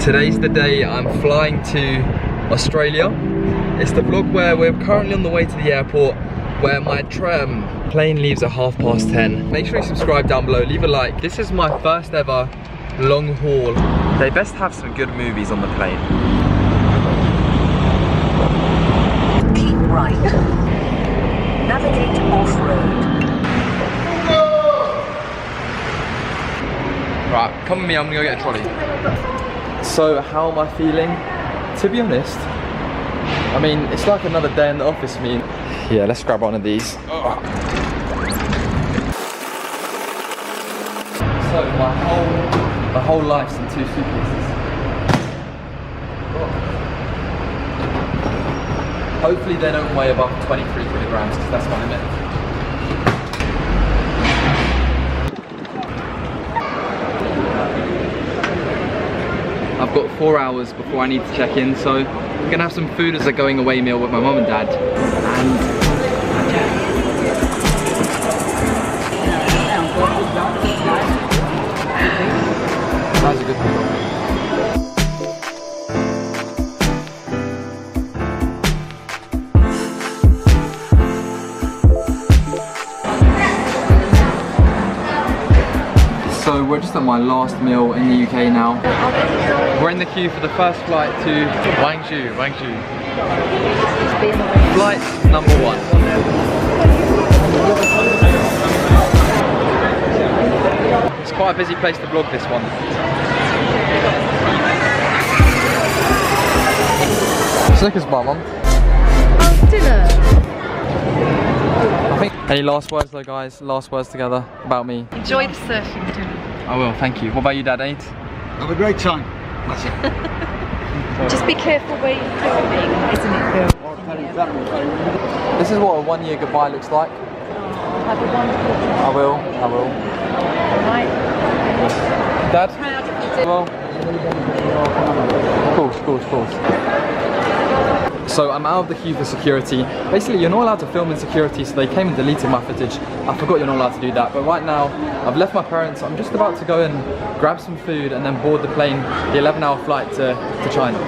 Today's the day I'm flying to Australia. It's the vlog where we're currently on the way to the airport, where my plane leaves at 10:30. Make sure you subscribe down below, leave a like. This is my first ever long haul. They best have some good movies on the plane. Keep right. Navigate off-road. Right, come with me, I'm gonna go get a trolley. So, how am I feeling? To be honest, I mean, it's like another day in the office for me. Yeah, let's grab one of these. So, my whole life's in 2 suitcases. Hopefully they don't weigh above 23 kilograms, because that's my limit. I've got 4 hours before I need to check in, so I'm gonna have some food as a going away meal with my mum and dad. And that's a good meal. So we're just at my last meal in the UK now. We're in the queue for the first flight to Guangzhou. Flight number 1. It's quite a busy place to vlog this one. Snickers bar, Mum. Oh, dinner. I think. Any last words though, guys? Last words together about me. Enjoy the surfing dinner. I will, thank you. What about you, Dad? Have a great time. That's it. Just be careful where you're filming, isn't it, Phil? This is what a 1-year goodbye looks like. Have a wonderful time. I will. Alright. Dad? Proud of you. Well, of course. So I'm out of the queue for security. Basically, you're not allowed to film in security, so they came and deleted my footage. I forgot you're not allowed to do that, but right now, I've left my parents. I'm just about to go and grab some food and then board the plane, the 11-hour flight to China.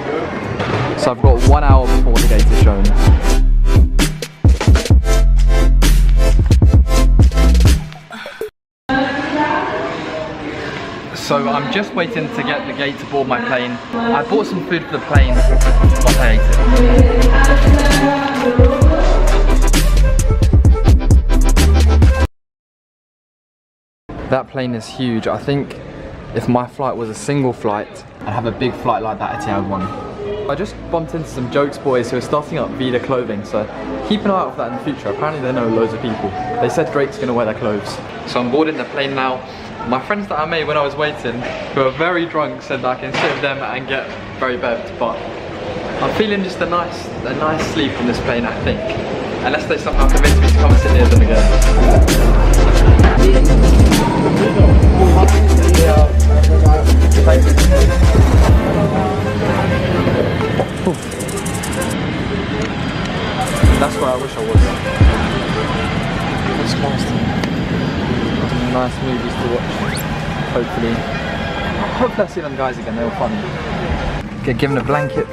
So I've got 1 hour before the gate is shown. So I'm just waiting to get the gate to board my plane. I bought some food for the plane, but I ate it. That plane is huge. I think if my flight was a single flight, I'd have a big flight like that Etihad one. I just bumped into some Jokes boys who are starting up Vida clothing, so keep an eye out for that in the future. Apparently they know loads of people. They said Drake's gonna wear their clothes. So I'm boarding the plane now. My friends that I made when I was waiting, who are very drunk, said that I can sit with them and get very bevved, but I'm feeling just a nice sleep on this plane, I think. Unless they somehow convince me to come and sit near them again. That's where I wish I was. It's constant. Nice movies to watch, hopefully. Hopefully I see them guys again, they were fun. Get given a blanket.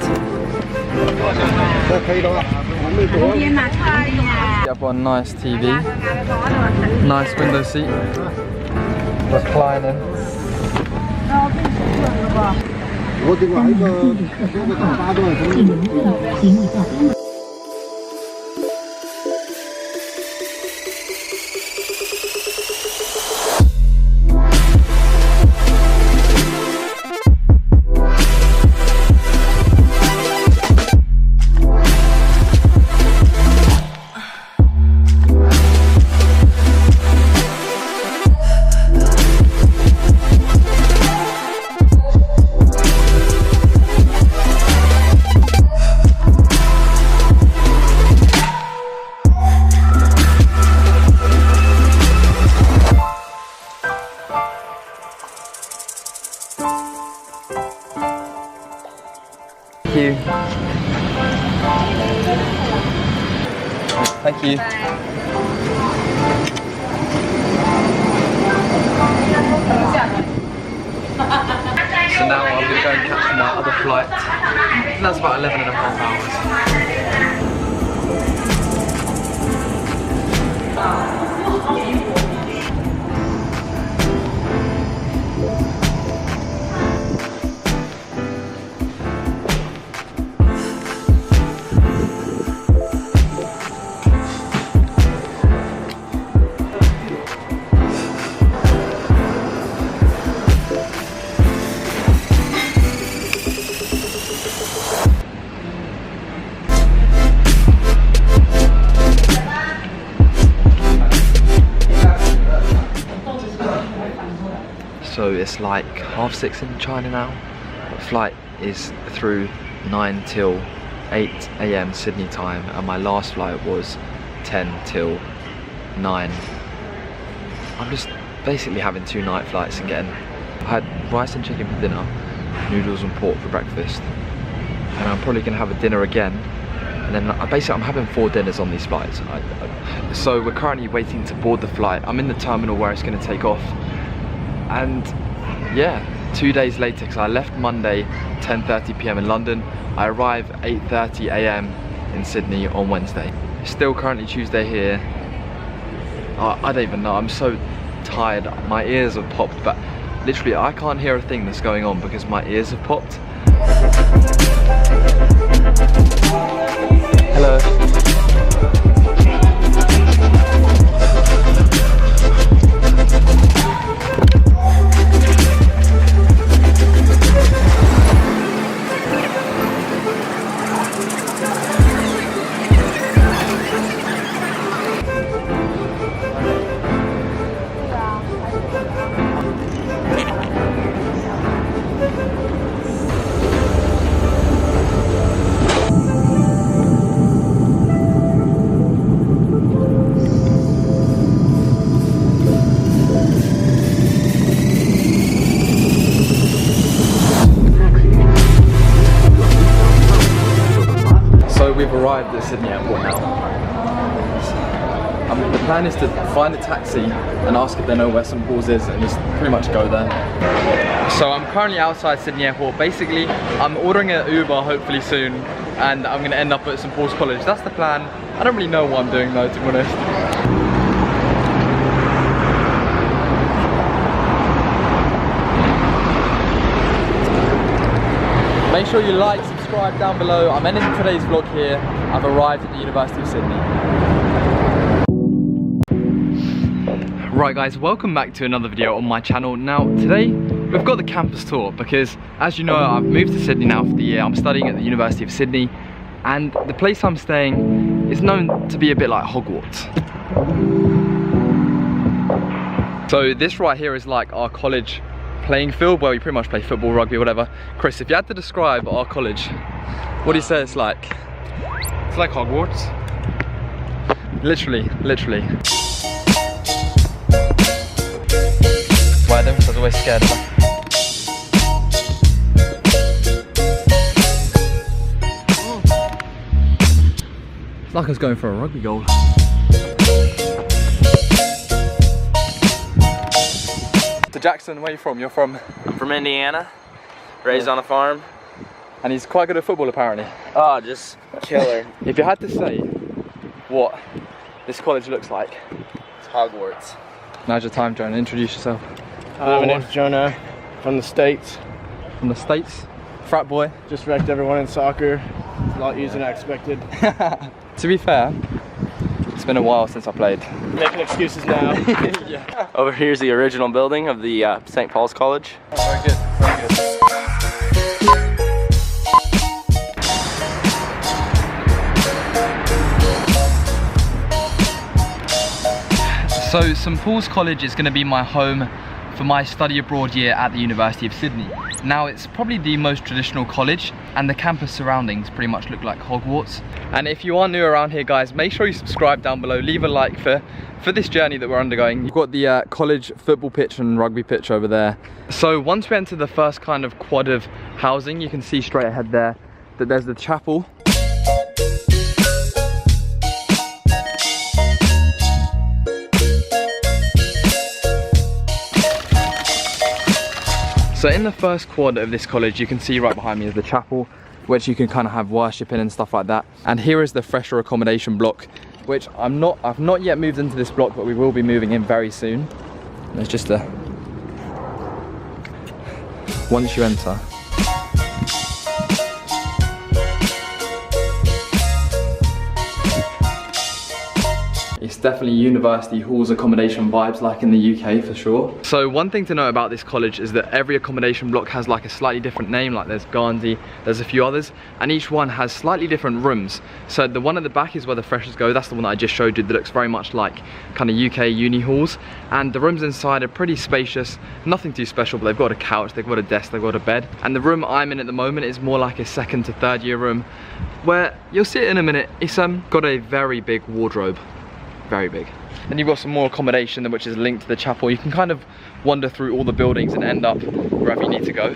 I've got a nice TV, nice window seat, reclining. Thank you. Thank you. So now I'm going to go and catch my flight. And that's about 11.5 hours. So it's like 6:30 in China now. The flight is through 9 till 8 AM Sydney time, and my last flight was 10 till 9. I'm just basically having 2 night flights and getting, I had rice and chicken for dinner, noodles and pork for breakfast, and I'm probably gonna have a dinner again. And then basically I'm having 4 dinners on these flights. So we're currently waiting to board the flight. I'm in the terminal where it's gonna take off. And yeah, 2 days later, because I left Monday 10:30 PM in London, I arrive 8:30 AM in Sydney on Wednesday. It's still currently Tuesday here. I don't even know, I'm so tired. My ears have popped, but literally I can't hear a thing that's going on because my ears have popped. Hello. We've arrived at Sydney Airport now. The plan is to find a taxi and ask if they know where St Paul's is and just pretty much go there. So I'm currently outside Sydney Airport. Basically, I'm ordering an Uber hopefully soon, and I'm going to end up at St Paul's College. That's the plan. I don't really know what I'm doing though, to be honest. Make sure you like, subscribe down below. I'm ending today's vlog here. I've arrived at the University of Sydney. Right guys, welcome back to another video on my channel. Now today we've got the campus tour because, as you know, I've moved to Sydney now for the year. I'm studying at the University of Sydney, and the place I'm staying is known to be a bit like Hogwarts. So this right here is like our college playing field where we pretty much play football, rugby, whatever. Chris, if you had to describe our college, what do you say it's like? It's like Hogwarts. Literally. Why them? I was always scared of that. It's like I was going for a rugby goal. So Jackson, where are you from? You're from? I'm from Indiana, raised on a farm. And he's quite good at football apparently. Oh, just killer. If you had to say what this college looks like. It's Hogwarts. Now's your time, Jonah. Introduce yourself. My name's Jonah, from the States. From the States? Frat boy? Just wrecked everyone in soccer. A lot easier than I expected. To be fair, it's been a while since I played. Making excuses now. Yeah. Over here's the original building of the St. Paul's College. Very good, very good. So St Paul's College is going to be my home for my study abroad year at the University of Sydney. Now it's probably the most traditional college, and the campus surroundings pretty much look like Hogwarts. And if you are new around here guys, make sure you subscribe down below, leave a like for this journey that we're undergoing. You've got the college football pitch and rugby pitch over there. So once we enter the first kind of quad of housing, you can see straight ahead there that there's the chapel. So in the first quad of this college, you can see right behind me is the chapel, which you can kind of have worship in and stuff like that. And here is the fresher accommodation block, which I've not yet moved into this block, but we will be moving in very soon. There's just a, once you enter, it's definitely university halls accommodation vibes like in the UK for sure. So one thing to know about this college is that every accommodation block has like a slightly different name, like there's Gandhi, there's a few others, and each one has slightly different rooms. So the one at the back is where the freshers go, that's the one that I just showed you that looks very much like kind of UK uni halls. And the rooms inside are pretty spacious, nothing too special, but they've got a couch, they've got a desk, they've got a bed. And the room I'm in at the moment is more like a second to third year room, where you'll see it in a minute. It's got a very big wardrobe. Very big. Then you've got some more accommodation which is linked to the chapel. You can kind of wander through all the buildings and end up wherever you need to go.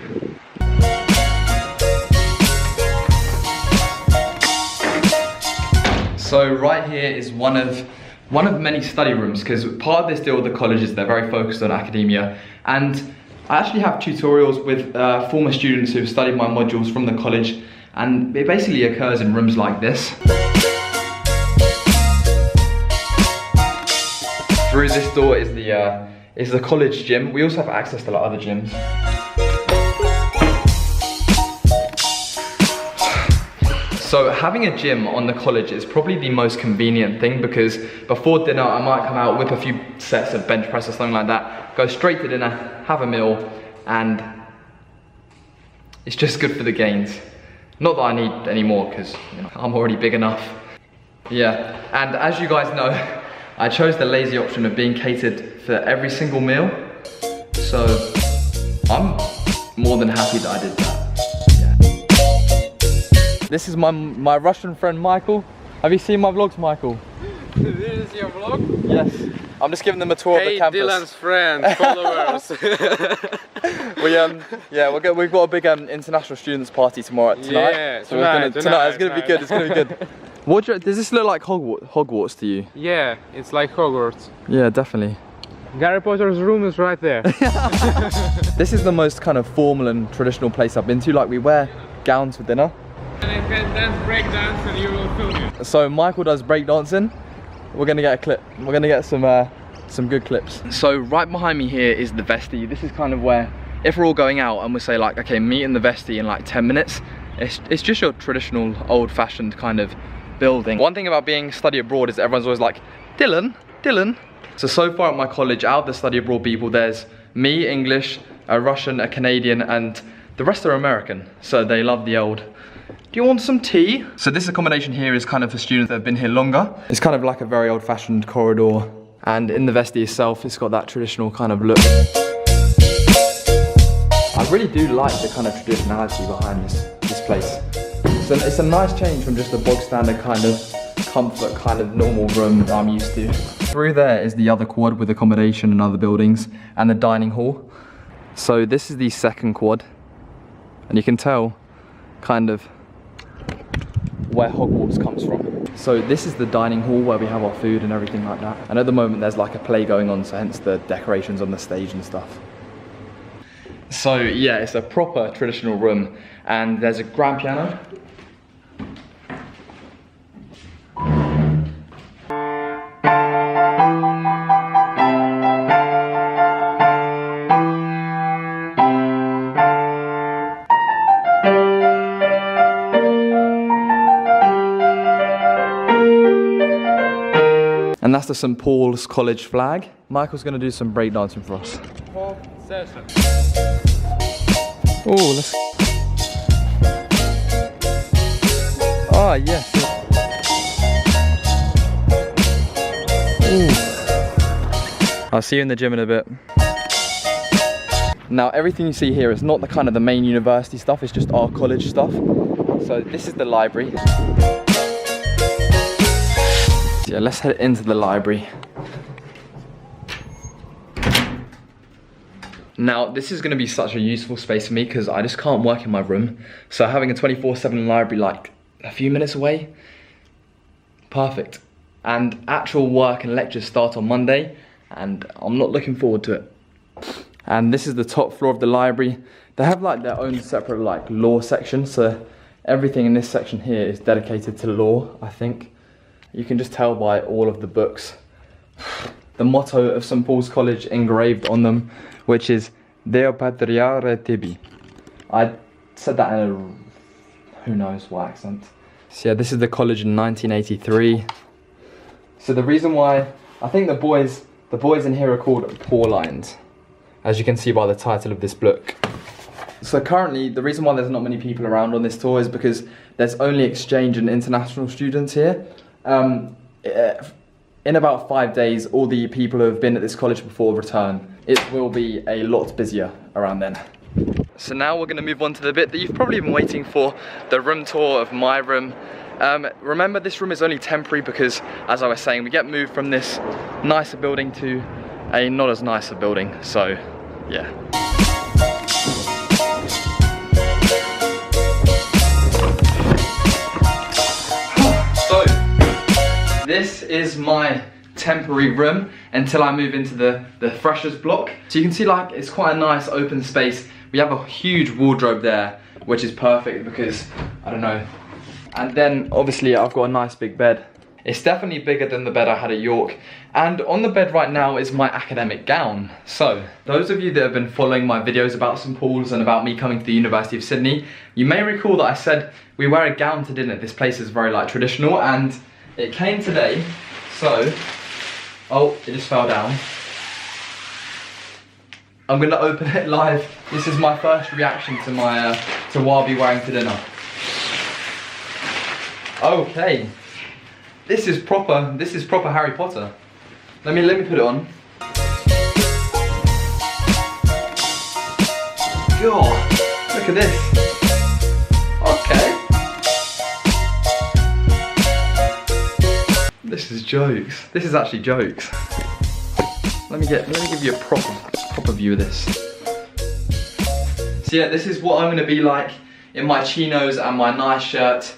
So right here is one of many study rooms, because part of this deal with the college is they're very focused on academia, and I actually have tutorials with former students who've studied my modules from the college, and it basically occurs in rooms like this. Through this door is the college gym. We also have access to like other gyms. So having a gym on the college is probably the most convenient thing, because before dinner I might come out, whip a few sets of bench press or something like that, go straight to dinner, have a meal, and it's just good for the gains. Not that I need any more, because you know, I'm already big enough. Yeah, and as you guys know, I chose the lazy option of being catered for every single meal, so I'm more than happy that I did that. Yeah. This is my Russian friend Michael. Have you seen my vlogs, Michael? This is your vlog? Yes. I'm just giving them a tour of the campus. Dylan's friend, followers. We've got a big international students party tonight. Yeah, so tonight it's gonna be good. It's gonna be good. Does this look like Hogwarts to you? Yeah, it's like Hogwarts. Yeah, definitely. Harry Potter's room is right there. This is the most kind of formal and traditional place I've been to. Like, we wear gowns for dinner. And I can dance, break dance, and you will film it. So Michael does break dancing. We're gonna get a clip. We're gonna get some good clips. So right behind me here is the vestry. This is kind of where, if we're all going out and we say like, okay, meet in the vestry in like 10 minutes, it's just your traditional old-fashioned kind of building. One thing about being study abroad is that everyone's always like, Dylan. So far at my college, out of the study abroad people, there's me, English, a Russian, a Canadian, and the rest are American. So they love the old, do you want some tea? So this accommodation here is kind of for students that have been here longer. It's kind of like a very old-fashioned corridor. And in the vestry itself, it's got that traditional kind of look. I really do like the kind of traditionality behind this place. So it's a nice change from just the bog standard kind of comfort, kind of normal room that I'm used to. Through there is the other quad with accommodation and other buildings, and the dining hall. So this is the second quad, and you can tell kind of where Hogwarts comes from. So this is the dining hall where we have our food and everything like that. And at the moment there's like a play going on, so hence the decorations on the stage and stuff. So yeah, it's a proper traditional room, and there's a grand piano. And that's the St. Paul's College flag. Michael's gonna do some breakdancing for us. Whole session. Oh, let's... Ah, yes. Ooh. I'll see you in the gym in a bit. Now, everything you see here is not the kind of the main university stuff, it's just our college stuff. So this is the library. Yeah, let's head into the library. Now, this is going to be such a useful space for me because I just can't work in my room. So having a 24/7 library like a few minutes away, perfect. And actual work and lectures start on Monday, and I'm not looking forward to it. And this is the top floor of the library. They have like their own separate like law section, so everything in this section here is dedicated to law, I think. You can just tell by all of the books. The motto of St. Paul's College engraved on them, which is Deo Patria Re Tibi. I said that in a who knows what accent. So yeah, this is the college in 1983. So the reason why, I think the boys in here are called Paulines, as you can see by the title of this book. So currently, the reason why there's not many people around on this tour is because there's only exchange and international students here. In about 5 days, all the people who have been at this college before return. It will be a lot busier around then. So now we're going to move on to the bit that you've probably been waiting for, the room tour of my room. Remember, this room is only temporary because, as I was saying, we get moved from this nicer building to a not as nicer building, so yeah. So, this is my temporary room until I move into the freshers block. So you can see like it's quite a nice open space. We have a huge wardrobe there, which is perfect because, I don't know. And then obviously I've got a nice big bed. It's definitely bigger than the bed I had at York. And on the bed right now is my academic gown. So, those of you that have been following my videos about St. Paul's and about me coming to the University of Sydney, you may recall that I said we wear a gown to dinner. This place is very like traditional, and it came today. So, oh, it just fell down. I'm gonna open it live. This is my first reaction to my to what I'll be wearing to dinner. Okay, this is proper Harry Potter. Let me put it on. God, look at this. Okay. This is jokes. This is actually jokes. Let me give you a proper view of this. So yeah, this is what I'm gonna be like in my chinos and my nice shirt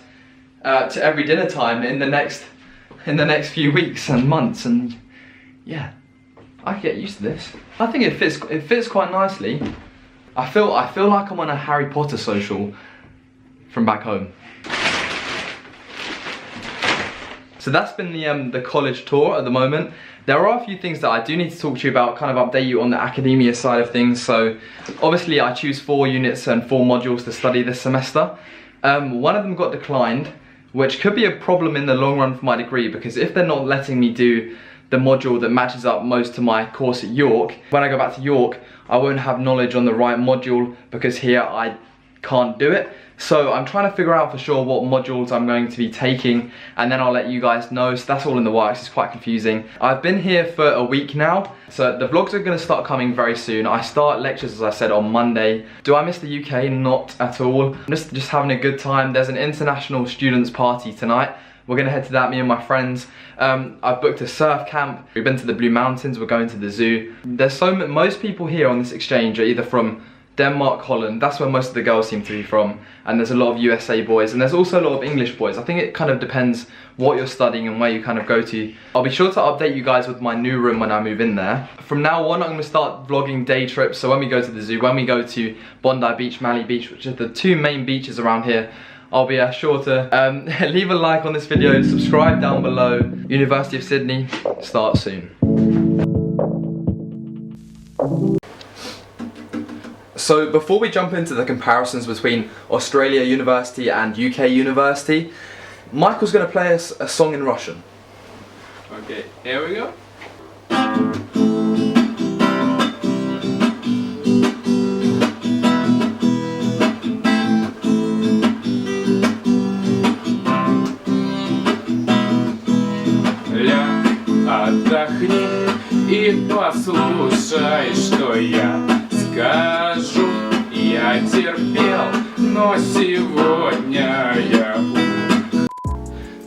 to every dinner time in the next few weeks and months, and yeah, I can get used to this. I think it fits quite nicely. I feel like I'm on a Harry Potter social from back home. So that's been the college tour at the moment. There are a few things that I do need to talk to you about, kind of update you on the academia side of things. So obviously I choose 4 units and 4 modules to study this semester. One of them got declined, which could be a problem in the long run for my degree, because if they're not letting me do the module that matches up most to my course at York, when I go back to York, I won't have knowledge on the right module, because here I can't do it. So I'm trying to figure out for sure what modules I'm going to be taking, and then I'll let you guys know. So that's all in the works. It's quite confusing. I've been here for a week now, so the vlogs are going to start coming very soon. I start lectures, as I said, on Monday. Do I miss the UK? Not at all. I'm just having a good time. There's an international students party tonight. We're gonna head to that, me and my friends. I've booked a surf camp. We've been to the Blue Mountains. We're going to the zoo. There's most people here on this exchange are either from Denmark, Holland, that's where most of the girls seem to be from, and there's a lot of USA boys, and there's also a lot of English boys. I think it kind of depends what you're studying and where you kind of go to. I'll be sure to update you guys with my new room when I move in there. From now on, I'm going to start vlogging day trips, so when we go to the zoo, when we go to Bondi Beach, Mallee Beach, which are the 2 main beaches around here, I'll be sure to leave a like on this video, subscribe down below. University of Sydney, start soon. So before we jump into the comparisons between Australia University and UK University, Michael's going to play us a song in Russian. Okay, here we go. Отдохни и послушай, что я скажу. Я терпел, но сегодня я...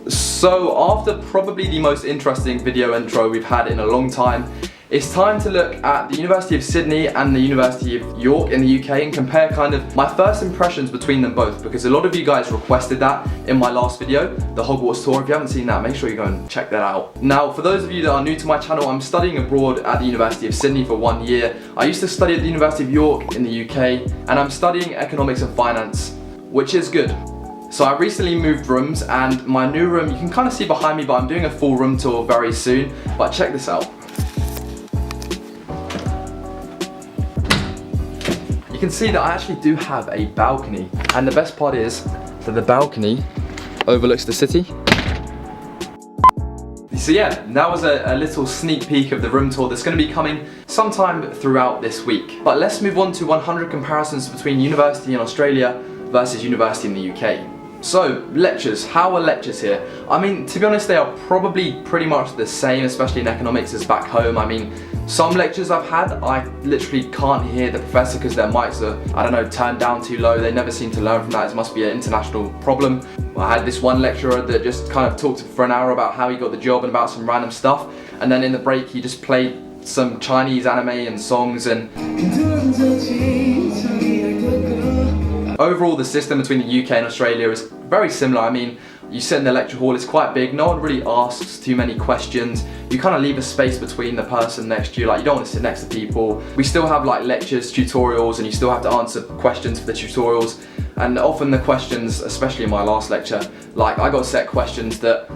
So after probably the most interesting video intro we've had in a long time, it's time to look at the University of Sydney and the University of York in the UK and compare kind of my first impressions between them both, because a lot of you guys requested that in my last video, the Hogwarts tour. If you haven't seen that, make sure you go and check that out. Now, for those of you that are new to my channel, I'm studying abroad at the University of Sydney for 1 year. I used to study at the University of York in the UK, and I'm studying Economics and Finance, which is good. So I recently moved rooms, and my new room, you can kind of see behind me, but I'm doing a full room tour very soon. But check this out. You can see that I actually do have a balcony, and the best part is that the balcony overlooks the city. So yeah, that was a little sneak peek of the room tour that's going to be coming sometime throughout this week. But let's move on to 100 comparisons between university in Australia versus university in the UK. So, lectures. How are lectures here? I mean, to be honest, they are probably pretty much the same, especially in economics, as back home. I mean, some lectures I've had, I literally can't hear the professor because their mics are, I don't know, turned down too low. They never seem to learn from that. It must be an international problem. I had this one lecturer that just kind of talked for an hour about how he got the job and about some random stuff, and then in the break he just played some Chinese anime and songs. And overall, the system between the UK and Australia is very similar. I mean, you sit in the lecture hall, it's quite big, no one really asks too many questions. You kind of leave a space between the person next to you, like you don't want to sit next to people. We still have like lectures, tutorials, and you still have to answer questions for the tutorials. And often the questions, especially in my last lecture, like I got set questions that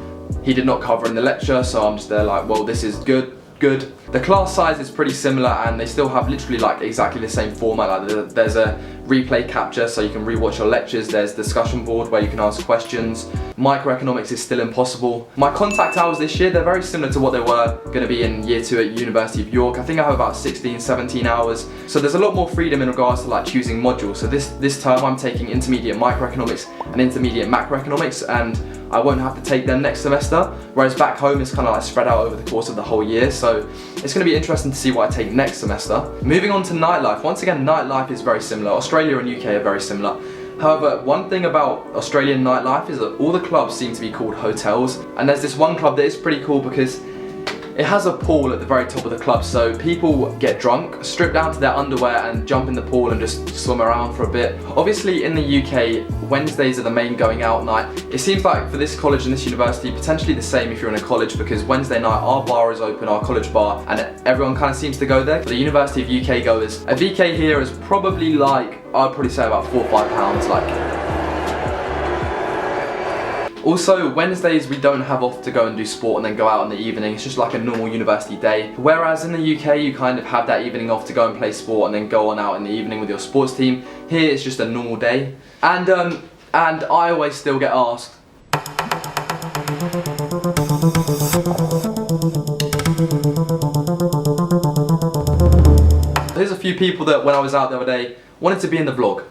he did not cover in the lecture, so I'm just there like, well, this is good. The class size is pretty similar, and they still have literally like exactly the same format. Like there's a replay capture so you can rewatch your lectures, there's discussion board where you can ask questions. Microeconomics is still impossible. My contact hours this year, they're very similar to what they were going to be in year 2 at University of York. I think I have about 16, 17 hours. So there's a lot more freedom in regards to like choosing modules. So this term I'm taking intermediate microeconomics and intermediate macroeconomics, and I won't have to take them next semester, whereas back home it's kind of like spread out over the course of the whole year. So it's going to be interesting to see what I take next semester. Moving on to nightlife. Once again, nightlife is very similar. Australia and UK are very similar. However, one thing about Australian nightlife is that all the clubs seem to be called hotels, and there's this one club that is pretty cool because it has a pool at the very top of the club, so people get drunk, strip down to their underwear and jump in the pool and just swim around for a bit. Obviously in the UK, Wednesdays are the main going out night. It seems like for this college and this university, potentially the same if you're in a college, because Wednesday night our bar is open, our college bar, and everyone kind of seems to go there. For the University of UK goers, a VK here is probably like, I'd probably say about £4 or £5, like. Also, Wednesdays we don't have off to go and do sport and then go out in the evening. It's just like a normal university day. Whereas in the UK, you kind of have that evening off to go and play sport and then go on out in the evening with your sports team. Here it's just a normal day. And I always still get asked, there's a few people that when I was out the other day wanted to be in the vlog.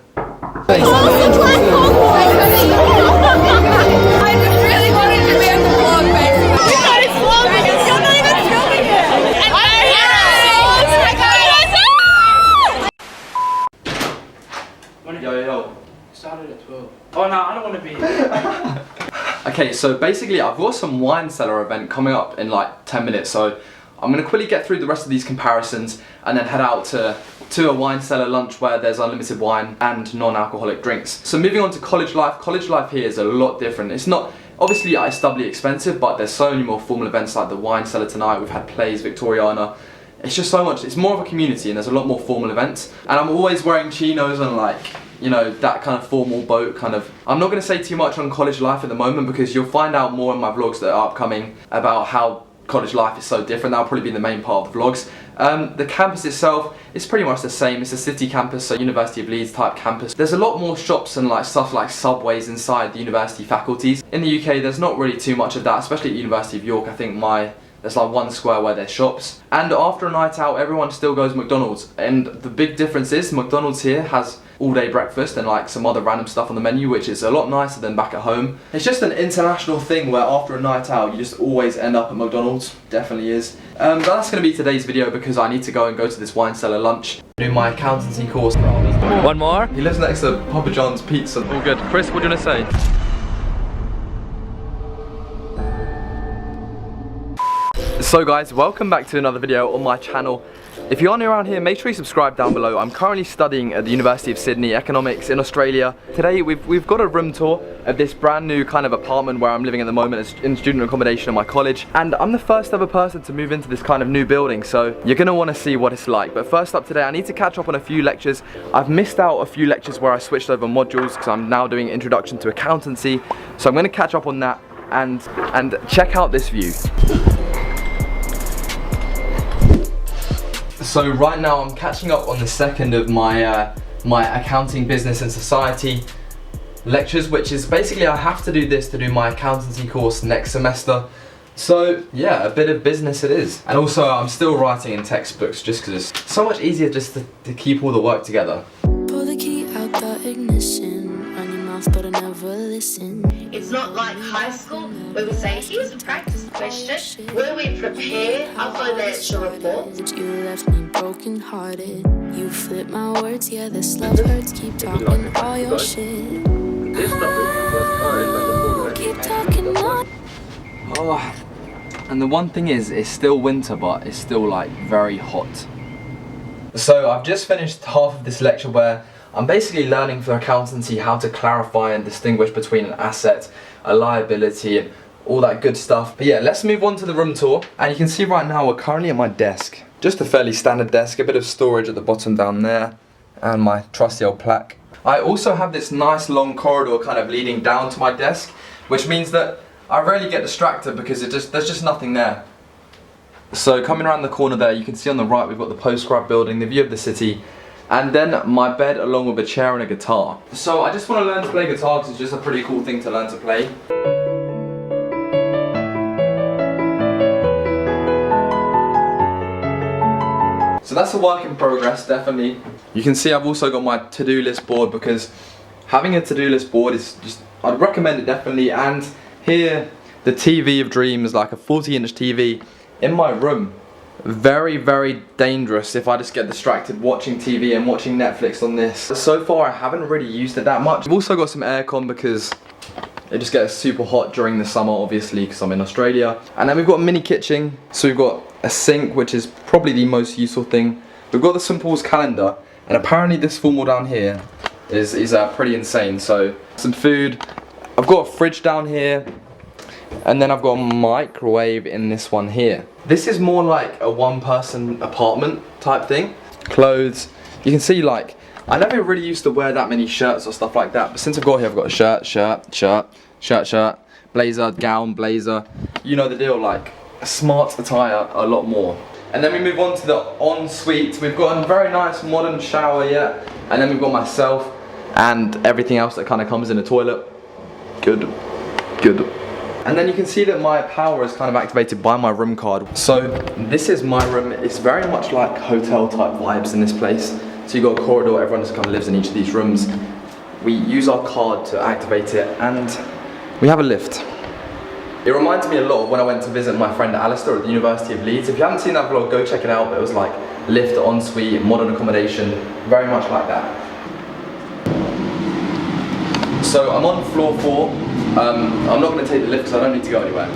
I just really wanted to be in the vlog, baby. You guys vlog me, you're not even filming it. And Yo. Started at 12. Oh no, I don't want to be here. Okay, so basically I've got some wine cellar event coming up in like 10 minutes, so I'm going to quickly get through the rest of these comparisons and then head out to a wine cellar lunch where there's unlimited wine and non-alcoholic drinks. So moving on to college life here is a lot different. It's not, obviously it's doubly expensive, but there's so many more formal events like the wine cellar tonight, we've had plays, Victoriana. It's just so much, it's more of a community and there's a lot more formal events. And I'm always wearing chinos and like, you know, that kind of formal boat kind of. I'm not going to say too much on college life at the moment because you'll find out more in my vlogs that are upcoming about how college life is so different. That'll probably be the main part of the vlogs. The campus itself is pretty much the same. It's a city campus, so University of Leeds type campus. There's a lot more shops and like stuff like Subways inside the university faculties. In the UK, there's not really too much of that, especially at University of York. I think there's like one square where there's shops. And after a night out, everyone still goes McDonald's. And the big difference is McDonald's here has all-day breakfast and like some other random stuff on the menu, which is a lot nicer than back at home. It's just an international thing where after a night out, you just always end up at McDonald's. Definitely is. But that's going to be today's video because I need to go to this wine cellar lunch. Do my accountancy course. One more? He lives next to Papa John's Pizza. All good. Chris, what do you want to say? So guys, welcome back to another video on my channel. If you're new around here, make sure you subscribe down below. I'm currently studying at the University of Sydney, Economics in Australia. Today we've got a room tour of this brand new kind of apartment where I'm living at the moment as in student accommodation at my college. And I'm the first ever person to move into this kind of new building, so you're gonna wanna see what it's like. But first up today, I need to catch up on a few lectures. I've missed out a few lectures where I switched over modules because I'm now doing Introduction to Accountancy. So I'm gonna catch up on that and check out this view. So right now I'm catching up on the second of my accounting, business and society lectures, which is basically I have to do this to do my accountancy course next semester. So yeah, a bit of business it is. And also I'm still writing in textbooks just because it's so much easier just to keep all the work together. Pull the key out the ignition, run your mouth but I never listen. It's not like high school where we say, here's a practice question, where we prepare our financial report. You left me broken hearted. You flip my words, yeah, this love hurts. Keep talking all your shit. Keep talking on. Oh, and the one thing is, it's still winter, but it's still like very hot. So I've just finished half of this lecture where I'm basically learning for accountancy how to clarify and distinguish between an asset, a liability, and all that good stuff. But yeah, let's move on to the room tour. And you can see right now we're currently at my desk. Just a fairly standard desk, a bit of storage at the bottom down there, and my trusty old plaque. I also have this nice long corridor kind of leading down to my desk, which means that I rarely get distracted because there's just nothing there. So coming around the corner there, you can see on the right we've got the postgrad building, the view of the city, and then my bed along with a chair and a guitar. So I just want to learn to play guitar because it's just a pretty cool thing to learn to play. So that's a work in progress, definitely. You can see I've also got my to-do list board because having a to-do list board is just, I'd recommend it definitely. And here, the TV of dreams, like a 40-inch TV in my room. Very, very dangerous if I just get distracted watching TV and watching Netflix on this. So far I haven't really used it that much. I've also got some aircon because it just gets super hot during the summer, obviously, because I'm in Australia. And then we've got a mini kitchen. So we've got a sink, which is probably the most useful thing. We've got the St. Paul's calendar, and apparently this formal down here is pretty insane. So some food. I've got a fridge down here. And then I've got a microwave in this one here. This is more like a one-person apartment type thing. Clothes. You can see, like, I never really used to wear that many shirts or stuff like that, but since I've got here, I've got a shirt, blazer, gown, blazer. You know the deal, like, smart attire a lot more. And then we move on to the ensuite. We've got a very nice modern shower here. And then we've got myself and everything else that kind of comes in the toilet. Good. And then you can see that my power is kind of activated by my room card. So this is my room. It's very much like hotel type vibes in this place. So you've got a corridor, everyone just kind of lives in each of these rooms. We use our card to activate it and we have a lift. It reminds me a lot of when I went to visit my friend Alistair at the University of Leeds. If you haven't seen that vlog, go check it out. It was like lift, ensuite, modern accommodation, very much like that. So I'm on floor 4. I'm not going to take the lift because I don't need to go anywhere.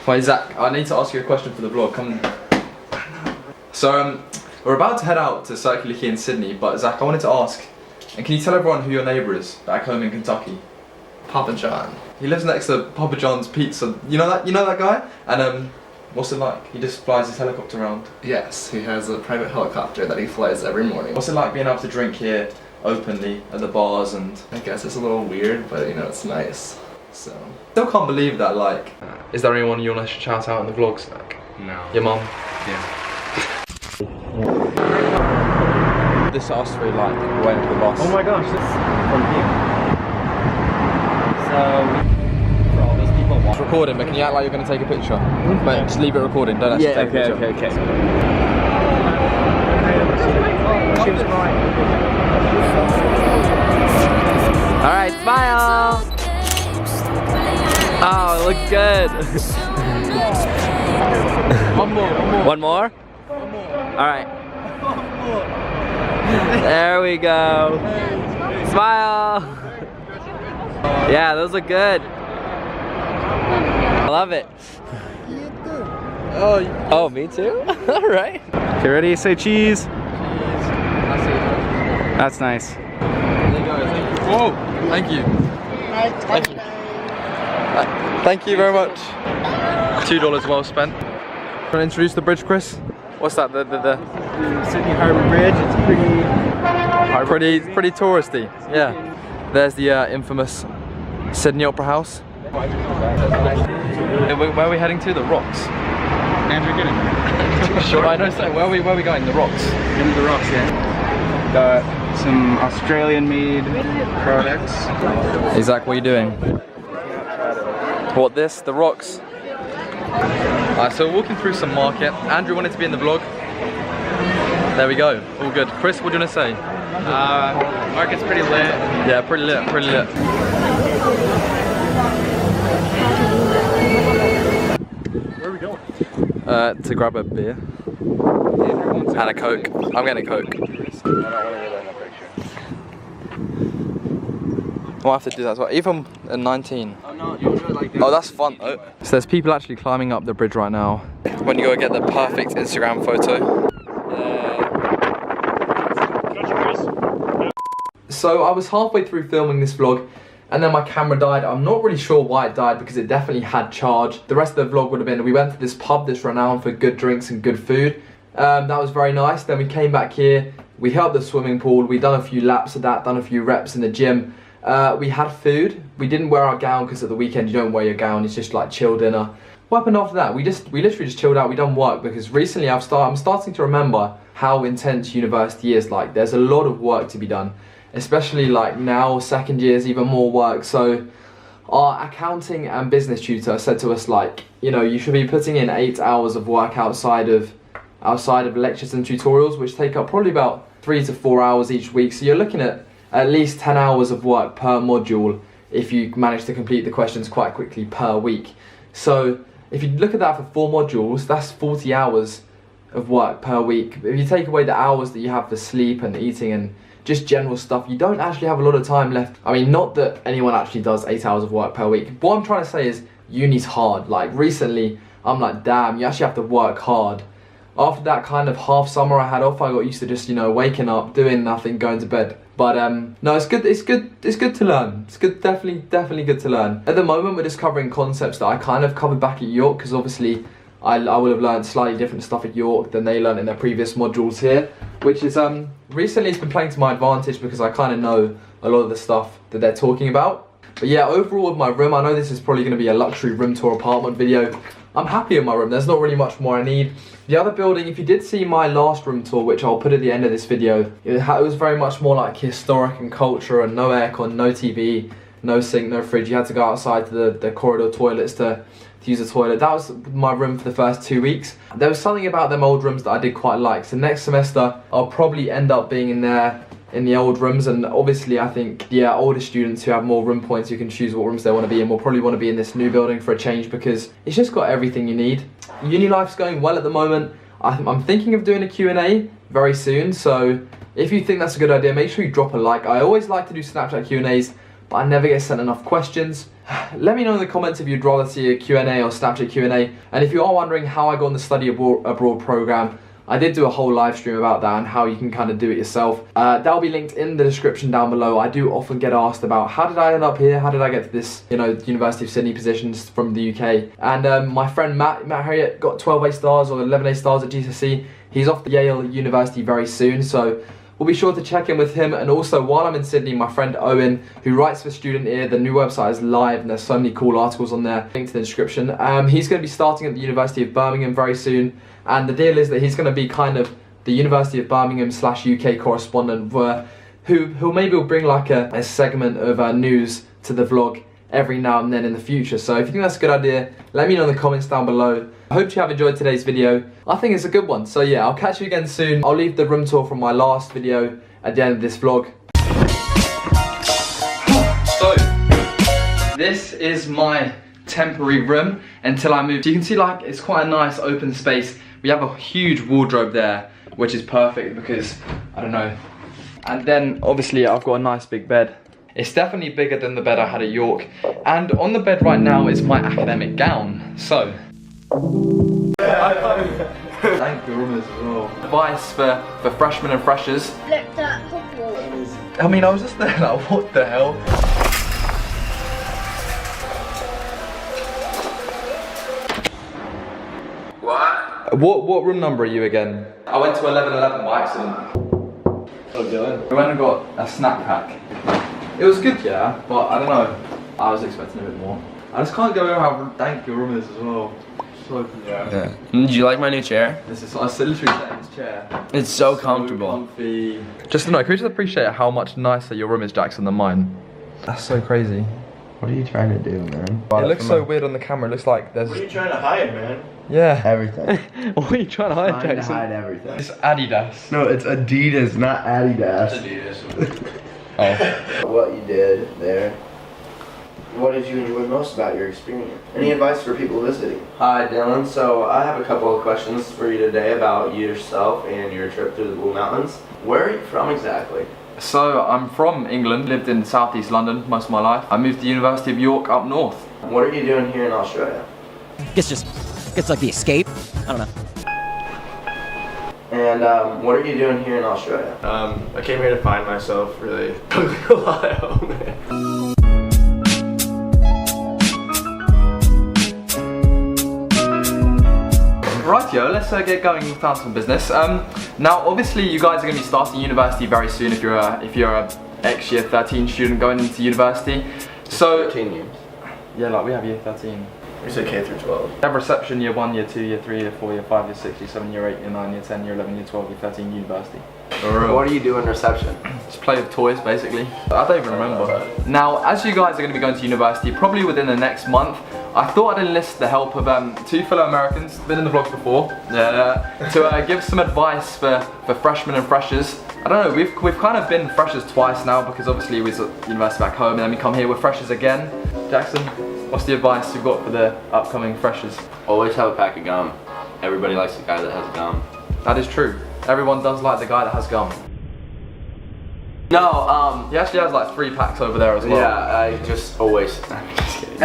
Wait, Zach, I need to ask you a question for the vlog. Come. So we're about to head out to Circular Quay in Sydney, but Zach, I wanted to ask, and can you tell everyone who your neighbour is back home in Kentucky? Papa John. He lives next to Papa John's Pizza. You know that guy? And what's it like? He just flies his helicopter around. Yes, he has a private helicopter that he flies every morning. What's it like being able to drink here openly at the bars? And I guess it's a little weird, but you know, it's nice. So still can't believe that. Like, is there anyone you want to shout out in the vlogs? Like, No. your mum? Yeah. This is us three, like, waiting for the bus. oh my gosh, this from here. So for all those people It's recording, but can you act like you're going to take a picture? But just leave it recording, don't actually take a picture. okay. Alright, smile! Oh, it looks good! One more? Alright. There we go. Smile! Yeah, those look good. I love it. Oh, me too? Alright. Okay, ready? Say cheese. That's nice. There you go. Whoa! Thank you. Thank you. Thank you very much. $2 well spent. Want to introduce the bridge, Chris? What's that? The Sydney Harbour Bridge. It's pretty touristy. Yeah. There's the infamous Sydney Opera House. Where are we heading to? The Rocks. Andrew, get it. Sure. I know. So where are we going? The Rocks. Into the Rocks, yeah. Got some Australian-made products. Hey Zach, what are you doing? What, this? The Rocks? Alright, so we're walking through some market. Andrew wanted to be in the vlog. There we go. All good. Chris, what do you want to say? Market's pretty lit. Yeah, pretty lit, pretty lit. Where are we going? To grab a beer. And a Coke. I'm getting a Coke. I'll have to do that as well. Even at 19. Oh no, you do it like that. Oh, that's fun. Oh. So there's people actually climbing up the bridge right now. When you go get the perfect Instagram photo. So I was halfway through filming this vlog and then my camera died. I'm not really sure why it died because it definitely had charge. The rest of the vlog would have been, we went to this pub that's renowned for good drinks and good food. That was very nice. Then we came back here, we hit up the swimming pool, we done a few laps of that, done a few reps in the gym. We had food. We didn't wear our gown because at the weekend you don't wear your gown, it's just like chill dinner. What happened after that? We literally just chilled out, we done work because recently I'm starting to remember how intense university is. Like there's a lot of work to be done. Especially like now, second year's even more work. So our accounting and business tutor said to us like, you know, you should be putting in 8 hours of work outside of lectures and tutorials, which take up probably about 3 to 4 hours each week. So you're looking at least 10 hours of work per module if you manage to complete the questions quite quickly per week. So if you look at that for 4 modules, that's 40 hours of work per week. If you take away the hours that you have for sleep and eating and just general stuff, you don't actually have a lot of time left. I mean, not that anyone actually does 8 hours of work per week. What I'm trying to say is uni's hard. Like recently, I'm like, damn, you actually have to work hard. After that kind of half summer I had off, I got used to just, you know, waking up, doing nothing, going to bed. But no, it's good to learn. It's good, definitely good to learn. At the moment, we're just covering concepts that I kind of covered back at York, because obviously I will have learned slightly different stuff at York than they learned in their previous modules here, which is recently it's been playing to my advantage because I kind of know a lot of the stuff that they're talking about. But yeah, overall with my room, I know this is probably going to be a luxury room tour apartment video. I'm happy in my room, there's not really much more I need. The other building, if you did see my last room tour, which I'll put at the end of this video, it was very much more like historic and culture, and no aircon, no TV, no sink, no fridge. You had to go outside to the corridor toilets to use the toilet. That was my room for the first 2 weeks. There was something about them old rooms that I did quite like. So next semester, I'll probably end up being in there in the old rooms, and obviously I think older students who have more room points who can choose what rooms they want to be in will probably want to be in this new building for a change because it's just got everything you need. Uni life's going well at the moment. I'm thinking of doing a Q&A very soon, so if you think that's a good idea, make sure you drop a like. I always like to do Snapchat Q&As, but I never get sent enough questions. Let me know in the comments if you'd rather see a Q&A or Snapchat Q&A, and if you are wondering how I got on the study abroad program, I did do a whole live stream about that and how you can kind of do it yourself. That'll be linked in the description down below. I do often get asked about how did I end up here, how did I get to this, you know, University of Sydney positions from the UK. And my friend Matt Harriott got 12 A stars or 11 A stars at GCSE. He's off to Yale University very soon, so we'll be sure to check in with him. And also, while I'm in Sydney, my friend Owen, who writes for Student Ear, the new website is live and there's so many cool articles on there, linked in the description. He's going to be starting at the University of Birmingham very soon. And the deal is that he's going to be kind of the University of Birmingham / UK correspondent who maybe will bring like a segment of news to the vlog every now and then in the future. So if you think that's a good idea, let me know in the comments down below. I hope you have enjoyed today's video. I think it's a good one. So yeah, I'll catch you again soon. I'll leave the room tour from my last video at the end of this vlog. So, this is my temporary room until I move. So you can see like it's quite a nice open space. We have a huge wardrobe there, which is perfect because, I don't know. And then obviously I've got a nice big bed. It's definitely bigger than the bed I had at York. And on the bed right now is my academic gown. So, Thank you, Runners as well. Advice for freshmen and freshers. Looked at Hogwarts. I mean, I was just there like, what the hell? What room number are you again? I went to 1111 by accident. What doing? We went and got a snack pack. It was good, yeah, but I don't know. I was expecting a bit more. I just can't go over how dank your room is as well. So Yeah. Did you like my new chair? This is, I literally sat in this chair. It's so comfortable. Comfy. Just to know, can we just appreciate how much nicer your room is, Jackson, than mine? That's so crazy. What are you trying to do, man? It looks so weird on the camera. It looks like there's. What are you trying to hide, man? Yeah. Everything. What are you trying to hide, Trying to Jackson? hide everything. It's Adidas. No, it's Adidas, not Adidas. Oh. What you did there. What did you enjoy most about your experience? Any advice for people visiting? Hi, Dylan. So I have a couple of questions for you today about yourself and your trip through the Blue Mountains. Where are you from exactly? So I'm from England. Lived in southeast London most of my life. I moved to the University of York up north. What are you doing here in Australia? It's like the escape. I don't know. And what are you doing here in Australia? I came here to find myself, really. A lot at home, man. Rightio, let's get going down to some business. Now, obviously, you guys are going to be starting university very soon if you're a ex-year 13 student going into university. So 13 years. Yeah, like we have year 13. We say K through 12. We have reception year 1, year 2, year 3, year 4, year 5, year 6, year 7, year 8, year 9, year 10, year 11, year 12, year 13, university. What do you do in reception? Just play with toys, basically. I don't even remember. Now, as you guys are going to be going to university, probably within the next month, I thought I'd enlist the help of 2 fellow Americans, been in the vlogs before, to give some advice for freshmen and freshers. I don't know, we've kind of been freshers twice now because obviously we was at university back home and then we come here with freshers again. Jackson, what's the advice you've got for the upcoming freshers? Always have a pack of gum. Everybody likes the guy that has gum. That is true. Everyone does like the guy that has gum. No, he actually has like 3 packs over there as well. Yeah, I just always. I'm just kidding.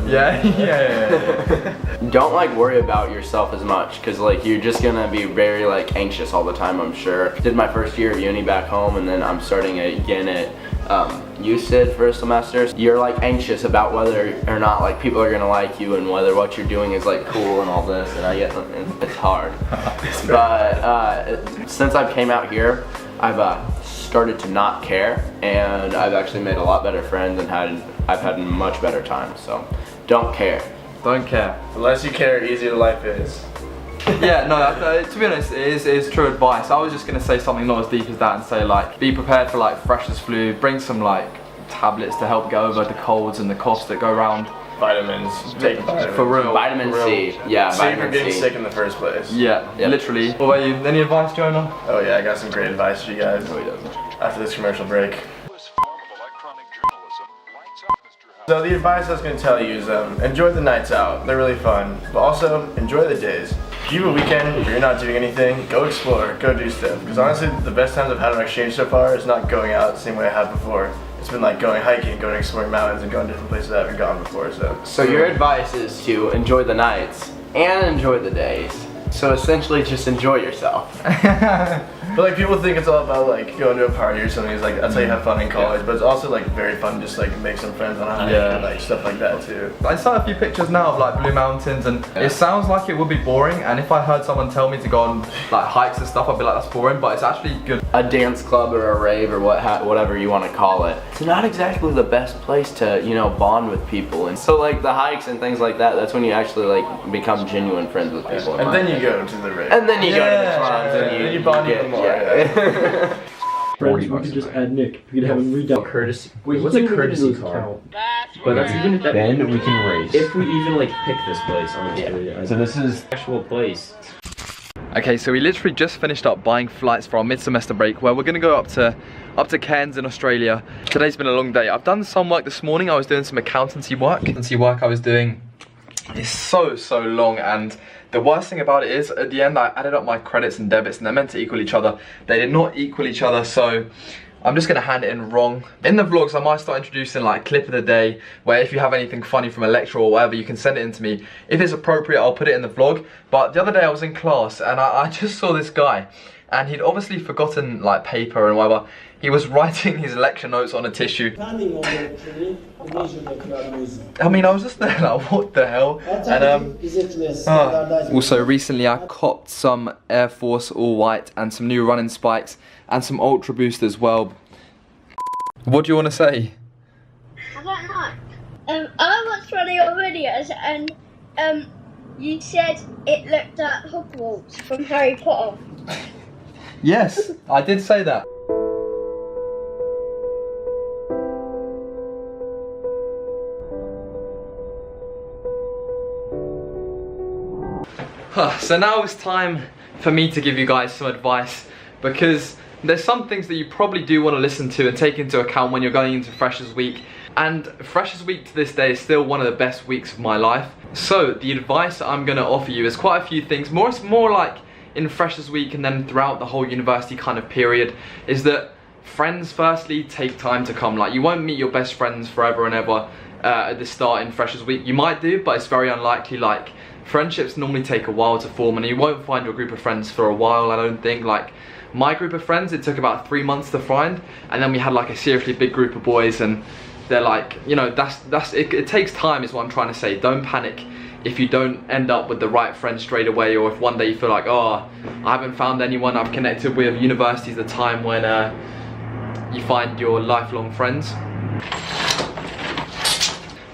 Yeah. Don't like worry about yourself as much, cause like you're just gonna be very like anxious all the time. I'm sure. Did my first year of uni back home, and then I'm starting again at USYD for a semester. You're like anxious about whether or not like people are gonna like you and whether what you're doing is like cool and all this. And I get it's hard. But since I came out here, I've started to not care, and I've actually made a lot better friends and I've had a much better time. So don't care. Don't care. The less you care, easier life is. Yeah, no, to be honest, it is true advice. I was just going to say something not as deep as that and say like, be prepared for like freshers flu, bring some like tablets to help get over the colds and the coughs that go around. Vitamins, take vitamins. For real. Vitamin C, yeah, Save vitamin for getting C. sick in the first place. Yeah, literally. What about you? Any advice, Jonah? Oh yeah, I got some great advice for you guys. No, he doesn't. After this commercial break. So the advice I was going to tell you is enjoy the nights out. They're really fun. But also, enjoy the days. If you have a weekend where you're not doing anything, go explore, go do stuff. Because honestly, the best times I've had on exchange so far is not going out the same way I have before. It's been like going hiking, going exploring mountains, and going different places I haven't gone before. So your advice is to enjoy the nights and enjoy the days. So essentially, just enjoy yourself. But like people think it's all about like going to a party or something. It's like that's how you have fun in college. But it's also like very fun just like make some friends on a hike and like stuff like that too. I saw a few pictures now of like Blue Mountains, and it sounds like it would be boring, and if I heard someone tell me to go on like hikes and stuff, I'd be like, that's boring, but it's actually good. A dance club or a rave or whatever you want to call it. It's not exactly the best place to, you know, bond with people. And so like the hikes and things like that, that's when you actually like become genuine friends with people. And then you go to the rave. And then you go to the clubs and you bond get even more. Friends, we could just add Nick. We could have him read down courtesy. Wait, what's a courtesy card? But that's even if that. Then we can race. If we even like pick this place, honestly. So this is actual place. Okay, so we literally just finished up buying flights for our mid-semester break, where we're gonna go up to Cairns in Australia. Today's been a long day. I've done some work this morning. I was doing some accountancy work. I was doing is so long, and the worst thing about it is at the end I added up my credits and debits and they're meant to equal each other. They did not equal each other, so I'm just gonna hand it in wrong. In the vlogs, I might start introducing like clip of the day, where if you have anything funny from a lecture or whatever, you can send it in to me. If it's appropriate, I'll put it in the vlog. But the other day I was in class and I just saw this guy, and he'd obviously forgotten like paper and whatever. He was writing his lecture notes on a tissue. I mean, I was just there like, what the hell? And also recently I copped some Air Force all white and some new running spikes and some Ultra Boost as well. What do you want to say? I don't know. I watched one of your videos and you said it looked at Hogwarts from Harry Potter. Yes, I did say that. So now it's time for me to give you guys some advice, because there's some things that you probably do want to listen to and take into account when you're going into Freshers Week. And Freshers Week to this day is still one of the best weeks of my life. So the advice I'm going to offer you is quite a few things. It's more like in Freshers Week and then throughout the whole university kind of period, is that friends firstly take time to come. Like, you won't meet your best friends forever and ever at the start in Freshers Week. You might do, but it's very unlikely. Like, friendships normally take a while to form, and you won't find your group of friends for a while, I don't think. Like, my group of friends, it took about 3 months to find, and then we had like a seriously big group of boys, and they're like, you know, it takes time is what I'm trying to say. Don't panic if you don't end up with the right friend straight away, or if one day you feel like, oh, I haven't found anyone I've connected with. University is the time when you find your lifelong friends.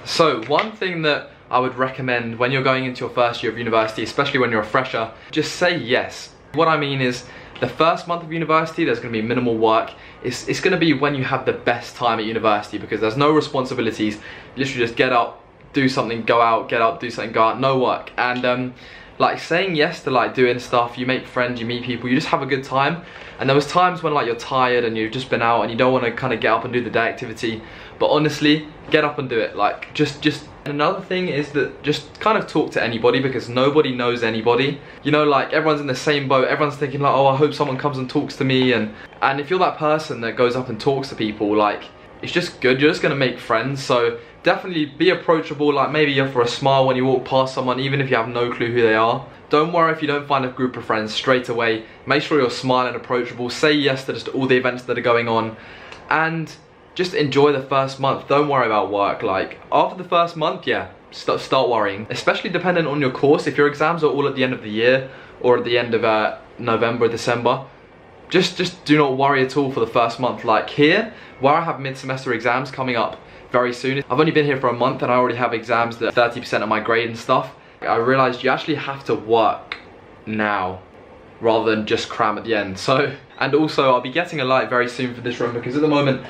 So one thing that I would recommend when you're going into your first year of university, especially when you're a fresher, just say yes. What I mean is, the first month of university, there's going to be minimal work. It's going to be when you have the best time at university, because there's no responsibilities. You literally just get up, do something, go out, get up, do something, go out, no work. And like, saying yes to like doing stuff, you make friends, you meet people, you just have a good time. And there was times when like you're tired and you've just been out and you don't want to kind of get up and do the day activity, but honestly, get up and do it. Like, just another thing is that just kind of talk to anybody, because nobody knows anybody. You know, like, everyone's in the same boat. Everyone's thinking like, oh, I hope someone comes and talks to me. And if you're that person that goes up and talks to people, like, it's just good. You're just gonna make friends. So definitely be approachable. Like, maybe offer a smile when you walk past someone, even if you have no clue who they are. Don't worry if you don't find a group of friends straight away. Make sure you're smiling, approachable. Say yes to just all the events that are going on, and just enjoy the first month. Don't worry about work. Like, after the first month, yeah, start worrying. Especially dependent on your course. If your exams are all at the end of the year or at the end of November, December, just do not worry at all for the first month. Like here, where I have mid-semester exams coming up very soon. I've only been here for a month and I already have exams that 30% of my grade and stuff. I realized you actually have to work now rather than just cram at the end. So, and also I'll be getting a light very soon for this room, because at the moment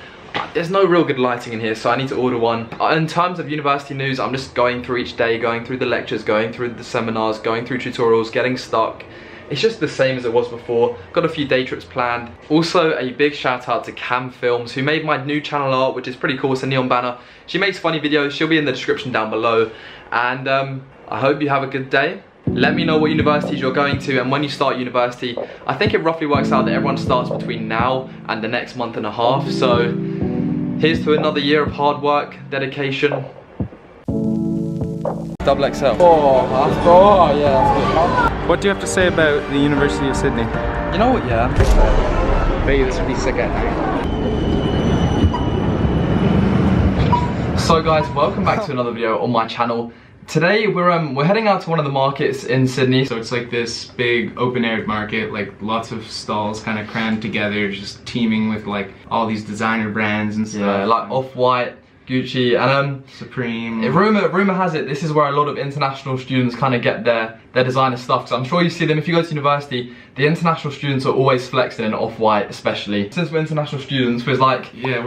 there's no real good lighting in here, so I need to order one. In terms of university news, I'm just going through each day, going through the lectures, going through the seminars, going through tutorials, getting stuck. It's just the same as it was before. Got a few day trips planned. Also, a big shout out to Cam Films, who made my new channel art, which is pretty cool. It's a neon banner. She makes funny videos. She'll be in the description down below. And I hope you have a good day. Let me know what universities you're going to and when you start university. I think it roughly works out that everyone starts between now and the next month and a half. So here's to another year of hard work, dedication. Double XL. Oh, yeah, that's good. What do you have to say about the University of Sydney? You know what, yeah. Maybe this would be sick at night. So guys, welcome back to another video on my channel. Today we're heading out to one of the markets in Sydney. So it's like this big open air market, like lots of stalls kind of crammed together, just teeming with like all these designer brands and stuff. Yeah, like Off-White, Gucci, and Supreme. Rumor has it this is where a lot of international students kind of get their designer stuff. So I'm sure you see them if you go to university. The international students are always flexing in Off-White, especially. Since we're international students, we're like, yeah,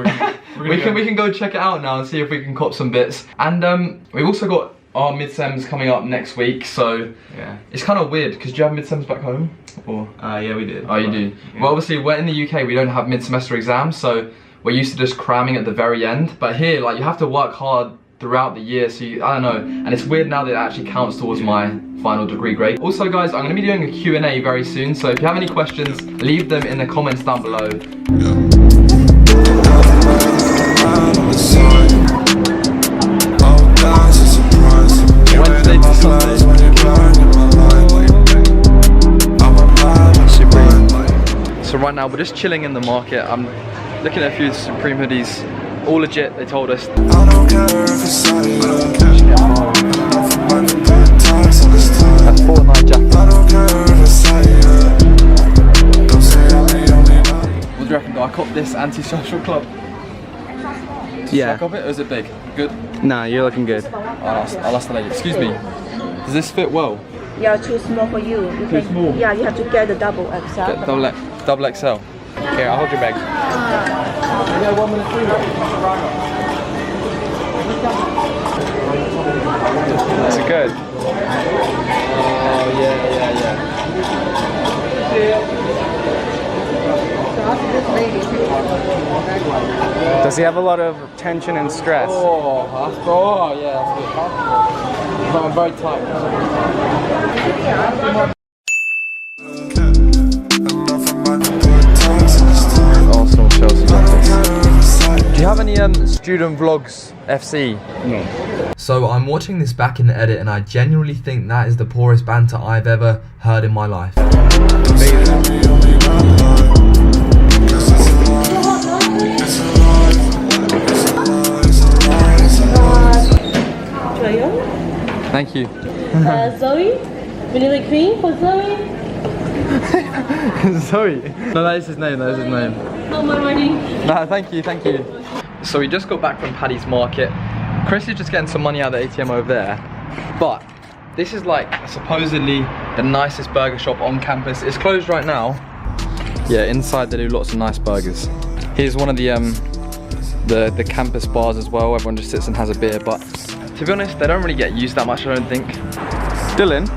we can go check it out now and see if we can cop some bits. And we've also got our mid-sems coming up next week, so yeah, it's kind of weird because do you have mid-sems back home? Or yeah, we did. Oh, you do. Yeah. Well, obviously we're in the UK. We don't have mid-semester exams, so we're used to just cramming at the very end. But here, like, you have to work hard throughout the year, so I don't know. And it's weird now that it actually counts towards my final degree grade. Also, guys, I'm going to be doing a Q&A very soon, so if you have any questions, leave them in the comments down below. Wednesday to Sunday. So right now we're just chilling in the market. I'm looking at a few Supreme hoodies, all legit. They told us. That Fortnite jacket. What do you reckon? Do I cop this anti-social club? Should I cop it or is it big? Good? Nah, you're looking good. I'll ask the lady. Excuse me. Does this fit well? Yeah, too small for you. Too small? Yeah, you have to get the double XL. Get double XL. Here, I'll hold your bag. Is it good? Oh yeah. Does he have a lot of tension and stress? Oh yeah, that's good. But I'm very tight. Arsenal, Chelsea, do you have any student vlogs FC? No. So I'm watching this back in the edit and I genuinely think that is the poorest banter I've ever heard in my life. Thank you. Zoe? Vanilla cream for Zoe? Zoe? No, that is his name, that is his name. Oh, my money. No, thank you. So we just got back from Paddy's Market. Chris is just getting some money out of the ATM over there. But this is like supposedly the nicest burger shop on campus. It's closed right now. Yeah, inside they do lots of nice burgers. Here's one of the campus bars as well. Everyone just sits and has a beer, but to be honest, they don't really get used that much, I don't think. Dylan,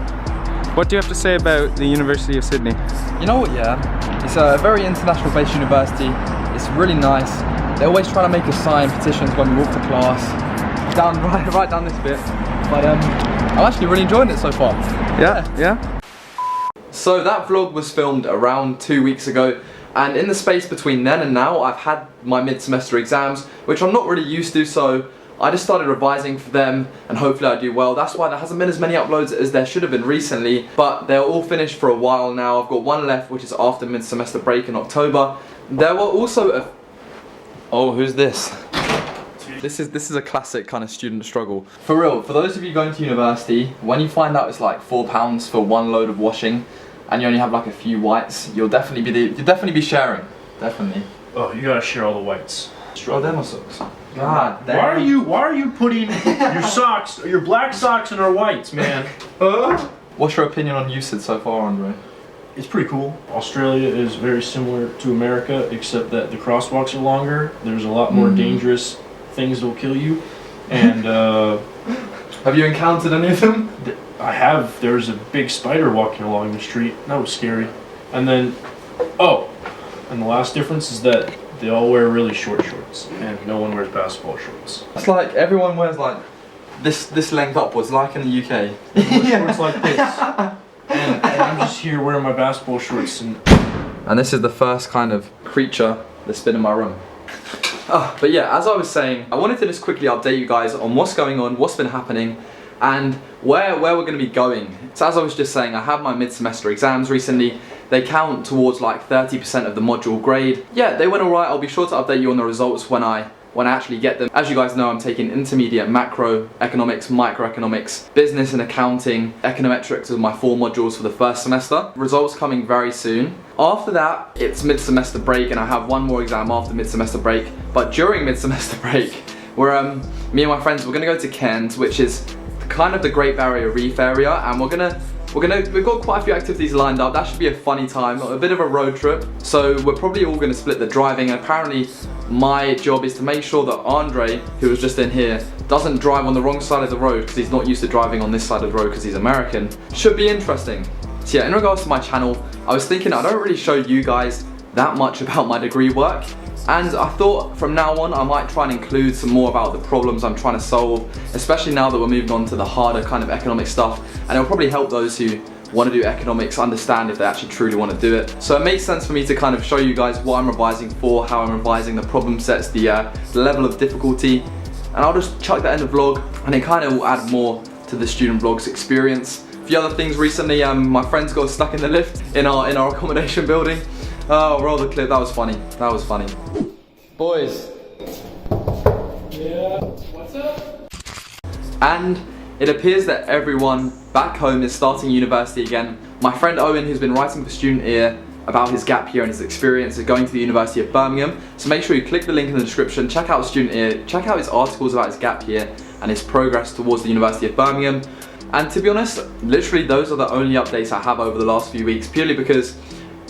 what do you have to say about the University of Sydney? You know what, yeah? It's a very international based university. It's really nice. They always try to make us sign petitions when we walk to class. Right down this bit. But I'm actually really enjoying it so far. Yeah? So that vlog was filmed around 2 weeks ago. And in the space between then and now, I've had my mid-semester exams, which I'm not really used to, so I just started revising for them and hopefully I do well. That's why there hasn't been as many uploads as there should have been recently, but they're all finished for a while now. I've got one left, which is after mid-semester break in October. There were also oh, who's this? This is a classic kind of student struggle. For real, for those of you going to university, when you find out it's like £4 for one load of washing and you only have like a few whites, you'll definitely be sharing. Definitely. Oh, you gotta share all the whites. Oh, they're my socks. God damn. Why are you putting your socks, your black socks in our whites, man? What's your opinion on USYD so far, Andre? It's pretty cool. Australia is very similar to America, except that the crosswalks are longer. There's a lot more dangerous things that will kill you. And have you encountered any of them? I have. There's a big spider walking along the street. That was scary. And then, and the last difference is that they all wear really short shorts, and no one wears basketball shorts. It's like everyone wears like this length upwards, like in the UK. Shorts like this. And I'm just here wearing my basketball shorts. And this is the first kind of creature that's been in my room. But yeah, as I was saying, I wanted to just quickly update you guys on what's going on, what's been happening, and where we're going to be going. So as I was just saying, I have my mid-semester exams recently. They count towards like 30% of the module grade. Yeah, they went alright. I'll be sure to update you on the results when I actually get them. As you guys know, I'm taking intermediate macro economics, microeconomics, business and accounting, econometrics as my 4 modules for the first semester. Results coming very soon. After that, it's mid-semester break and I have one more exam after mid-semester break. But during mid-semester break, me and my friends, we're gonna go to Cairns, which is kind of the Great Barrier Reef area, and we've got quite a few activities lined up. That should be a funny time, a bit of a road trip. So we're probably all gonna split the driving, and apparently my job is to make sure that Andre, who was just in here, doesn't drive on the wrong side of the road because he's not used to driving on this side of the road because he's American. Should be interesting. So yeah, in regards to my channel, I was thinking I don't really show you guys that much about my degree work. And I thought from now on I might try and include some more about the problems I'm trying to solve, especially now that we're moving on to the harder kind of economic stuff, and it'll probably help those who want to do economics understand if they actually truly want to do it. So it makes sense for me to kind of show you guys what I'm revising for, how I'm revising, the problem sets, the level of difficulty, and I'll just chuck that in the vlog, and it kind of will add more to the student vlogs experience. A few other things recently, my friends got stuck in the lift in our accommodation building. Oh, roll the clip, that was funny. That was funny. Boys. Yeah, what's up? And it appears that everyone back home is starting university again. My friend Owen, who's been writing for Student Ear about his gap year and his experience of going to the University of Birmingham. So make sure you click the link in the description, check out Student Ear, check out his articles about his gap year and his progress towards the University of Birmingham. And to be honest, literally those are the only updates I have over the last few weeks, purely because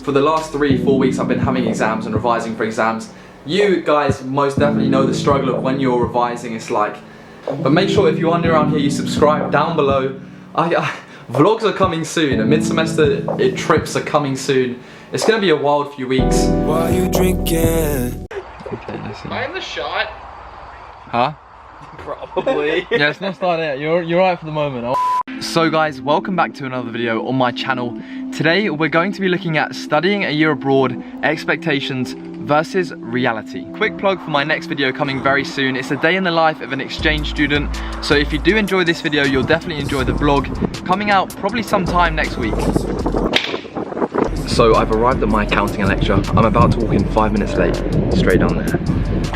for the last 3-4 weeks I've been having exams and revising for exams. You guys most definitely know the struggle of when you're revising, it's like. But make sure if you're under around here, you subscribe down below. Vlogs are coming soon, and mid-semester trips are coming soon. It's gonna be a wild few weeks. Why are you drinking? Okay, listen. Am I in the shot? Huh? Probably. Yeah, it's not started yet. You're right for the moment. So guys, welcome back to another video on my channel. Today we're going to be looking at studying a year abroad, expectations versus reality. Quick plug for my next video coming very soon. It's a day in the life of an exchange student. So if you do enjoy this video, you'll definitely enjoy the vlog coming out probably sometime next week. So I've arrived at my accounting lecture. I'm about to walk in 5 minutes late, straight down there.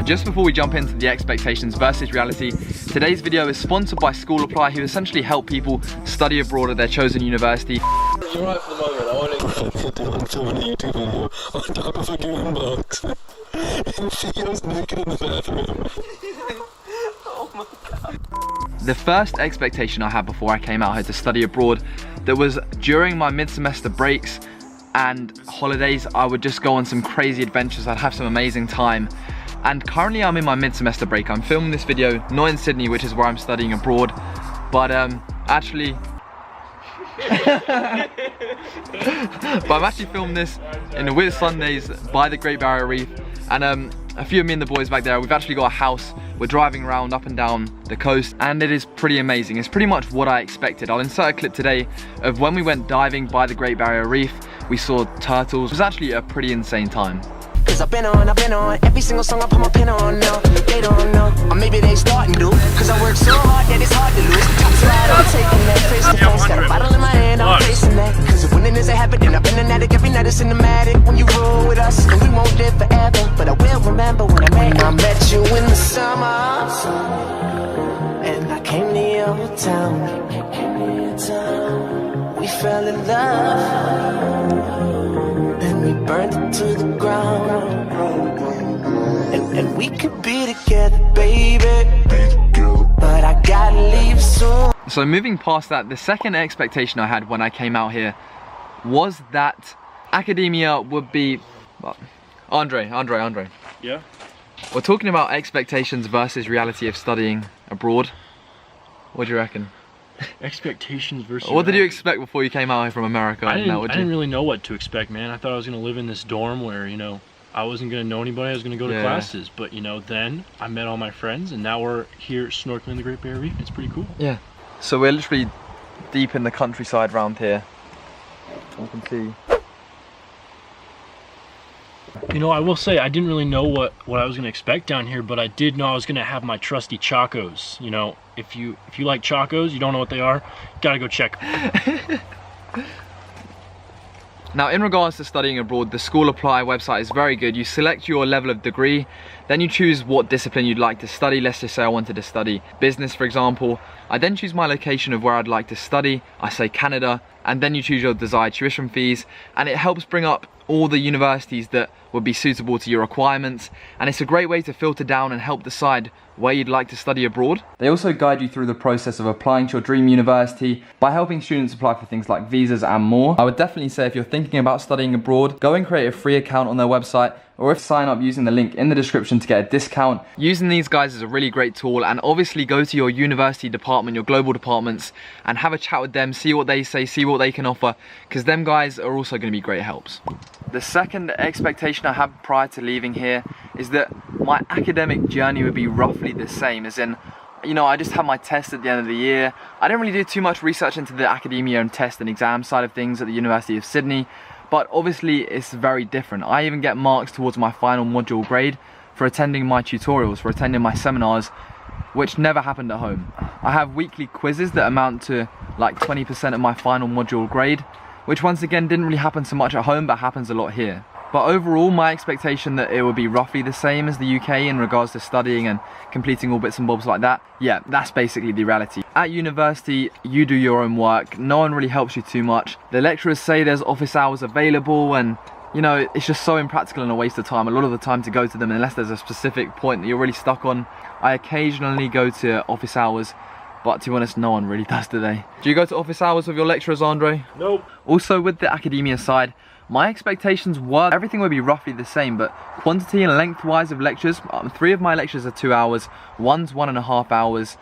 Just before we jump into the expectations versus reality, today's video is sponsored by School Apply, who essentially help people study abroad at their chosen university. You're right for the moment, I want to on so many YouTube video on top of a game box. And she was naked in the bathroom. Oh my god. The first expectation I had before I came out here to study abroad, that was during my mid-semester breaks and holidays, I would just go on some crazy adventures. I'd have some amazing time. And currently I'm in my mid-semester break. I'm filming this video not in Sydney, which is where I'm studying abroad, but actually but I'm actually filming this in the Whit Sundays by the Great Barrier Reef, and a few of me and the boys back there, we've actually got a house. We're driving around up and down the coast, and it is pretty amazing. It's pretty much what I expected. I'll insert a clip today of when we went diving by the Great Barrier Reef. We saw turtles. It was actually a pretty insane time. Cause I've been on every single song I put my pen on now. They don't know, or maybe they starting to. Cause I work so hard that it's hard to lose. Top slide, I'm taking that face to face. Got a bottle in my hand, I'm facing that. Cause if winning is a habit, then I've been an addict. Every night it's cinematic. When you roll with us, and we won't live forever. But I will remember when I met you in the summer. And I came to your town. We fell in love. We burned it to the ground, and we could be together, baby, but I gotta leave soon. So moving past that, the second expectation I had when I came out here was that academia would be... Andre. Yeah? We're talking about expectations versus reality of studying abroad. What do you reckon? Expectations versus what did you expect before you came out here from America? I didn't really know what to expect, man. I thought I was going to live in this dorm where, you know, I wasn't going to know anybody. I was going to go to classes. But, you know, then I met all my friends, and now we're here snorkeling the Great Barrier Reef. It's pretty cool. Yeah. So we're literally deep in the countryside around here. You can see. You know, I will say I didn't really know what I was going to expect down here, but I did know I was going to have my trusty Chacos. You know, if you like Chacos, you don't know what they are, gotta go check. Now, in regards to studying abroad, the School Apply website is very good. You select your level of degree, then you choose what discipline you'd like to study. Let's just say I wanted to study business, for example. I then choose my location of where I'd like to study. I say Canada, and then you choose your desired tuition fees, and it helps bring up all the universities that would be suitable to your requirements, and it's a great way to filter down and help decide where you'd like to study abroad. They also guide you through the process of applying to your dream university by helping students apply for things like visas and more. I would definitely say if you're thinking about studying abroad, go and create a free account on their website, or sign up using the link in the description to get a discount. Using these guys is a really great tool, and obviously go to your university department, your global departments, and have a chat with them, see what they say, see what they can offer, because them guys are also going to be great helps. The second expectation I had prior to leaving here is that my academic journey would be roughly the same, as in you know, I just had my test at the end of the year. I didn't really do too much research into the academia and test and exam side of things at the University of Sydney, but obviously it's very different. I even get marks towards my final module grade for attending my tutorials, for attending my seminars, which never happened at home. I have weekly quizzes that amount to like 20% of my final module grade, which once again didn't really happen so much at home, but happens a lot here. But overall, my expectation that it would be roughly the same as the UK in regards to studying and completing all bits and bobs like that, yeah, that's basically the reality. At university, you do your own work. No one really helps you too much. The lecturers say there's office hours available, and you know, it's just so impractical and a waste of time a lot of the time to go to them unless there's a specific point that you're really stuck on. I occasionally go to office hours, but to be honest, no one really does, do they? Do you go to office hours with your lecturers, Andre? Nope. Also, with the academia side, my expectations were everything would be roughly the same, but quantity and length-wise of lectures, 3 of my lectures are 2 hours, one's 1.5 hours.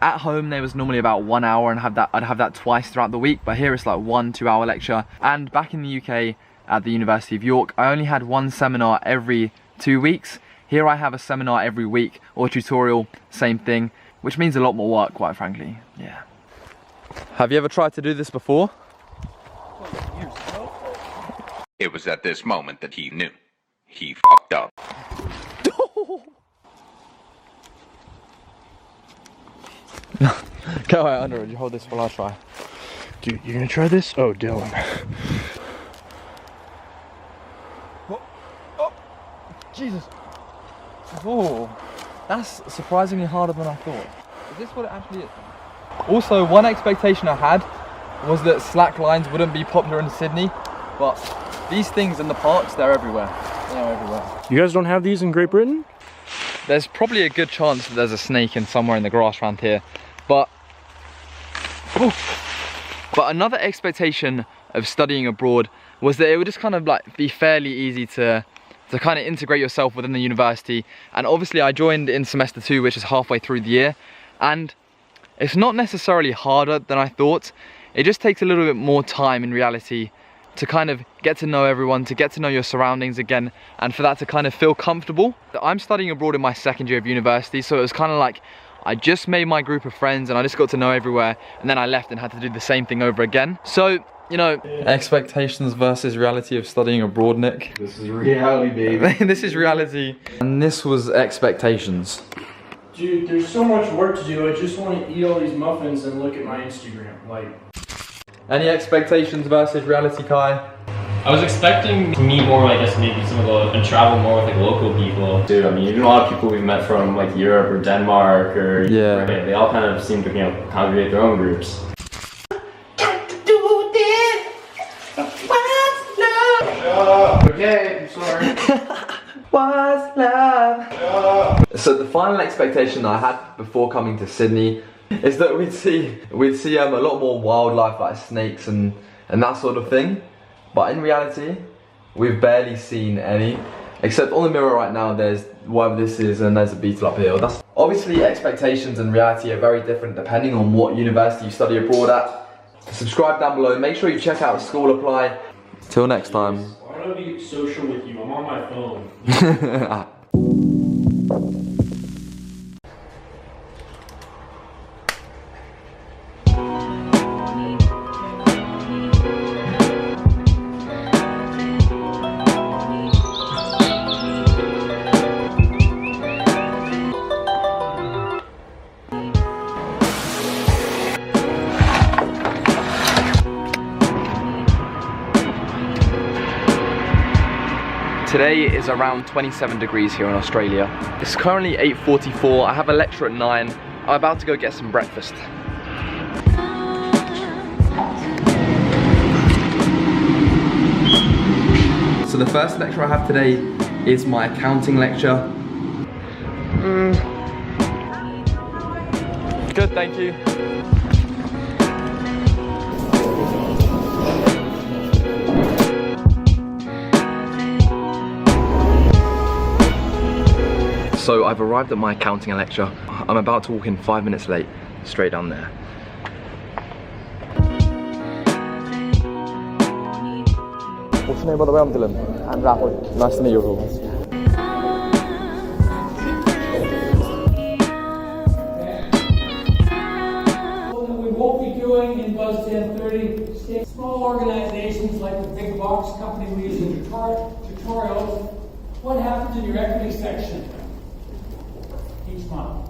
At home, there was normally about 1 hour, and I'd have that twice throughout the week, but here it's like 1 2-hour lecture. And back in the UK, at the University of York, I only had 1 seminar every 2 weeks. Here I have a seminar every week, or tutorial, same thing, which means a lot more work, quite frankly, yeah. Have you ever tried to do this before? It was at this moment that he knew. He fucked up. Go ahead, Andre, you hold this while I try. Dude, you're gonna try this? Oh, Dylan. Oh, Jesus. Oh, that's surprisingly harder than I thought. Is this what it actually is? Also, one expectation I had was that slack lines wouldn't be popular in Sydney, but these things in the parks, they're everywhere. They're everywhere. You guys don't have these in Great Britain? There's probably a good chance that there's a snake in somewhere in the grass around here, but another expectation of studying abroad was that it would just kind of like be fairly easy to kind of integrate yourself within the university. And obviously I joined in semester 2, which is halfway through the year, and it's not necessarily harder than I thought. It just takes a little bit more time in reality to kind of get to know everyone, to get to know your surroundings again, and for that to kind of feel comfortable. I'm studying abroad in my 2nd year of university, so it was kind of like I just made my group of friends and I just got to know everywhere, and then I left and had to do the same thing over again. So, you know, expectations versus reality of studying abroad, Nick. This is reality, baby. This is reality. And this was expectations. Dude, there's so much work to do. I just want to eat all these muffins and look at my Instagram. Like, any expectations versus reality, Kai? I was expecting to meet more, I guess, maybe some of the, and travel more with like local people. Dude, I mean, even a lot of people we met from like Europe or Denmark or yeah, Ukraine, they all kind of seem to, you know, congregate their own groups. Okay, I'm sorry. What's love? So the final expectation I had before coming to Sydney is that we'd see a lot more wildlife like snakes and that sort of thing. But in reality, we've barely seen any. Except on the mirror right now, there's whatever this is, and there's a beetle up here. That's obviously expectations and reality are very different depending on what university you study abroad at. Subscribe down below. Make sure you check out School Apply. Till next time. I want to be social with you. I'm on my phone. Today is around 27 degrees here in Australia. It's currently 8:44. I have a lecture at 9. I'm about to go get some breakfast. So the first lecture I have today is my accounting lecture. Good, thank you. So I've arrived at my accounting lecture. I'm about to walk in 5 minutes late, straight down there. What's your name by the way? I'm Dylan. I'm Rahul. Nice to meet you all. doing in Buzz 1030, small organizations like the big box company we use in tutorials, what happens in your equity section each month?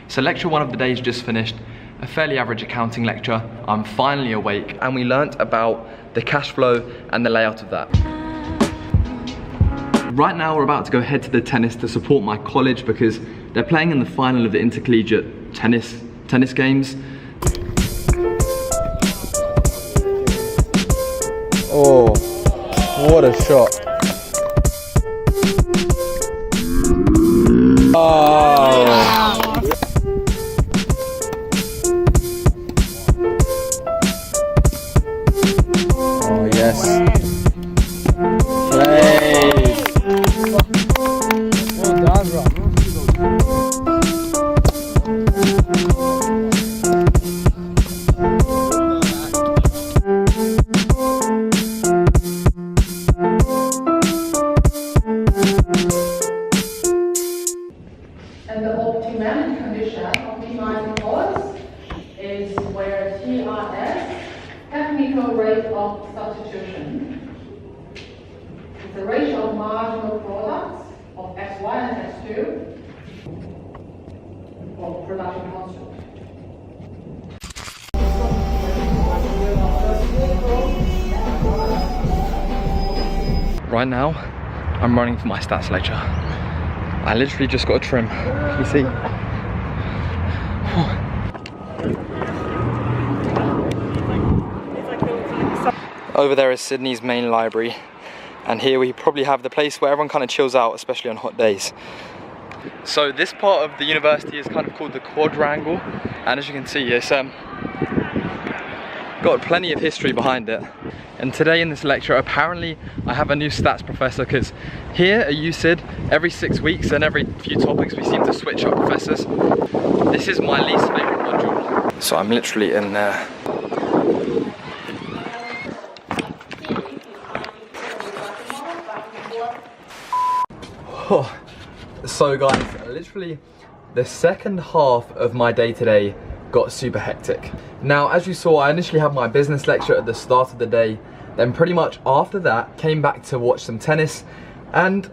So lecture 1 of the day is just finished. A fairly average accounting lecture. I'm finally awake, and we learnt about the cash flow and the layout of that. Right now we're about to go head to the tennis to support my college because they're playing in the final of the intercollegiate tennis games. Oh, what a shot. Oh. Oh yes. And the optimum condition, optimizing course, is where TRS, technical rate of substitution, is the ratio of marginal products of X1 and X2 of production constant. Right now, I'm running for my stats lecture. I literally just got a trim, you see? Over there is Sydney's main library, and here we probably have the place where everyone kind of chills out, especially on hot days. So this part of the university is kind of called the quadrangle, and as you can see, it's got plenty of history behind it. And today in this lecture, apparently I have a new stats professor, because here at USYD, every 6 weeks and every few topics we seem to switch up professors. This is my least favourite module. So I'm literally in there. Oh. So guys, literally the second half of my day today got super hectic. Now, as you saw, I initially had my business lecture at the start of the day, then pretty much after that came back to watch some tennis, and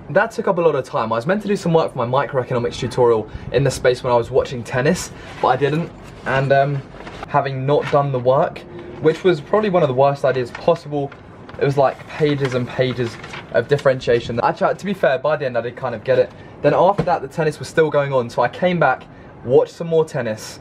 that took up a lot of time. I was meant to do some work for my microeconomics tutorial in the space when I was watching tennis, but I didn't, and having not done the work, which was probably one of the worst ideas possible, it was like pages and pages of differentiation. Actually, to be fair, by the end I did kind of get it. Then after that, the tennis was still going on, so I came back, watched some more tennis,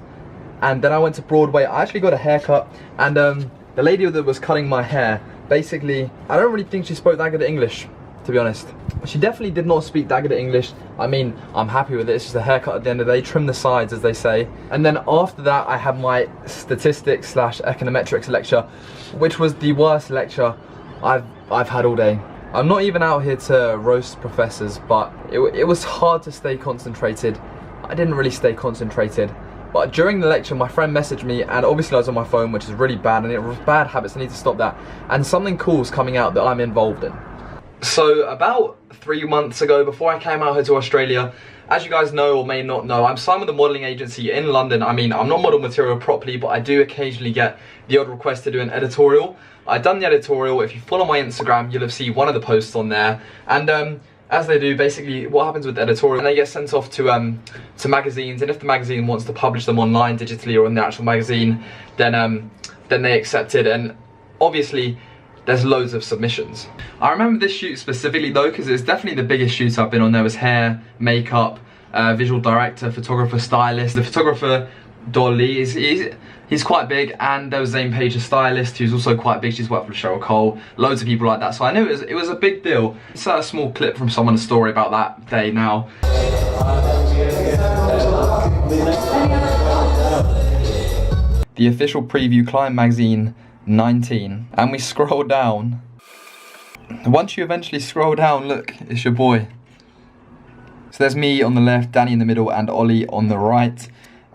and then I went to Broadway. I actually got a haircut, and the lady that was cutting my hair, basically, I don't really think she spoke that good English, to be honest. She definitely did not speak that good English. I mean, I'm happy with it. It's just a haircut at the end of the day. Trim the sides, as they say. And then after that, I had my statistics / econometrics lecture, which was the worst lecture I've had all day. I'm not even out here to roast professors, but it was hard to stay concentrated. I didn't really stay concentrated. But during the lecture, my friend messaged me, and obviously I was on my phone, which is really bad, and it was bad habits. I need to stop that. And something cool's coming out that I'm involved in. So about 3 months ago, before I came out here to Australia, as you guys know or may not know, I'm signed with a modelling agency in London. I mean, I'm not model material properly, but I do occasionally get the odd request to do an editorial. I've done the editorial. If you follow my Instagram, you'll have seen one of the posts on there. And as they do, basically what happens with the editorial, and they get sent off to magazines, and if the magazine wants to publish them online digitally or in the actual magazine, then they accept it, and obviously there's loads of submissions. I remember this shoot specifically though, because it's definitely the biggest shoot I've been on. There was hair, makeup, visual director, photographer, stylist. The photographer, Dolly, he's quite big, and there was Zane Page, a stylist, who's also quite big. She's worked for Cheryl Cole, loads of people like that. So I knew it was a big deal. It's a small clip from someone's story about that day now. The official preview, Climb Magazine 19, and we scroll down. Once you eventually scroll down, look, it's your boy. So there's me on the left, Danny in the middle, and Ollie on the right.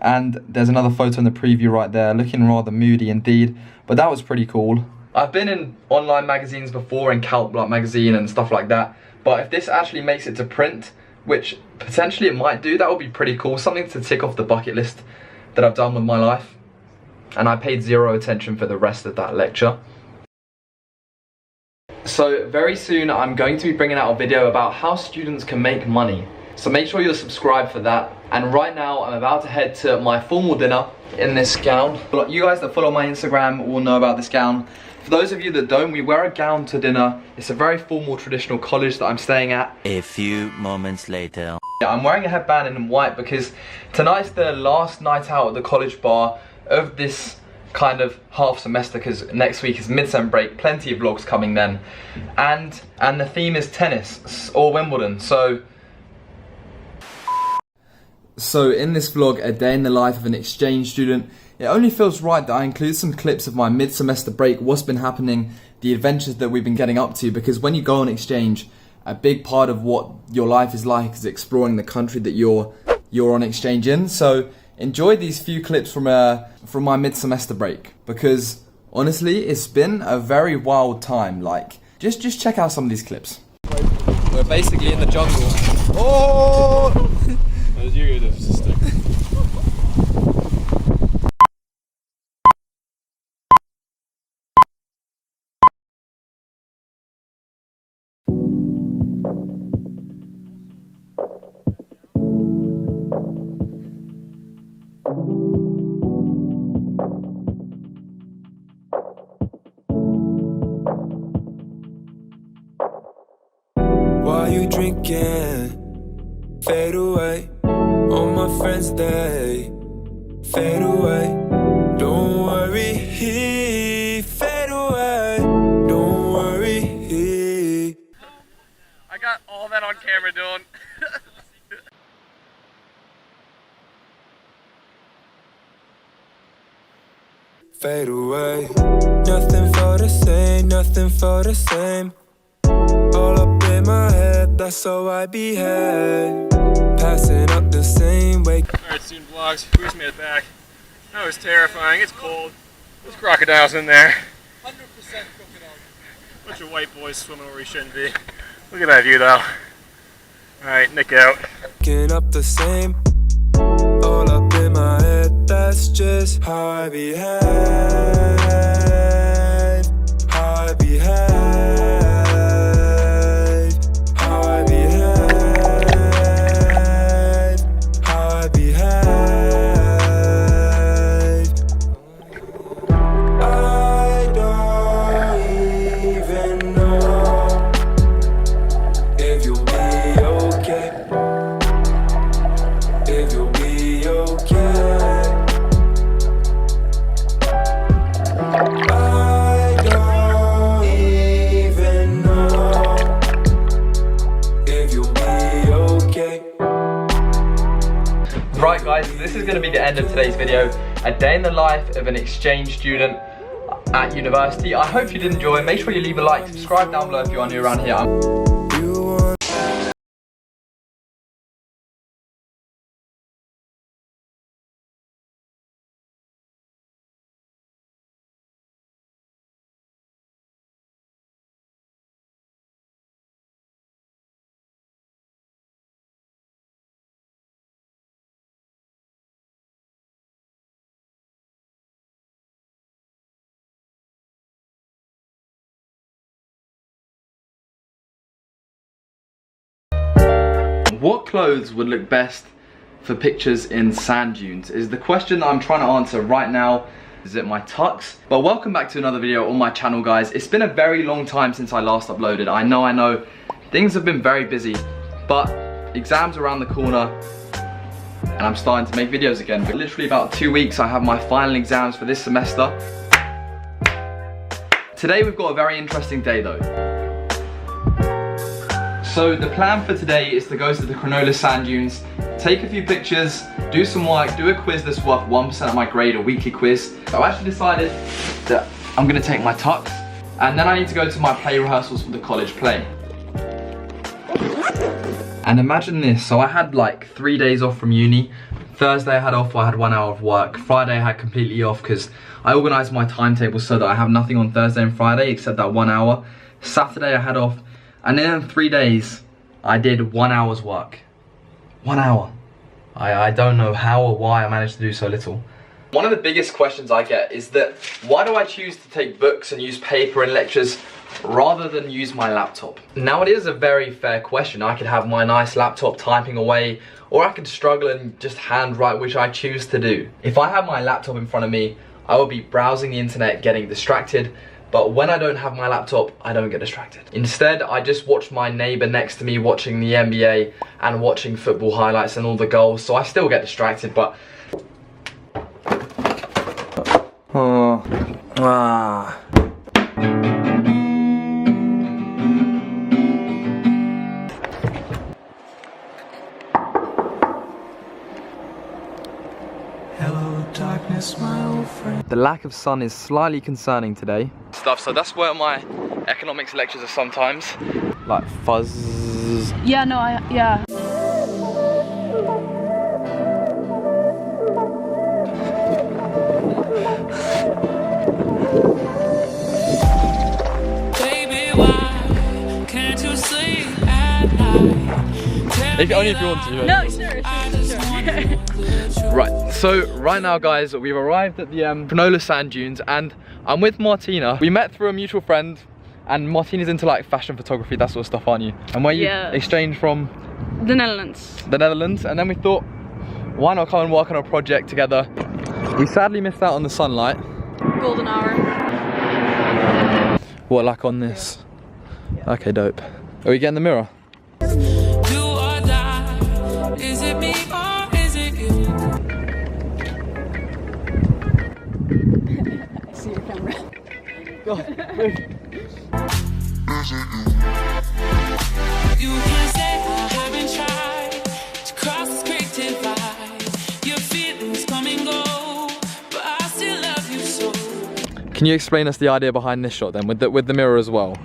And there's another photo in the preview right there, looking rather moody indeed, but that was pretty cool. I've been in online magazines before, in Calc Block magazine and stuff like that, but if this actually makes it to print, which potentially it might do, that would be pretty cool. Something to tick off the bucket list that I've done with my life. and I paid zero attention for the rest of that lecture. So very soon I'm going to be bringing out a video about how students can make money. So make sure you're subscribed for that. And right now I'm about to head to my formal dinner in this gown. You guys that follow my Instagram will know about this gown. For those of you that don't, we wear a gown to dinner. It's a very formal traditional college that I'm staying at. A few moments later. Yeah, I'm wearing a headband in white because tonight's the last night out at the college bar of this kind of half semester, because next week is mid-sem break, plenty of vlogs coming then. And the theme is tennis or Wimbledon. So in this vlog, a day in the life of an exchange student, it only feels right that I include some clips of my mid-semester break, what's been happening, the adventures that we've been getting up to, because when you go on exchange, a big part of what your life is like is exploring the country that you're on exchange in. So enjoy these few clips from my mid-semester break, because honestly, it's been a very wild time. Like, just check out some of these clips. We're basically in the jungle. Oh! While you drinking, fade away. All my friends, they fade away. Don't worry, fade away. Don't worry. I got all that on camera, Dylan. Fade away. Nothing for the same, nothing for the same. All up in my head, that's how I behave. Passing up the same way. Alright, student vlogs. Bruce made it back. That was terrifying. It's cold. There's crocodiles in there. 100% crocodiles. Bunch of white boys swimming where we shouldn't be. Look at that view, though. Alright, Nick out. Picking up the same. All up in my head, that's just how I behave. How I behave. Right guys, this is going to be the end of today's video. A day in the life of an exchange student at university. I hope you did enjoy. Make sure you leave a like, subscribe down below if you are new around here. What clothes would look best for pictures in sand dunes is the question that I'm trying to answer right now. Is it my tux? But welcome back to another video on my channel, guys. It's been a very long time since I last uploaded. I know things have been very busy, but exams are around the corner and I'm starting to make videos again. But literally about 2 weeks I have my final exams for this semester. Today we've got a very interesting day though. So the plan for today is to go to the Cronulla sand dunes, take a few pictures, do some work, do a quiz that's worth 1% of my grade, a weekly quiz. So I actually decided that I'm gonna take my tux, and then I need to go to my play rehearsals for the college play. And imagine this, so I had like 3 days off from uni. Thursday I had off, I had 1 hour of work. Friday I had completely off because I organised my timetable so that I have nothing on Thursday and Friday except that 1 hour. Saturday I had off. And in 3 days, I did 1 hour's work. 1 hour. I don't know how or why I managed to do so little. One of the biggest questions I get is that why do I choose to take books and use paper in lectures rather than use my laptop? Now it is a very fair question. I could have my nice laptop typing away, or I could struggle and just handwrite, which I choose to do. If I have my laptop in front of me, I will be browsing the internet, getting distracted. But when I don't have my laptop, I don't get distracted. Instead, I just watch my neighbor next to me watching the NBA and watching football highlights and all the goals, so I still get distracted, but... Hello, darkness, my old friend. The lack of sun is slightly concerning today. So that's where my economics lectures are sometimes. Like fuzz. Yeah, no, yeah. Only if you want to. No, sure. Right, so right now guys, we've arrived at the Cronulla sand dunes and I'm with Martina. We met through a mutual friend and Martina's into like fashion photography, that sort of stuff, aren't you? And where you exchanged from? The Netherlands. The Netherlands, and then we thought, why not come and work on a project together? We sadly missed out on the sunlight. Golden hour. What, like on this? Okay, dope. Are we getting the mirror? Is it me or is it you? I see your camera. You can say I haven't tried to cross this great divide. Your feelings come and go, but I still love you so. Can you explain us the idea behind this shot then, with the mirror as well?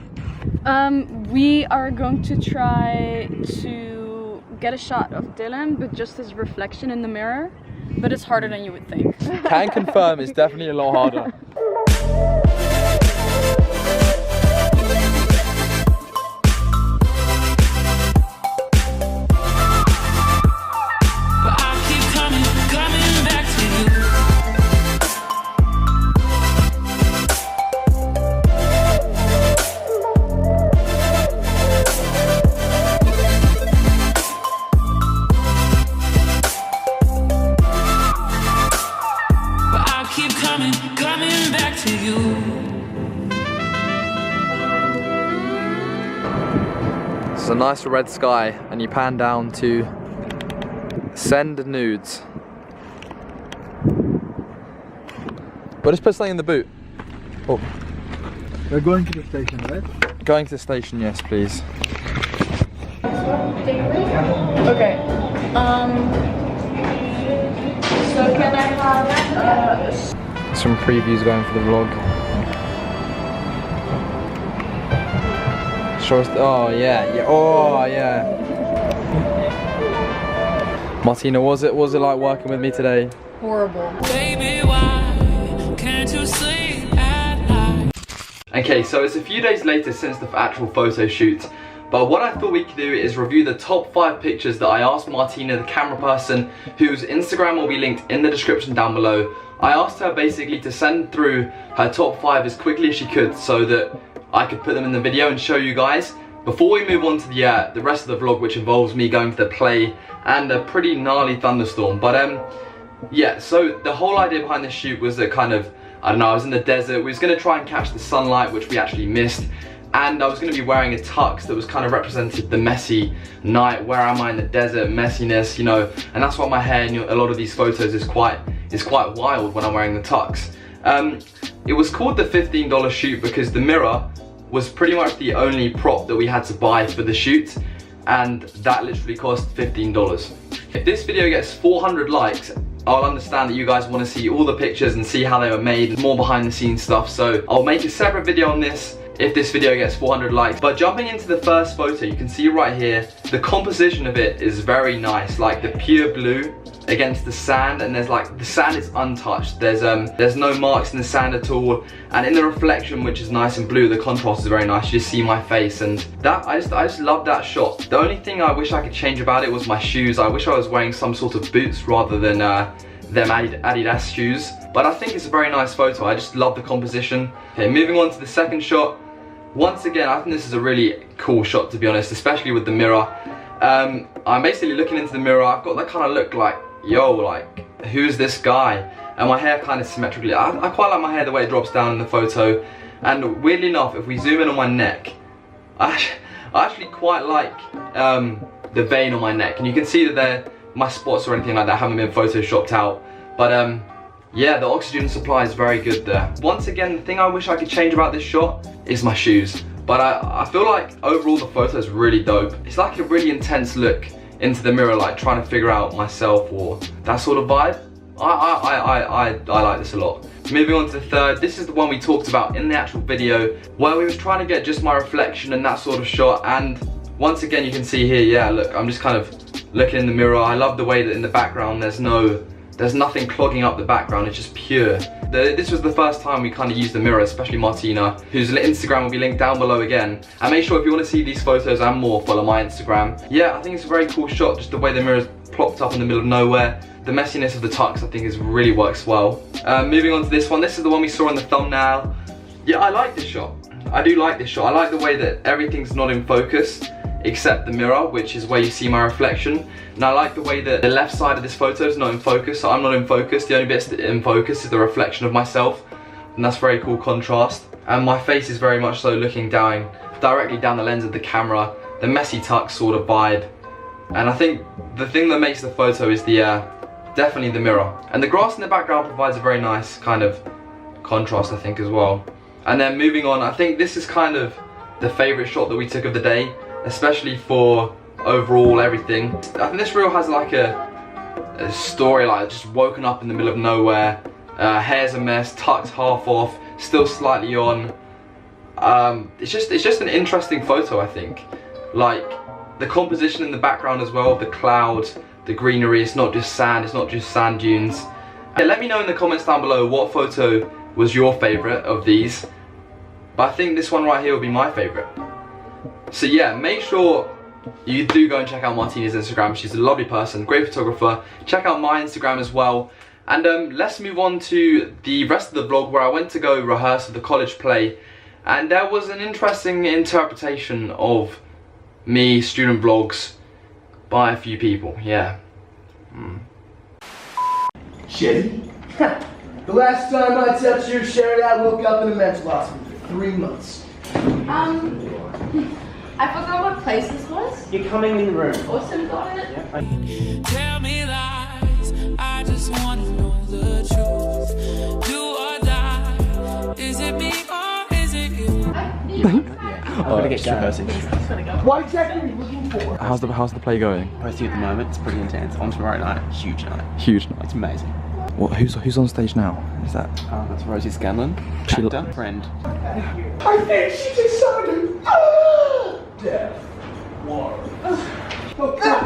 We are going to try to get a shot of Dylan, but just his reflection in the mirror. But it's harder than you would think. Can confirm it's definitely a lot harder. It's a nice red sky and you pan down to send nudes. But just put something in the boot. Oh. We're going to the station, right? Going to the station, yes please. Okay. So can I have some previews going for the vlog. Oh yeah, oh yeah. Martina, was it like working with me today? Horrible. Baby, why can't you sleep at night? Okay, so it's a few days later since the actual photo shoot, but what I thought we could do is review the top 5 pictures that I asked Martina, the camera person, whose Instagram will be linked in the description down below. I asked her basically to send through her top 5 as quickly as she could so that I could put them in the video and show you guys before we move on to the rest of the vlog, which involves me going to the play and a pretty gnarly thunderstorm. But yeah, so the whole idea behind this shoot was that kind of, I don't know, I was in the desert, we was going to try and catch the sunlight, which we actually missed, and I was going to be wearing a tux that was kind of represented the messy night, where am I in the desert, messiness, you know, and that's why my hair in a lot of these photos is quite wild when I'm wearing the tux. It was called the $15 shoot because the mirror was pretty much the only prop that we had to buy for the shoot, and that literally cost $15. If this video gets 400 likes, I'll understand that you guys want to see all the pictures and see how they were made, more behind the scenes stuff, so I'll make a separate video on this if this video gets 400 likes. But jumping into the first photo, you can see right here, the composition of it is very nice, like the pure blue against the sand, and there's like, the sand is untouched, there's no marks in the sand at all, and in the reflection, which is nice and blue, the contrast is very nice. You just see my face, and that I just love that shot. The only thing I wish I could change about it was my shoes. I wish I was wearing some sort of boots rather than them Adidas shoes. But I think it's a very nice photo. I just love the composition. Okay, moving on to the second shot. Once again, I think this is a really cool shot, to be honest, especially with the mirror. I'm basically looking into the mirror. I've got that kind of look like, yo, like, who's this guy? And my hair kind of symmetrically. I quite like my hair the way it drops down in the photo. And weirdly enough, if we zoom in on my neck, I actually quite like the vein on my neck. And you can see that my spots or anything like that haven't been photoshopped out. But yeah, the oxygen supply is very good there. Once again, the thing I wish I could change about this shot is my shoes. But I feel like overall the photo is really dope. It's like a really intense look into the mirror, like trying to figure out myself or that sort of vibe. I like this a lot. Moving on to the third, this is the one we talked about in the actual video where we was trying to get just my reflection and that sort of shot. And once again, you can see here, yeah, look, I'm just kind of looking in the mirror. I love the way that in the background there's nothing clogging up the background, it's just pure. This was the first time we kind of used the mirror, especially Martina, whose Instagram will be linked down below again. And make sure if you want to see these photos and more, follow my Instagram. Yeah, I think it's a very cool shot, just the way the mirror's plopped up in the middle of nowhere. The messiness of the tux, I think, really works well. Moving on to this one, this is the one we saw in the thumbnail. Yeah, I like this shot. I do like this shot. I like the way that everything's not in focus, except the mirror, which is where you see my reflection. And I like the way that the left side of this photo is not in focus, so I'm not in focus. The only bits that are in focus is the reflection of myself, and that's very cool contrast. And my face is very much so looking directly down the lens of the camera, the messy tux sort of vibe. And I think the thing that makes the photo is definitely the mirror. And the grass in the background provides a very nice kind of contrast, I think, as well. And then moving on, I think this is kind of the favorite shot that we took of the day, especially for overall everything. I think this reel has like a story, like just woken up in the middle of nowhere, hair's a mess, tucked half off, still slightly on. It's just an interesting photo, I think. Like the composition in the background as well, the clouds, the greenery, it's not just sand, it's not just sand dunes. Let me know in the comments down below what photo was your favorite of these. But I think this one right here will be my favorite. So yeah, make sure you do go and check out Martina's Instagram. She's a lovely person, great photographer. Check out my Instagram as well. And let's move on to the rest of the vlog, where I went to go rehearse at the college play. And there was an interesting interpretation of me student vlogs by a few people, yeah. Shit. The last time I touched your shirt, I woke up in a mental hospital for 3 months. I forgot what place this was. You're coming in the room. Awesome, got it. Yeah, Tell me lies, I just want to know the truth. Do or die, is it me or is it you? I'm gonna get rehearsing. What exactly are you looking for? How's the play going? Posting at the moment, it's pretty intense. On tomorrow night, huge night. Huge night. It's amazing. What? Who's on stage now? Is that? That's Rosie Scanlon, actor, friend. I think she just summoned Death. War. Oh God,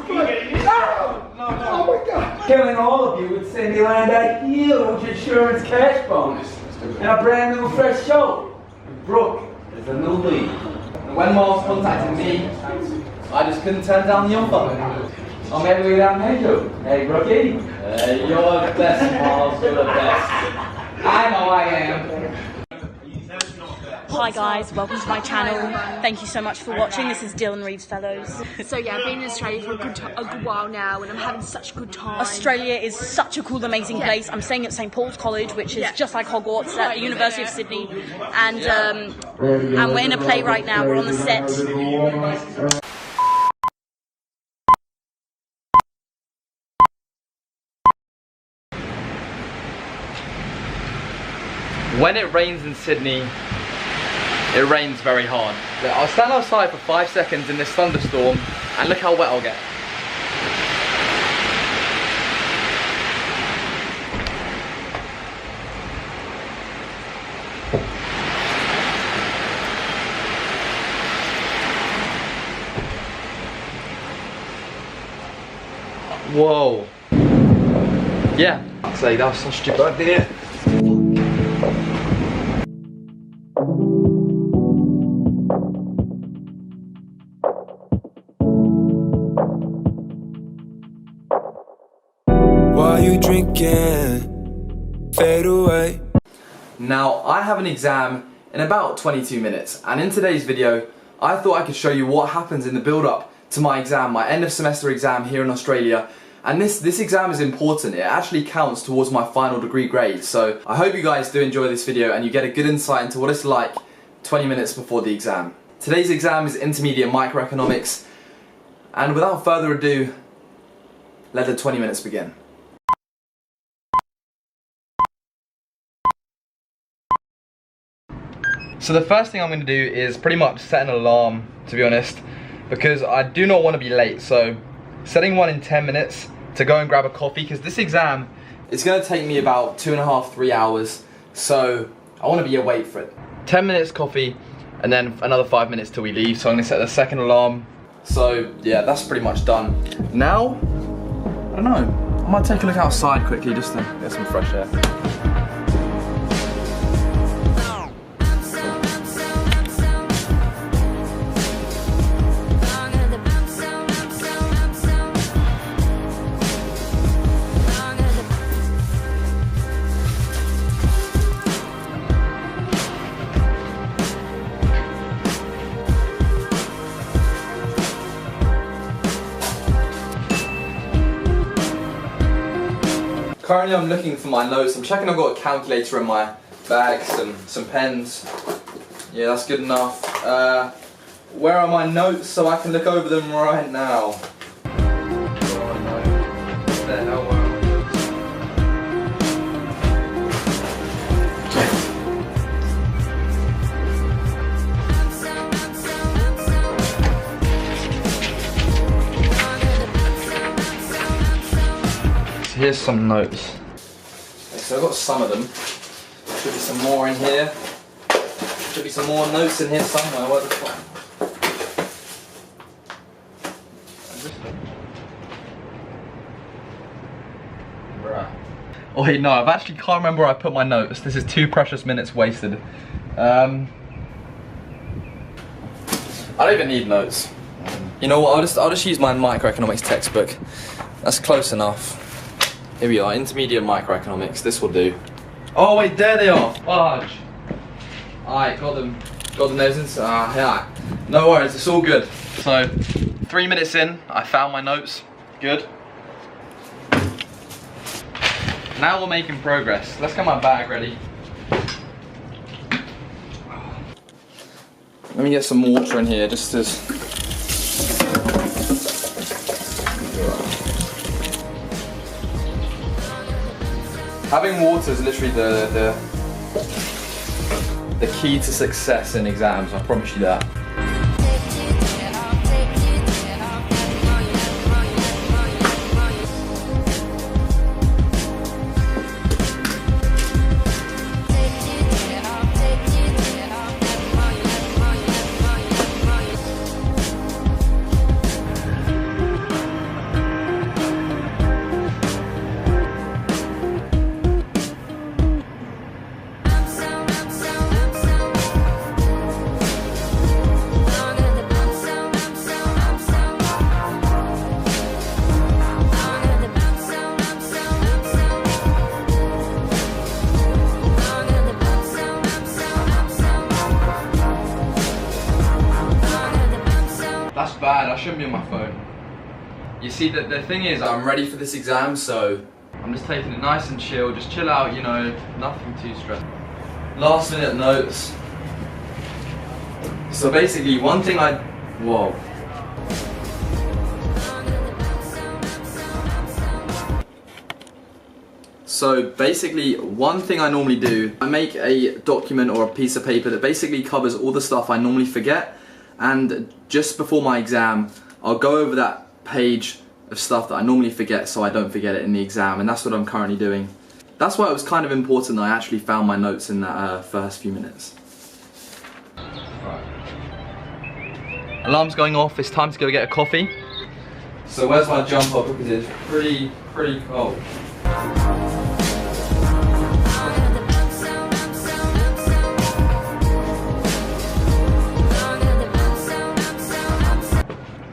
please. No. Oh my God. Killing all of you would send me land a huge insurance cash bonus and a brand new fresh show. Brooke is a new lead. And when Miles contacted me, I just couldn't turn down the offer. Or maybe we don't need to. Hey, Brookie. You're the best, Miles. You're the best. I know I am. Hi guys, welcome to my channel. Thank you so much for watching. This is Dylan Reeves Fellows. So yeah, I've been in Australia for a good while now, and I'm having such a good time. Australia is such a cool, amazing place. I'm staying at St Paul's College, which is just like Hogwarts at the University of Sydney. And we're in a play right now. We're on the set. When it rains in Sydney, it rains very hard. I'll stand outside for 5 seconds in this thunderstorm and look how wet I'll get. Whoa. Yeah. I'd say that was such a stupid idea. you drinking. Fade away. Now, I have an exam in about 22 minutes, and in today's video, I thought I could show you what happens in the build-up to my exam, my end of semester exam here in Australia. And this exam is important. It actually counts towards my final degree grade. So I hope you guys do enjoy this video and you get a good insight into what it's like 20 minutes before the exam. Today's exam is intermediate microeconomics, and without further ado, let the 20 minutes begin. So the first thing I'm going to do is pretty much set an alarm, to be honest, because I do not want to be late. So setting one in 10 minutes to go and grab a coffee, because this exam is going to take me about 2.5 to 3 hours, so I want to be awake for it. 10 minutes coffee and then another 5 minutes till we leave, so I'm going to set the second alarm. So yeah, that's pretty much done. Now, I don't know, I might take a look outside quickly just to get some fresh air. Currently I'm looking for my notes. I'm checking I've got a calculator in my bag, some pens. Yeah, that's good enough. Where are my notes so I can look over them right now? What the hell are Here's some notes. Okay, so I've got some of them. Should be some more in here. Should be some more notes in here somewhere. Where the fuck? Bruh. Oh wait, no, I actually can't remember where I put my notes. This is 2 precious minutes wasted. I don't even need notes. You know what? I'll just use my microeconomics textbook. That's close enough. Here we are, intermediate microeconomics, this will do. Oh wait, there they are, fudge. Alright, got them. Got the noses, yeah. No worries, it's all good. So, 3 minutes in, I found my notes, good. Now we're making progress. Let's get my bag ready. Let me get some water in here, just as... Having water is literally the key to success in exams, I promise you that. That's bad, I shouldn't be on my phone. You see, the thing is, I'm ready for this exam, so I'm just taking it nice and chill, just chill out, you know, nothing too stressful. Last minute notes. So basically, one thing whoa. So basically, one thing I normally do, I make a document or a piece of paper that basically covers all the stuff I normally forget, and just before my exam, I'll go over that page of stuff that I normally forget so I don't forget it in the exam, and that's what I'm currently doing. That's why it was kind of important that I actually found my notes in that first few minutes. Right. Alarm's going off, it's time to go get a coffee. So where's my jumper, because it's pretty cold.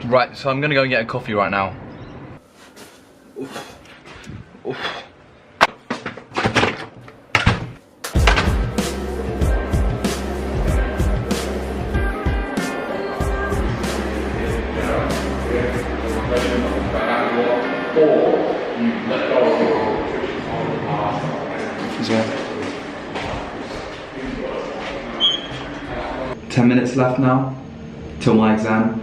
Right, so I'm gonna go and get a coffee right now. Oof. Oof. you let go of your restrictions on the past. Yeah. 10 minutes left now till my exam.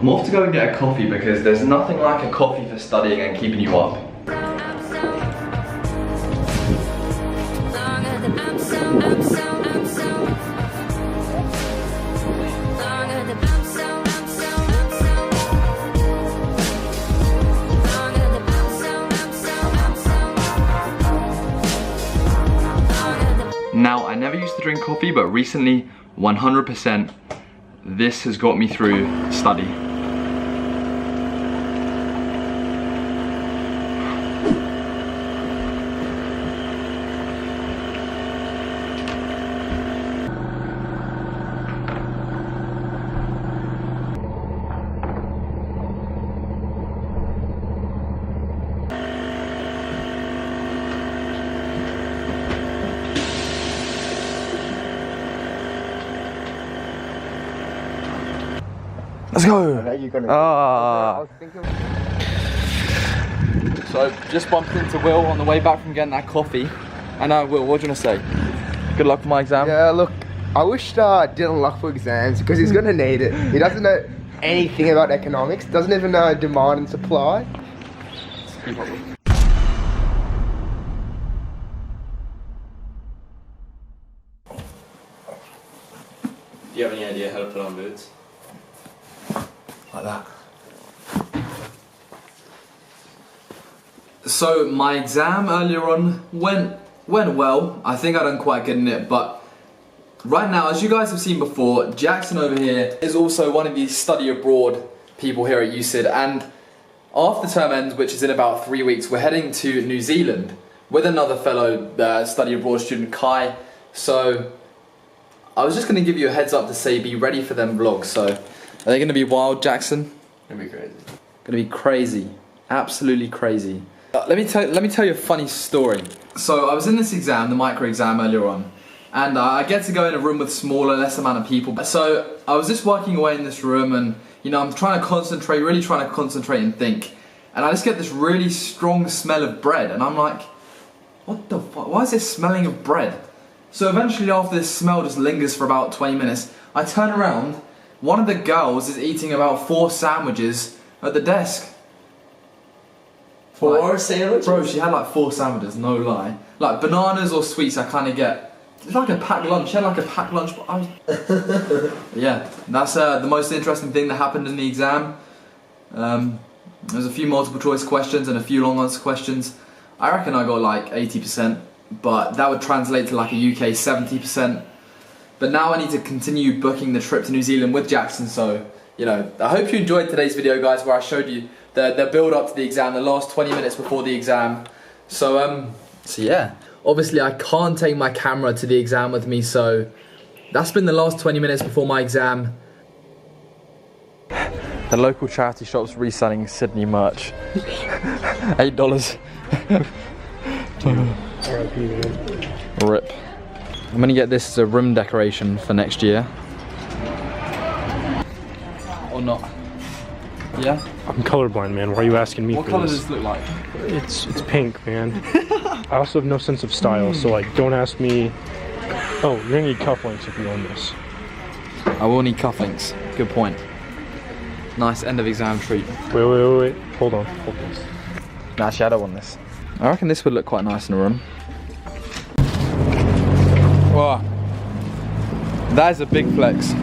I'm off to go and get a coffee because there's nothing like a coffee for studying and keeping you up. Now, I never used to drink coffee, but recently, 100%, this has got me through study. Let's go! So, just bumped into Will on the way back from getting that coffee. And Will, what do you want to say? Good luck for my exam. Yeah, look, I wish Dylan luck for exams because he's going to need it. He doesn't know anything about economics, doesn't even know demand and supply. Do you have any idea how to put on boots? Like that. So my exam earlier on went well. I think I done quite good in it, but right now, as you guys have seen before, Jackson over here is also one of these study abroad people here at USYD, and after term ends, which is in about 3 weeks, we're heading to New Zealand with another fellow study abroad student, Kai. So I was just going to give you a heads up to say be ready for them vlogs. So are they going to be wild, Jackson? Gonna be crazy. Gonna be crazy, absolutely crazy. Let me tell you a funny story. So I was in this exam, the micro exam earlier on, and I get to go in a room with smaller, less amount of people. So I was just working away in this room, and you know, I'm trying to concentrate, really trying to concentrate and think, and I just get this really strong smell of bread, and I'm like, what the fuck? Why is this smelling of bread? So eventually, after this smell just lingers for about 20 minutes, I turn around. One of the girls is eating about 4 sandwiches at the desk. 4 sandwiches? Bro, she had like 4 sandwiches, no lie. Like bananas or sweets, I kind of get. It's like a packed lunch. She had like a packed lunch. But yeah, that's the most interesting thing that happened in the exam. There's a few multiple choice questions and a few long answer questions. I reckon I got like 80%, but that would translate to like a UK 70%. But now I need to continue booking the trip to New Zealand with Jackson, so, you know, I hope you enjoyed today's video, guys, where I showed you the build up to the exam, the last 20 minutes before the exam. So yeah, obviously I can't take my camera to the exam with me, so that's been the last 20 minutes before my exam. The local charity shop's reselling Sydney merch. $8. Rip. I'm gonna get this as a room decoration for next year. Or not. Yeah? I'm colorblind, man. Why are you asking me what for colour this? does this look like? It's pink, man. I also have no sense of style, so like, don't ask me. Oh, you're gonna need cufflinks if you own this. I will need cufflinks. Good point. Nice end of exam treat. Wait. Hold on. Hold this. Nah, actually, I don't want this. I reckon this would look quite nice in a room. Wow. That is a big flex.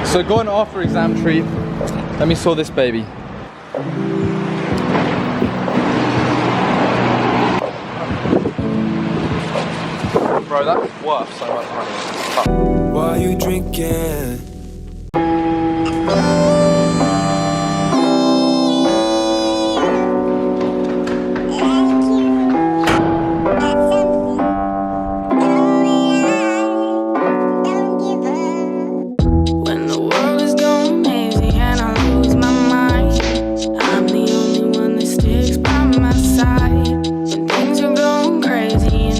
So going after exam treat, let me saw this baby. Bro, that's worth so much money. While you drinking?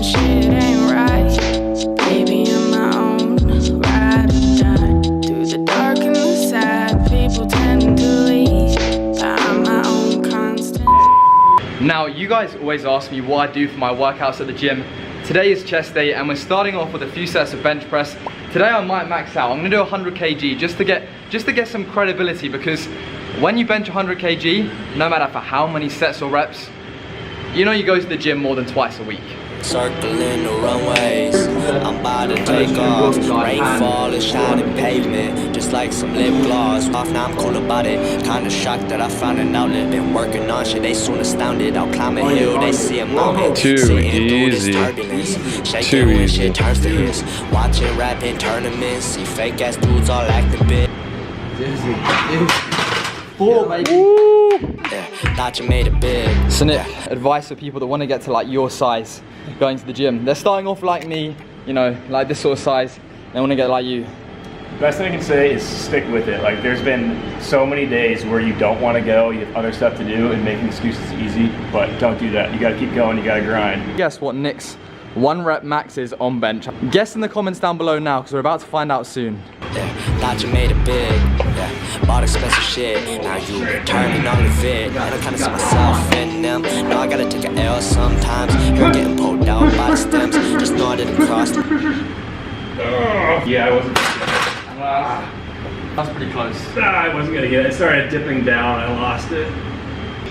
Shit ain't right. Baby, I'm my own ride or die. Do Now, you guys always ask me what I do for my workouts at the gym. Today is chest day and we're starting off with a few sets of bench press. Today I might max out. I'm gonna do 100 kg just to get some credibility, because when you bench 100 kg, no matter for how many sets or reps, you know you go to the gym more than twice a week. Circling the runways, I'm about to take off. Rainfall is shining pavement, just like some lip gloss. Off now, I'm cool about it. Kinda shocked that I found an outlet. Been working on shit, they soon astounded. I'll climb a hill, they see a mountain. Too easy. Too easy. Shit turns to his. Watching rapping tournaments, see fake ass dudes all acting big. Yeah, thought you made it big. Snip, advice for people that want to get to like your size going to the gym. They're starting off like me, you know, like this sort of size. They want to get like you. Best thing I can say is stick with it. Like, there's been so many days where you don't want to go, you have other stuff to do, and making excuses is easy, but don't do that. You gotta keep going, you gotta grind. Guess what Nick's 1 rep max is on bench? Guess in the comments down below now, because we're about to find out soon. Yeah, thought you made it big. Yeah, bought expensive shit. Now you returning all of it. And I kinda see myself in them. Now I gotta take an L sometimes. You're getting pulled out by the stems. Just know I didn't cross. Yeah, I wasn't. That's pretty close. I wasn't gonna get it. It started dipping down, I lost it.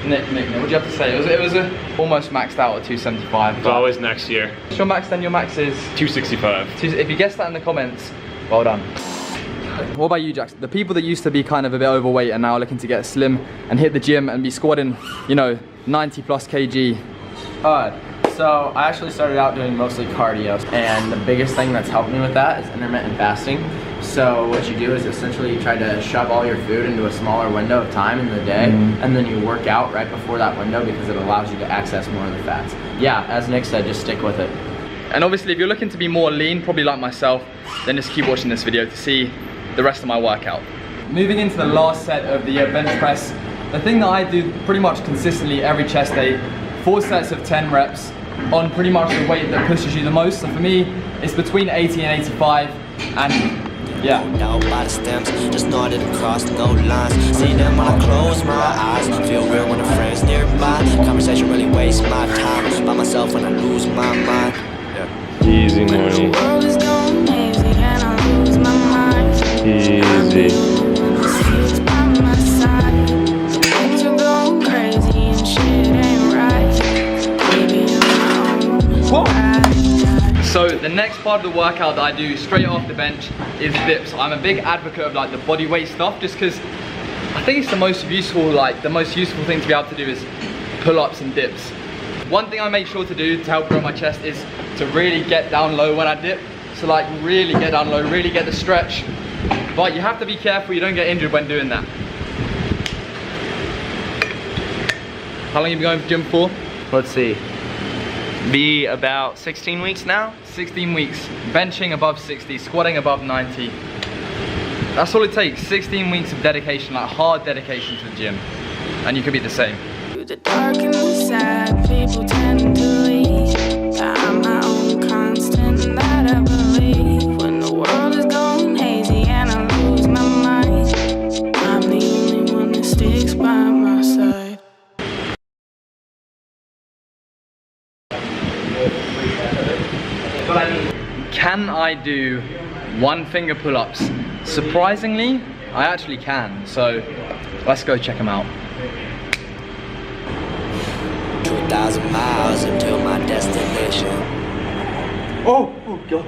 Nick, what do you have to say? It was almost maxed out at 275. It's always next year. What's your max then? Your max is? 265. If you guessed that in the comments, well done. What about you, Jackson? The people that used to be kind of a bit overweight and now looking to get slim and hit the gym and be squatting, you know, 90 plus kg. So I actually started out doing mostly cardio, and the biggest thing that's helped me with that is intermittent fasting. So what you do is essentially you try to shove all your food into a smaller window of time in the day, and then you work out right before that window because it allows you to access more of the fats. Yeah, as Nick said, just stick with it. And obviously if you're looking to be more lean, probably like myself, then just keep watching this video to see the rest of my workout. Moving into the last set of the bench press, the thing that I do pretty much consistently every chest day, 4 sets of 10 reps on pretty much the weight that pushes you the most. So for me, it's between 80 and 85, and yeah. Down by the stems, just know I didn't cross no lines. See them when I close my eyes. Feel real when the friends nearby. Conversation really wastes my time. By myself when I lose my mind. Yeah. Easy money. Easy. So the next part of the workout that I do straight off the bench is dips. I'm a big advocate of like the body weight stuff, just because I think it's the most useful thing to be able to do is pull-ups and dips. One thing I make sure to do to help grow my chest is to really get down low when I dip. So like really get down low, really get the stretch. But you have to be careful you don't get injured when doing that. How long have you been going to the gym for? Let's see. Be about 16 weeks now? 16 weeks. Benching above 60, squatting above 90. That's all it takes. 16 weeks of dedication, like hard dedication to the gym. And you could be the same. The dark and the sad, people tend to leave. I'm my own constant that I believe. When the world is going hazy and I lose my mind, I'm the only one that sticks by my side. Can I do 1 finger pull-ups? Surprisingly, I actually can. So let's go check them out. 2,000 miles until my destination. Oh God.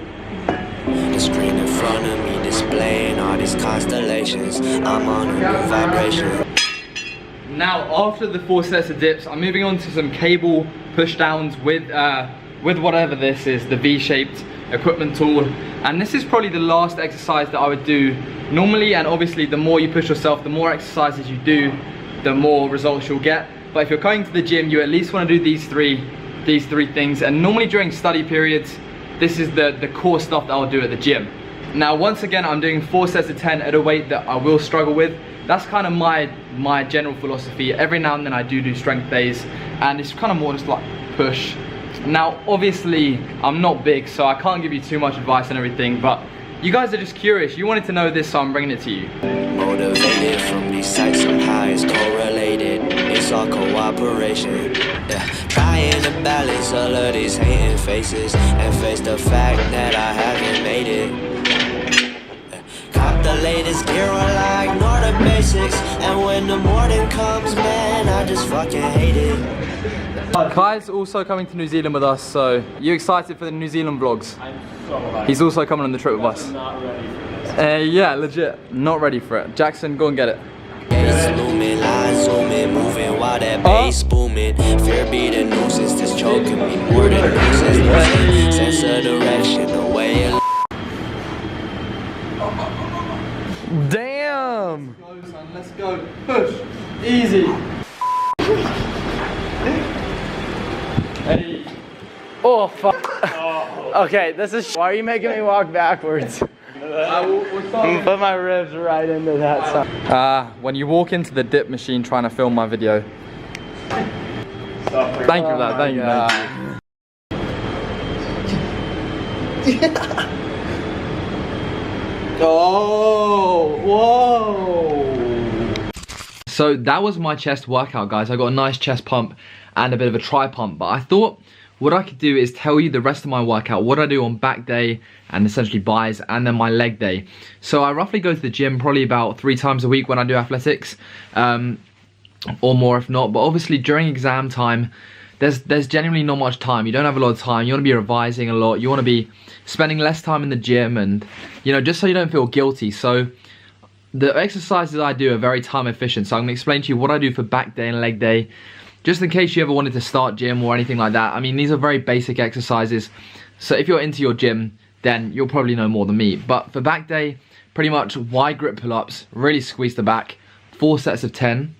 The screen in front of me displaying all these constellations. I'm on a new vibration. Now, after the 4 sets of dips, I'm moving on to some cable push downs with whatever this is, the V-shaped equipment tool. And this is probably the last exercise that I would do normally, and obviously the more you push yourself, the more exercises you do, the more results you'll get. But if you're going to the gym, you at least want to do these three things. And normally during study periods, this is the core stuff that I'll do at the gym. Now, once again, I'm doing 4 sets of 10 at a weight that I will struggle with. That's kind of my general philosophy. Every now and then I do strength days, and it's kind of more just like push. Now, obviously, I'm not big, so I can't give you too much advice and everything, but you guys are just curious. You wanted to know this, so I'm bringing it to you. Motivated from these sights, somehow it's correlated. It's all all cooperation. Yeah. Trying to balance all of these hating faces and face the fact that I haven't made it. Yeah. Cop the latest gear while I ignore the basics, and when the morning comes, man, I just fucking hate it. Kai's also coming to New Zealand with us, so you excited for the New Zealand vlogs? I'm so hyped. He's also coming on the trip with us. I'm not ready for this. Yeah, legit, not ready for it. Jackson, go and get it. Looming, lines zooming, moving while that bass booming. Fear be the nuisance that's choking me more than nuisance. Sense of direction, the way it. Damn! Let's go, son. Let's go. Push. Easy. Hey. Oh, fuck. Okay, this is. Why are you making me walk backwards? I'm gonna put my ribs right into that side. When you walk into the dip machine trying to film my video. Thank you for that, thank you. Oh, whoa. So that was my chest workout, guys. I got a nice chest pump and a bit of a tri pump, but I thought what I could do is tell you the rest of my workout, what I do on back day and essentially buys, and then my leg day. So I roughly go to the gym probably about 3 times a week when I do athletics, or more if not. But obviously during exam time, there's generally not much time. You don't have a lot of time. You want to be revising a lot. You want to be spending less time in the gym, and you know, just so you don't feel guilty. So the exercises I do are very time efficient. So I'm gonna explain to you what I do for back day and leg day, just in case you ever wanted to start gym or anything like that. I mean, these are very basic exercises. So if you're into your gym, then you'll probably know more than me. But for back day, pretty much wide grip pull-ups, really squeeze the back, 4 sets of 10.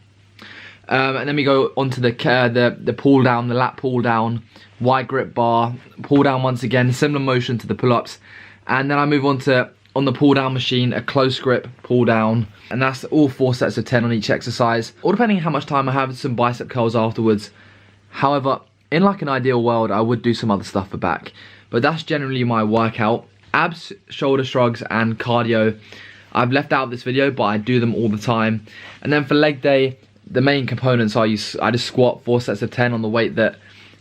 And then we go onto the pull down, the lat pull down, wide grip bar, pull down once again, similar motion to the pull-ups. And then I move on to, on the pull down machine, a close grip pull down. And that's all 4 sets of 10 on each exercise. Or depending on how much time I have, some bicep curls afterwards. However, in like an ideal world, I would do some other stuff for back. But that's generally my workout. Abs, shoulder shrugs, and cardio, I've left out of this video, but I do them all the time. And then for leg day, the main components I just squat 4 sets of 10 on the weight that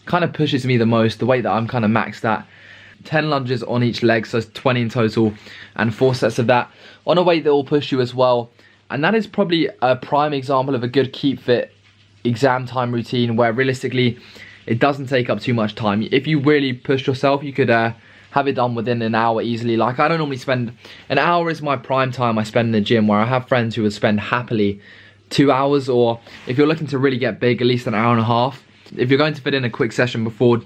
kind of pushes me the most, the weight that I'm kind of maxed at. 10 lunges on each leg, so 20 in total, and 4 sets of that on a weight that will push you as well. And that is probably a prime example of a good keep fit exam time routine, where realistically it doesn't take up too much time. If you really push yourself, you could have it done within an hour easily. Like, I don't normally spend, an hour is my prime time I spend in the gym, where I have friends who would spend happily 2 hours, or if you're looking to really get big, at least an hour and a half. If you're going to fit in a quick session before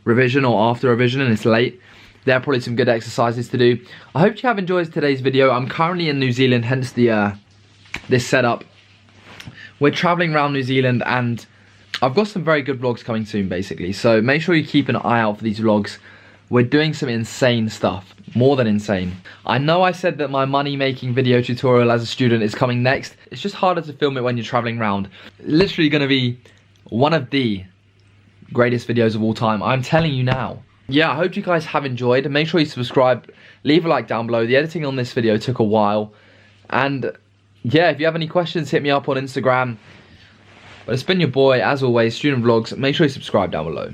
revision or after revision and it's late, there are probably some good exercises to do. I hope you have enjoyed today's video. I'm currently in New Zealand, hence the this setup. We're traveling around New Zealand, and I've got some very good vlogs coming soon, basically. So make sure you keep an eye out for these vlogs. We're doing some insane stuff, more than insane. I know I said that my money-making video tutorial as a student is coming next. It's just harder to film it when you're traveling around. Literally gonna be one of the greatest videos of all time. I'm telling you now. Yeah, I hope you guys have enjoyed. Make sure you subscribe, leave a like down below. The editing on this video took a while. And yeah, if you have any questions, hit me up on Instagram. But it's been your boy, as always, Student Vlogs. Make sure you subscribe down below.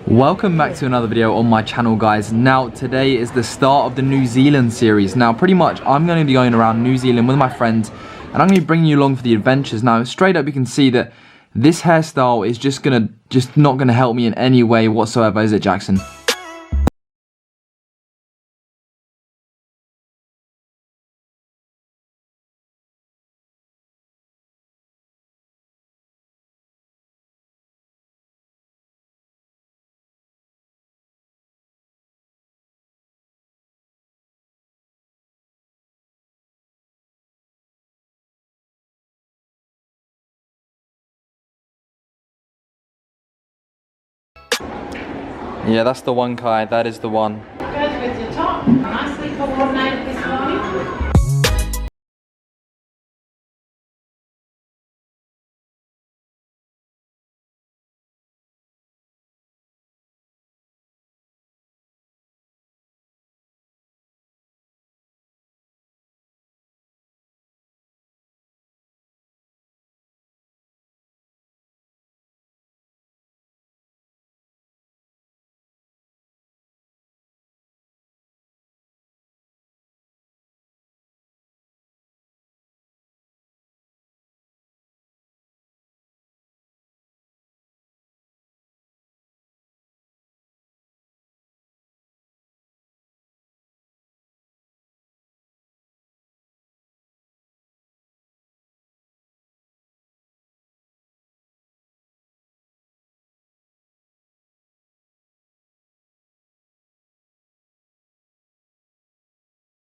Welcome back to another video on my channel, guys. Now today is the start of the New Zealand series. Now pretty much I'm going to be going around New Zealand with my friends, and I'm going to be bringing you along for the adventures. Now straight up you can see that this hairstyle is just not gonna help me in any way whatsoever, is it, Jackson? Yeah, that's the one, Kai. That is the one. Goes with your top. Nicely coordinated this morning.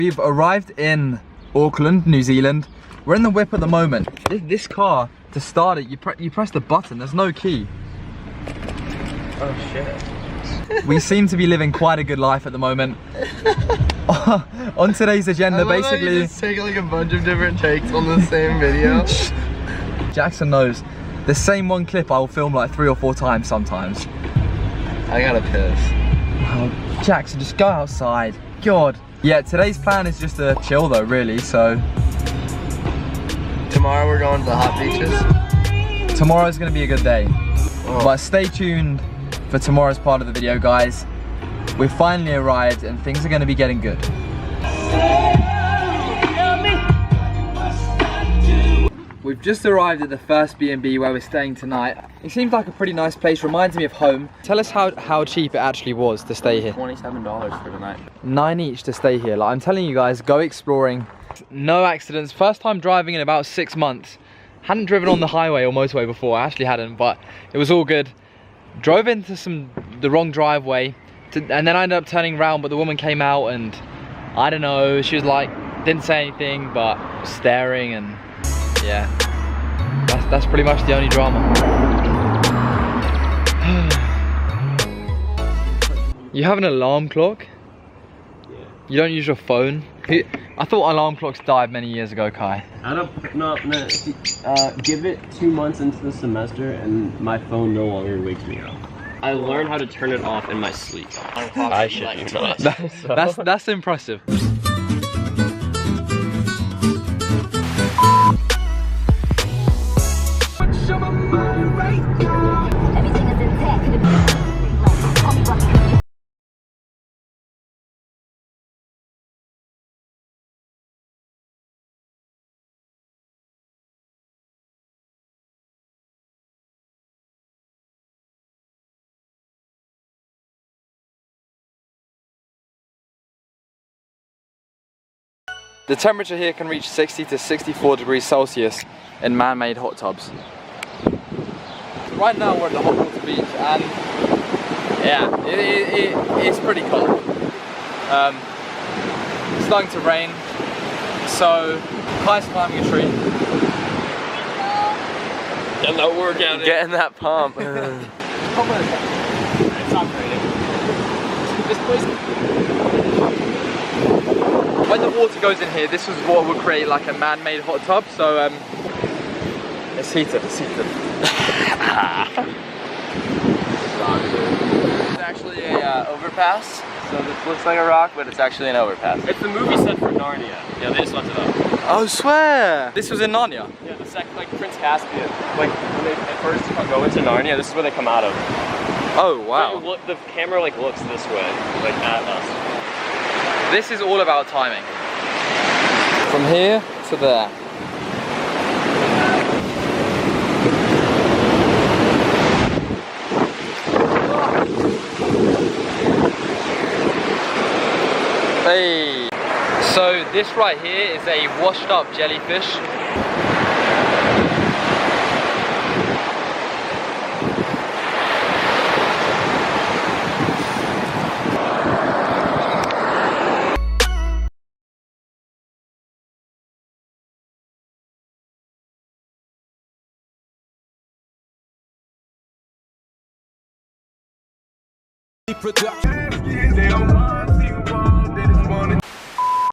We've arrived in Auckland, New Zealand. We're in the whip at the moment. This car, to start it, you press the button, there's no key. Oh shit. We seem to be living quite a good life at the moment. On today's agenda, basically... You just take like a bunch of different takes on the same video. Jackson knows. The same one clip I will film like 3 or 4 times sometimes. I gotta piss. Oh, Jackson, just go outside. God. Yeah, today's plan is just to chill though, really, so... Tomorrow we're going to the hot beaches. Tomorrow's gonna be a good day. Oh. But stay tuned for tomorrow's part of the video, guys. We've finally arrived and things are gonna be getting good. We've just arrived at the first B&B where we're staying tonight. It seems like a pretty nice place, reminds me of home. Tell us how cheap it actually was to stay here. $27 for the night. $9 each to stay here. Like, I'm telling you guys, go exploring. No accidents. First time driving in about 6 months. Hadn't driven on the highway or motorway before, I actually hadn't, but it was all good. Drove into the wrong driveway, and then I ended up turning around, but the woman came out and, I don't know, she was like, didn't say anything, but staring, and yeah. That's pretty much the only drama. You have an alarm clock? Yeah. You don't use your phone? I thought alarm clocks died many years ago, Kai. I don't know. Give it 2 months into the semester and my phone no longer wakes me up. I learned how to turn it off in my sleep. I should do that. That's impressive. The temperature here can reach 60 to 64 degrees Celsius in man-made hot tubs. Right now we're at the hot water beach and yeah, it's pretty cold. It's starting to rain, so Kai's climbing a tree. Getting that workout in. Getting that pump. It's not raining. This place. When the water goes in here, this is what would create like a man-made hot tub. So it's heated. It's heated. It's actually a overpass. So this looks like a rock, but it's actually an overpass. It's the movie set for Narnia. Yeah, they just left it up. Oh, swear! This was in Narnia? Yeah, the second, like Prince Caspian. Like when they at first go into Narnia, this is where they come out of. Oh wow! Look, the camera like looks this way, like at us. This is all about timing. From here to there. Hey. So this right here is a washed up jellyfish.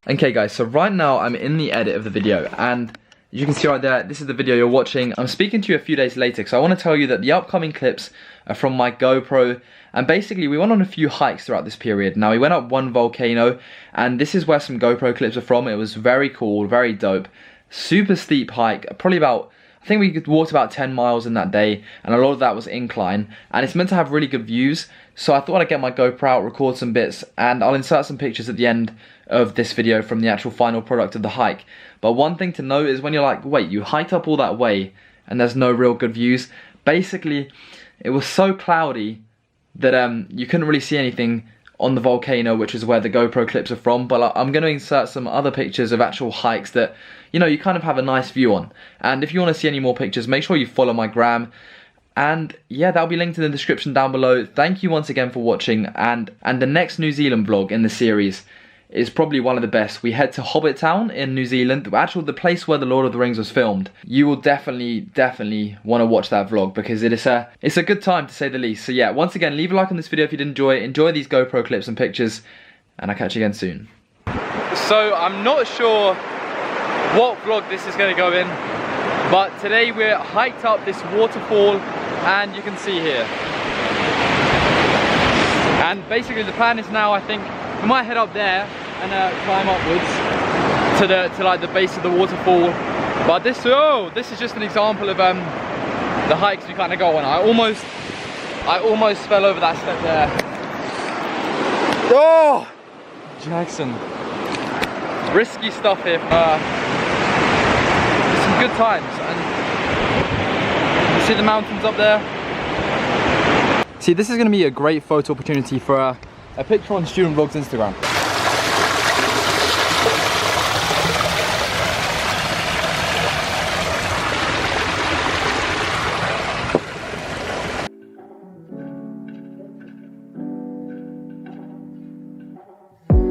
Okay guys, so right now I'm in the edit of the video and you can see right there, this is the video you're watching. I'm speaking to you a few days later because I want to tell you that the upcoming clips are from my GoPro, and basically we went on a few hikes throughout this period. Now we went up one volcano and this is where some GoPro clips are from. It was very cool, very dope, super steep hike, probably about, I think we walked about 10 miles in that day, and a lot of that was incline, and it's meant to have really good views, so I thought I'd get my GoPro out, record some bits, and I'll insert some pictures at the end of this video from the actual final product of the hike. But one thing to note is when you're like, wait, you hiked up all that way and there's no real good views, basically it was so cloudy that you couldn't really see anything on the volcano, which is where the GoPro clips are from. But I'm going to insert some other pictures of actual hikes that, you know, you kind of have a nice view on. And if you want to see any more pictures, make sure you follow my gram. And yeah, that'll be linked in the description down below. Thank you once again for watching, and the next New Zealand vlog in the series is probably one of the best. We head to HOBBITON in New Zealand, the place where the Lord of the Rings was filmed. You will definitely want to watch that vlog because it's a good time to say the least. So yeah, once again, leave a like on this video if you did enjoy it. Enjoy these GoPro clips and pictures, and I'll catch you again soon. So I'm not sure what vlog this is going to go in, but today we're hiked up this waterfall, and you can see here. And basically the plan is now, I think, we might head up there and climb upwards to like the base of the waterfall. But this is just an example of the hikes we kind of go on. I almost fell over that step there. Oh, Jackson! Risky stuff here. Some good times, and you see the mountains up there. See, this is going to be a great photo opportunity for a picture on Student Vlogs Instagram.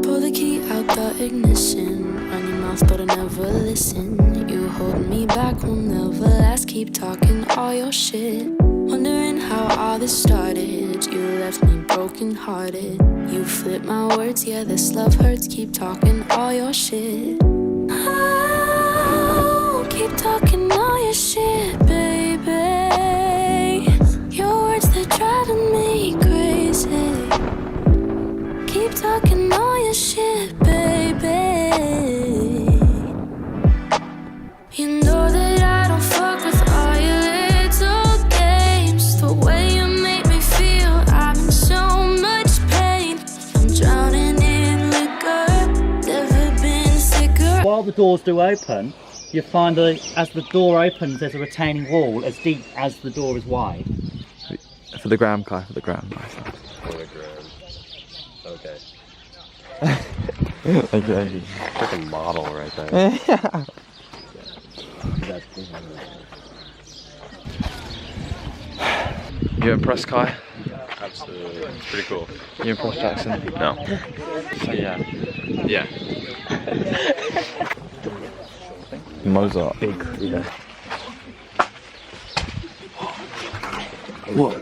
Pull the key out the ignition, run your mouth but I never listen. You hold me back, will never last, keep talking all your shit. Wondering how all this started, you left me broken hearted. You flip my words, yeah this love hurts, keep talking all your shit. Oh, keep talking all your shit, baby. Your words, they're driving me crazy. Keep talking all your shit, baby. You know that I don't fuck with all your little games. The way you make me feel, I'm in so much pain. I'm drowning in liquor, never been sicker. While the doors do open, you find that as the door opens, there's a retaining wall as deep as the door is wide. For the gram, Kai, for the gram. Nice. For the gram. Okay. Thank you. Freaking model right there. Yeah. You impressed, Kai? Absolutely. It's pretty cool. You impressed, Jackson? No. Yeah. Yeah. Mozart. Big. Yeah. What?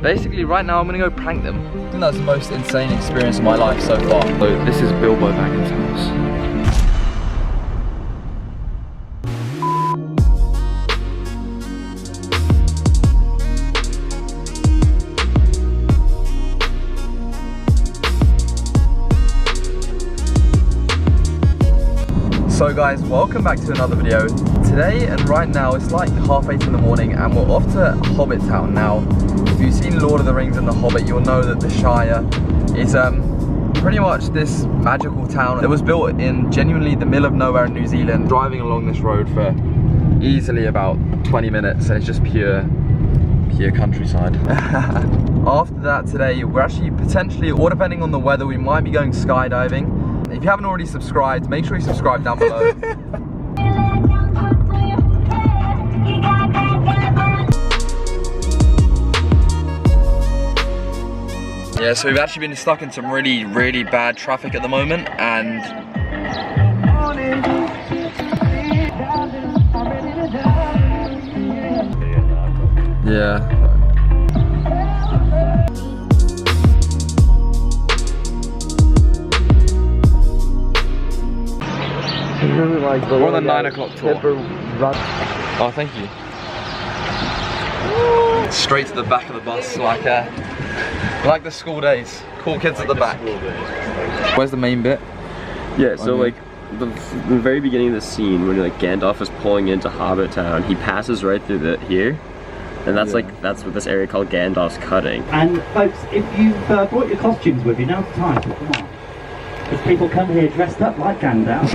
Basically, right now I'm gonna go prank them. I think that's the most insane experience of my life so far. So this is Bilbo Baggins' house. So guys, welcome back to another video. Today and right now it's like 8:30 in the morning and we're off to HOBBITON. Now, if you've seen Lord of the Rings and The Hobbit, you'll know that the Shire is pretty much this magical town that was built in genuinely the middle of nowhere in New Zealand. Driving along this road for easily about 20 minutes and it's just pure countryside. After that today, we're actually potentially, or depending on the weather, we might be going skydiving. If you haven't already subscribed, make sure you subscribe down below. Yeah, so we've actually been stuck in some really bad traffic at the moment, and yeah. We're on the 9 o'clock tour. Oh, thank you. Straight to the back of the bus, like the school days. Cool kids at the back. Where's the main bit? Yeah, so like the very beginning of the scene when like Gandalf is pulling into HOBBITON, he passes right through here. And that's that's what this area called Gandalf's Cutting. And folks, if you've brought your costumes with you, now's the time. Come on. Because people come here dressed up like Gandalf.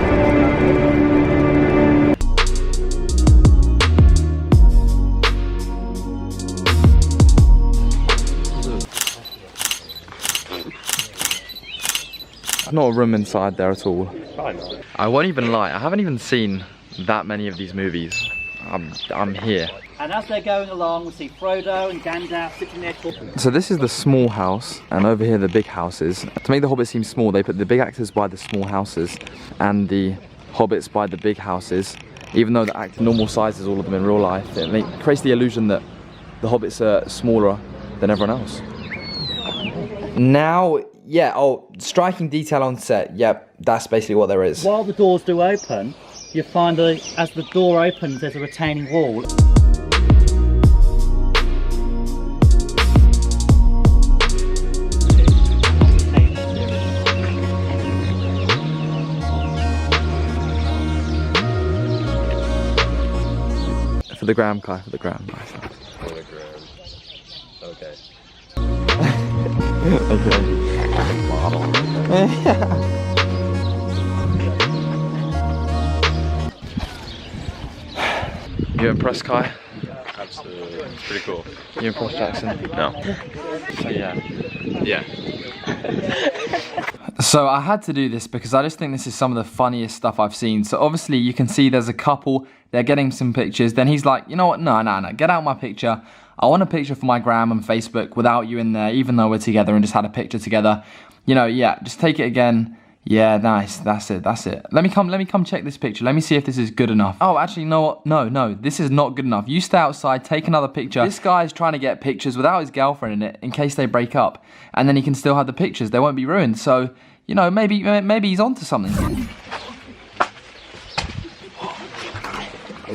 Not a room inside there at all. Probably not. I won't even lie, I haven't even seen that many of these movies. I'm here. And as they're going along, we see Frodo and Gandalf sitting there talking. So this is the small house, and over here the big houses. To make the hobbits seem small, they put the big actors by the small houses and the hobbits by the big houses. Even though the actors normal sizes, all of them in real life, it creates the illusion that the hobbits are smaller than everyone else. Now, yeah, striking detail on set. Yep, that's basically what there is. While the doors do open, you find that as the door opens, there's a retaining wall. For the gram, Kai, for the gram. Nice. For the gram. Okay. You impressed, Kai? Absolutely. It's pretty cool. You impressed, Jackson? No. So yeah. Yeah. So I had to do this because I just think this is some of the funniest stuff I've seen. So obviously you can see there's a couple, they're getting some pictures. Then he's like, you know what, no, get out my picture. I want a picture for my gram and Facebook without you in there, even though we're together and just had a picture together. You know, yeah, just take it again. Yeah, nice, that's it. Let me come check this picture. Let me see if this is good enough. Oh, actually, no, this is not good enough. You stay outside, take another picture. This guy's trying to get pictures without his girlfriend in it in case they break up. And then he can still have the pictures, they won't be ruined. So, you know, maybe he's onto something.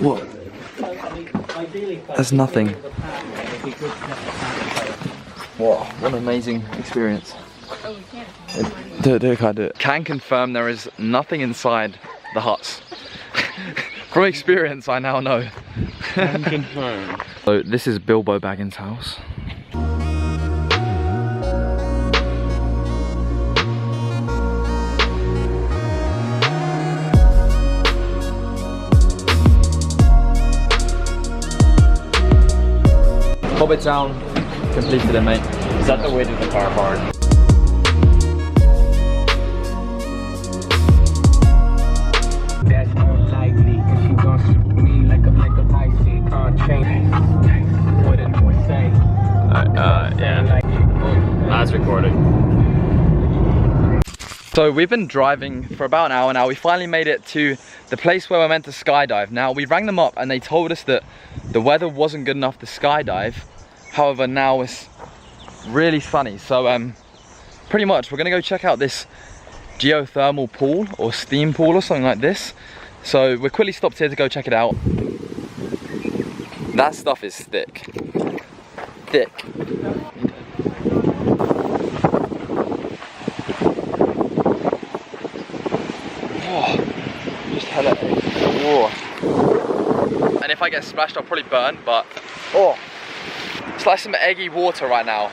What? There's nothing. Wow, what an amazing experience. Do it. Can confirm there is nothing inside the huts. From experience, I now know. Can confirm. So this is Bilbo Baggins' house. HOBBITON completed it, mate. Is that the way to the car park? That's unlikely, cause she gon' shoot me like a Tyson chain. What did I say? Yeah. That's recording. So we've been driving for about an hour now. We finally made it to the place where we're meant to skydive. Now we rang them up and they told us that the weather wasn't good enough to skydive. However, now it's really sunny. So pretty much we're gonna go check out this geothermal pool or steam pool or something like this. So we're quickly stopped here to go check it out. That stuff is thick. Oh, just hella egg. Whoa. And if I get splashed, I'll probably burn, but oh, it's like some eggy water right now.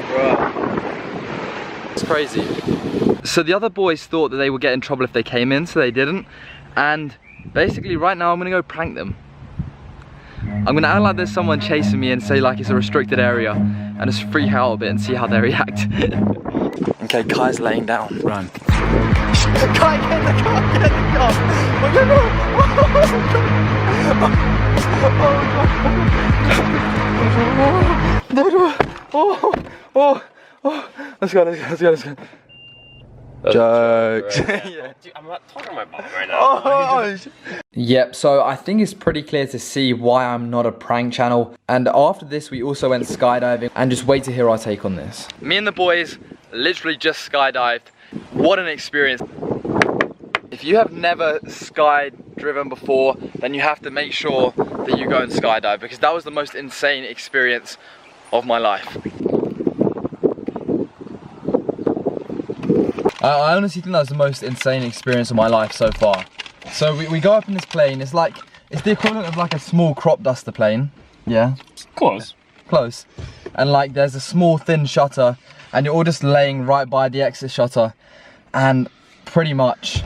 Bruh. It's crazy. So the other boys thought that they would get in trouble if they came in, so they didn't. And basically right now I'm gonna go prank them. I'm gonna act like there's someone chasing me and say like it's a restricted area and just freak out a bit and see how they react. Okay, Kai's laying down. Run. Kai, get in the car, get in the car! Let's go. Jokes. Yeah. Dude, I'm not talking to my mom right now. Yep, so I think it's pretty clear to see why I'm not a prank channel. And after this, we also went skydiving. And just wait to hear our take on this. Me and the boys literally just skydived. What an experience. If you have never skydriven before, then you have to make sure that you go and skydive, because that was the most insane experience of my life. I honestly think that was the most insane experience of my life so far. So we go up in this plane. It's the equivalent of like a small crop duster plane. Yeah? Close. Close. And like there's a small thin shutter and you're all just laying right by the exit shutter, and pretty much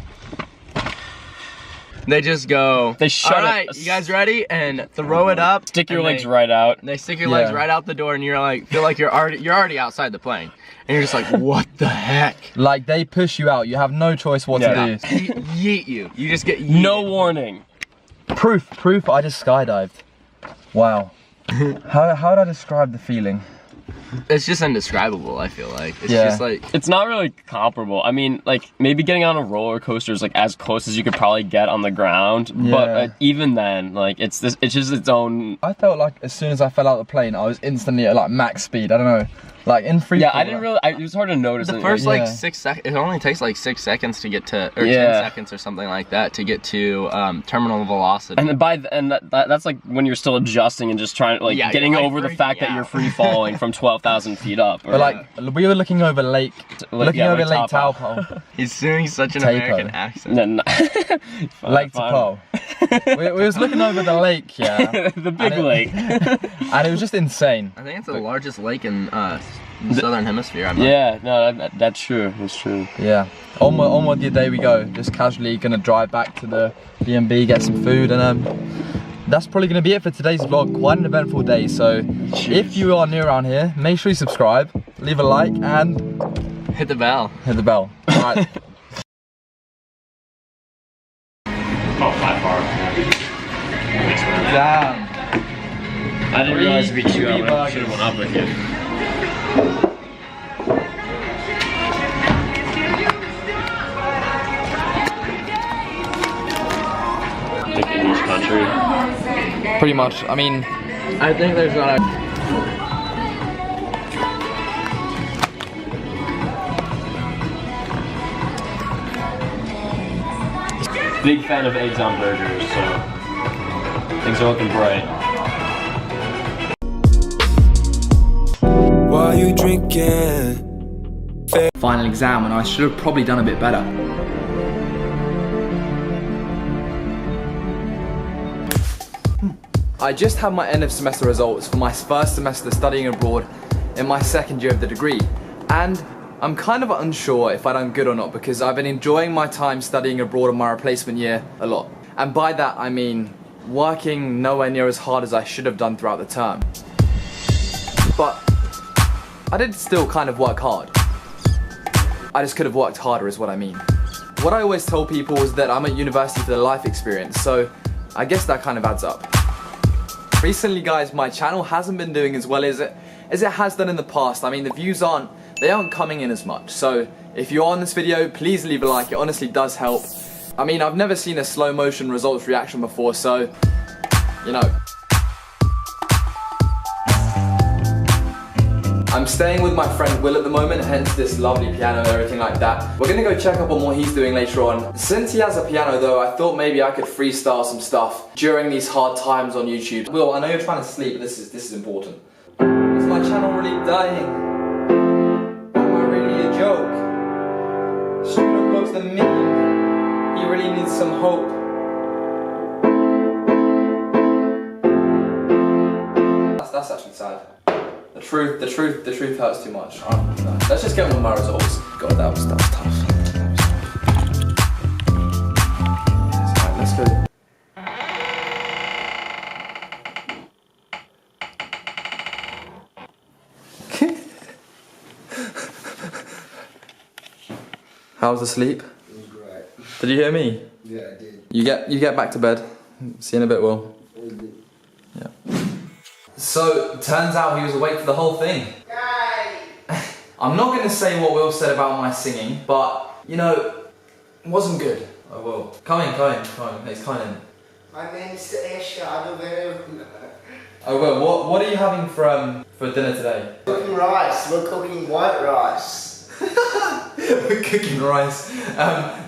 they just go, they shut all right, you guys ready? And throw it up. Stick your legs right out. They stick your legs right out the door, and you're like, feel like you're already outside the plane. And you're just like, what the heck? Like they push you out. You have no choice what to do. Yeet you. You just get yeeted. No warning. Proof, I just skydived. Wow. How would I describe the feeling? It's just indescribable, I feel like. It's Yeah. just like, it's not really comparable. I mean, like, maybe getting on a roller coaster is like as close as you could probably get on the ground. Yeah. But even then, like, it's just its own. I felt like as soon as I fell out of the plane, I was instantly at like max speed. I don't know. Like in free fall, I didn't really, it was hard to notice. The it. first, Like, yeah. 6 seconds, it only takes like 6 seconds to get to, or Yeah. 10 seconds or something like that to get to terminal velocity. And then that's like when you're still adjusting and just trying to, like, getting over the fact that you're free falling from 12,000 feet up. But like, we were looking over Lake Taupo. He's doing such an American accent. Lake Taupo. we was looking over the lake, yeah. The big lake. And it was just insane. I think it's the largest lake in the southern hemisphere. Yeah, no, that's true. That's true. Yeah. On with your day we go. Just casually gonna drive back to the B&B, get some food, and that's probably gonna be it for today's vlog. Quite an eventful day. So if you are new around here, make sure you subscribe, leave a like, and hit the bell. Hit the bell. All right. Oh, 5 bar. Damn. I didn't realize it'd be 2 hours. I should have went up with you. Like English country. Pretty much. I mean, I think there's not a... Big fan of eggs on burgers, so things are looking bright. Why you drinking? Final exam, and I should have probably done a bit better. I just had my end of semester results for my first semester studying abroad in my second year of the degree, and I'm kind of unsure if I done good or not because I've been enjoying my time studying abroad in my replacement year a lot. And by that I mean working nowhere near as hard as I should have done throughout the term. But I did still kind of work hard. I just could have worked harder is what I mean. What I always tell people is that I'm at university for the life experience, so I guess that kind of adds up. Recently guys, my channel hasn't been doing as well as it has done in the past. I mean, the views aren't coming in as much. So if you're on this video, please leave a like, it honestly does help. I mean, I've never seen a slow motion results reaction before, so, you know. I'm staying with my friend Will at the moment, hence this lovely piano and everything like that. We're gonna go check up on what he's doing later on. Since he has a piano though, I thought maybe I could freestyle some stuff during these hard times on YouTube. Will, I know you're trying to sleep, but this is important. Is my channel really dying? Am I really a joke? Student looks the meme. He really needs some hope. That's actually sad. The truth hurts too much. Let's just get on with my results. God, that was tough. Alright, let's go. How was the sleep? It was great. Did you hear me? Yeah, I did. You get back to bed. See you in a bit, Will. Yeah. So, turns out he was awake for the whole thing. I'm not going to say what Will said about my singing, but, you know, it wasn't good. I will. Come in. He's coming in. My name's Shadow. I will. What are you having for dinner today? Cooking rice. We're cooking white rice. We're cooking rice.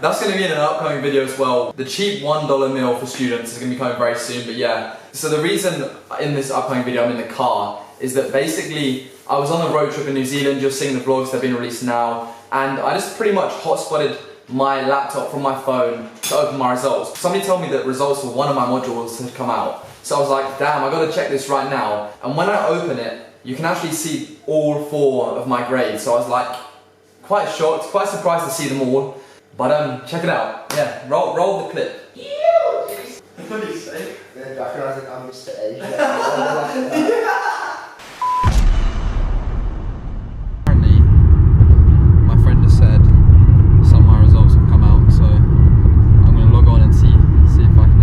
That's going to be in an upcoming video as well. The cheap $1 meal for students is going to be coming very soon, but yeah. So the reason in this upcoming video I'm in the car is that basically I was on a road trip in New Zealand, just seeing the vlogs that have been released now, and I just pretty much hotspotted my laptop from my phone to open my results. Somebody told me that results for one of my modules had come out. So I was like, damn, I gotta check this right now. And when I open it, you can actually see all 4 of my grades. So I was like, quite shocked, quite surprised to see them all. But check it out. Yeah, roll the clip. What did you say? I'm Mr. A. Apparently, my friend has said some of my results have come out, so I'm going to log on and see if I can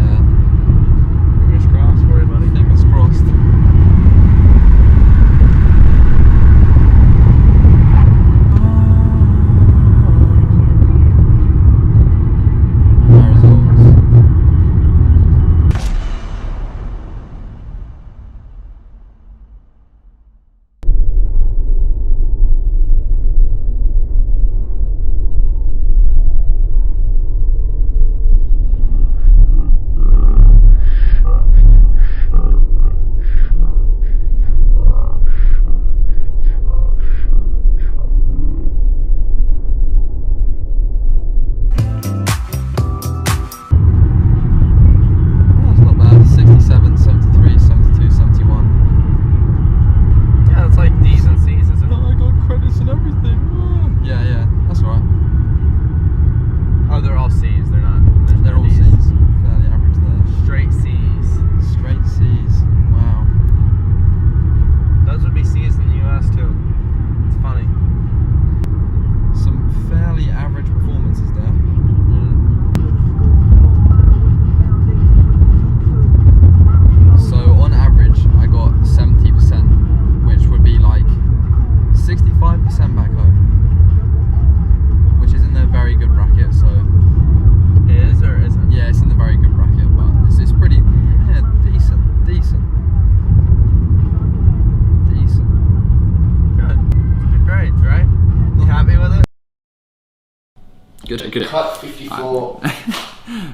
Good, good. Cut 54.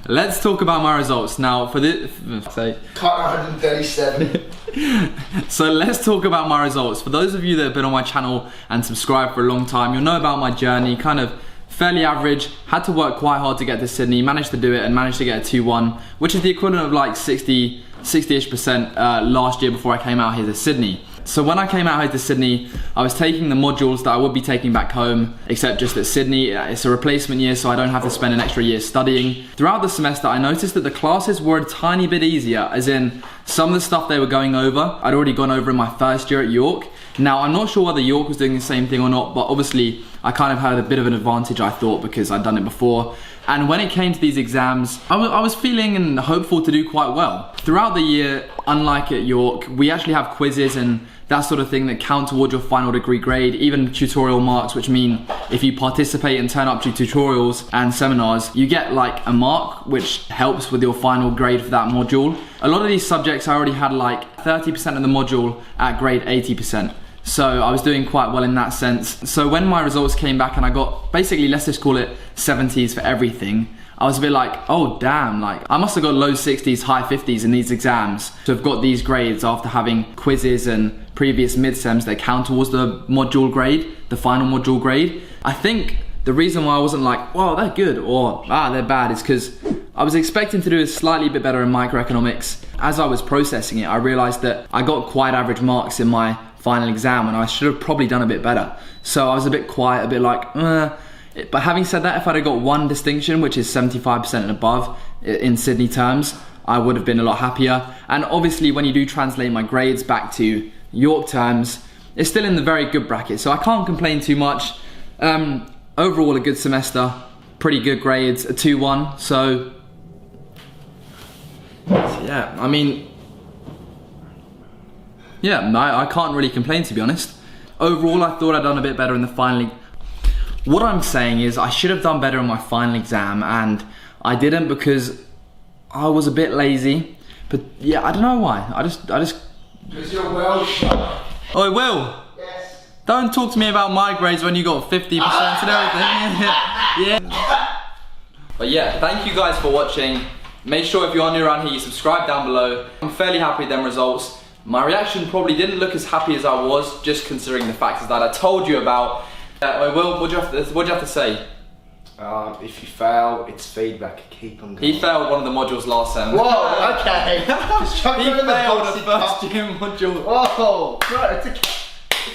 Let's talk about my results now. For this, Cut 137. So let's talk about my results. For those of you that have been on my channel and subscribed for a long time, you'll know about my journey. Kind of fairly average. Had to work quite hard to get to Sydney. Managed to do it and managed to get a 2-1, which is the equivalent of like 60-ish% last year before I came out here to Sydney. So when I came out here to Sydney, I was taking the modules that I would be taking back home, except just that Sydney, it's a replacement year, so I don't have to spend an extra year studying. Throughout the semester, I noticed that the classes were a tiny bit easier, as in some of the stuff they were going over, I'd already gone over in my first year at York. Now, I'm not sure whether York was doing the same thing or not, but obviously I kind of had a bit of an advantage, I thought, because I'd done it before. And when it came to these exams, I was feeling and hopeful to do quite well. Throughout the year, unlike at York, we actually have quizzes and that sort of thing that count towards your final degree grade, even tutorial marks, which mean if you participate and turn up to tutorials and seminars, you get like a mark, which helps with your final grade for that module. A lot of these subjects, I already had like 30% of the module at grade 80%. So I was doing quite well in that sense. So when my results came back and I got basically, let's just call it 70s for everything, I was a bit like, oh damn, like I must have got low 60s, high 50s in these exams to have got these grades after having quizzes and previous mid-sems that count towards the module grade, the final module grade. I think the reason why I wasn't like, wow, they're good or they're bad is because I was expecting to do a slightly bit better in microeconomics. As I was processing it, I realized that I got quite average marks in my final exam and I should have probably done a bit better. So I was a bit quiet, a bit like, But having said that, if I'd have got one distinction, which is 75% and above in Sydney terms, I would have been a lot happier. And obviously when you do translate my grades back to York terms, it's still in the very good bracket. So I can't complain too much. Overall a good semester, pretty good grades, a 2-1. So yeah, I mean, yeah, I can't really complain, to be honest. Overall, I thought I'd done a bit better in the final. What I'm saying is I should have done better in my final exam and I didn't because I was a bit lazy. But yeah, I don't know why. I just. Because you're well shot. Oh, Will. Yes. Don't talk to me about my grades when you got 50% and everything. Yeah. But yeah, thank you guys for watching. Make sure if you are new around here, you subscribe down below. I'm fairly happy with them results. My reaction probably didn't look as happy as I was, just considering the factors that I told you about. Will, what do you have to say? If you fail, it's feedback. Keep on going. He failed one of the modules last sem. Whoa, okay. He failed the first gym module. Whoa, bro, it's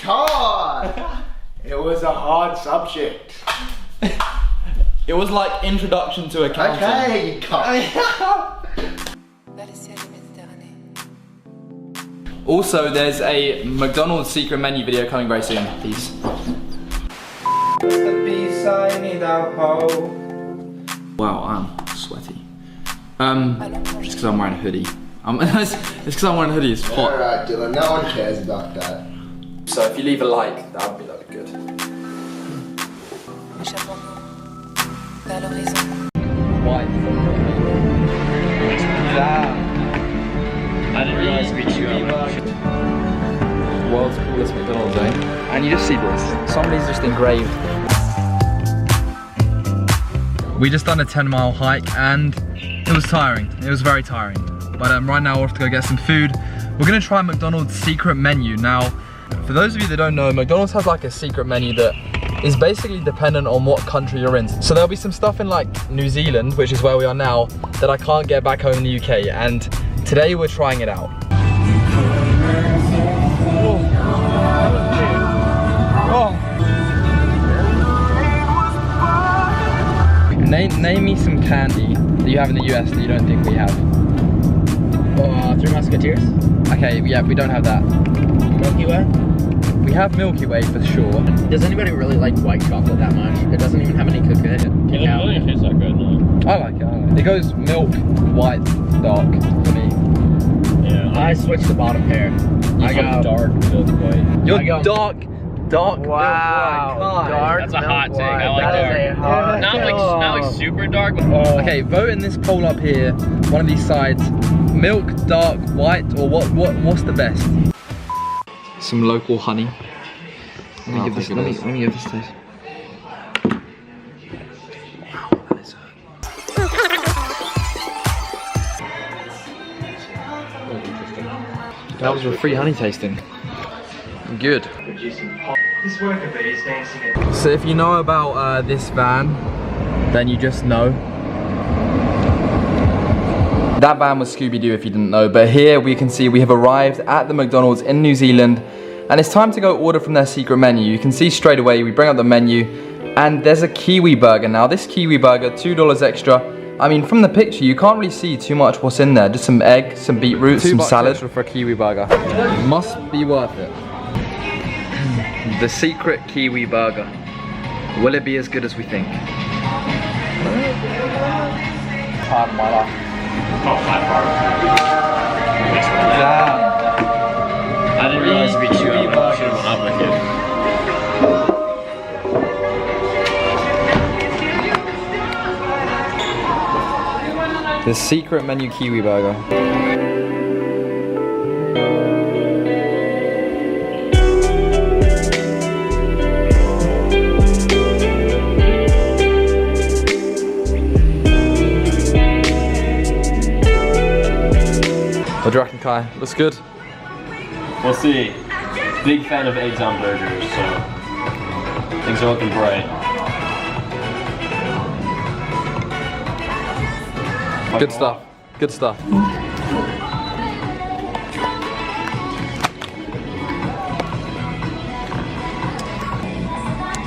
hard. It was a hard subject. It was like introduction to accounting. Okay, you can't. Also, there's a McDonald's secret menu video coming very soon. Peace. Wow, I'm sweaty. Just because I'm wearing a hoodie. It's because I'm wearing a hoodie, it's hot. Alright, Dylan, no one cares about that. So if you leave a like, that'd be good. White. I didn't realize we chew out. World's coolest McDonald's, eh? And you just see this. Somebody's just engraved. We just done a 10-mile hike and it was tiring. It was very tiring. But right now we're off to go get some food. We're gonna try McDonald's secret menu. Now, for those of you that don't know, McDonald's has like a secret menu that is basically dependent on what country you're in. So there'll be some stuff in like New Zealand, which is where we are now, that I can't get back home in the UK. And today we're trying it out. Name me some candy that you have in the US that you don't think we have. 3 Musketeers? Okay, yeah, we don't have that. Milky Way? We have Milky Way for sure. Does anybody really like white chocolate that much? It doesn't even have any cookie in it. It doesn't taste that good, no. I like it. It goes milk, white, dark for me. Yeah. I switched the bottom pair. I go dark milk white. You're dark. Wow, dark. That's a hot take. I like dark. Not like super dark. But Okay, vote in this poll up here. One of these sides. Milk, dark, white, or what's the best? Some local honey. Let me give this a taste. That was a free honey tasting. Good. So if you know about this van, then you just know. That van was Scooby-Doo if you didn't know, but here we can see we have arrived at the McDonald's in New Zealand, and it's time to go order from their secret menu. You can see straight away, we bring up the menu, and there's a Kiwi burger. Now this Kiwi burger, $2 extra. I mean, from the picture, you can't really see too much what's in there. Just some egg, some beetroot, some salad. $2 extra for a Kiwi burger. Must be worth it. The secret Kiwi burger. Will it be as good as we think? Time of my life. Oh, by far. Damn. I didn't realize it'd be 2 hours. I should have went up with you. The secret menu Kiwi burger. What do you reckon, Kai? Looks good? We'll see. Big fan of eggs on burgers, so things are looking bright. Good stuff. Good stuff.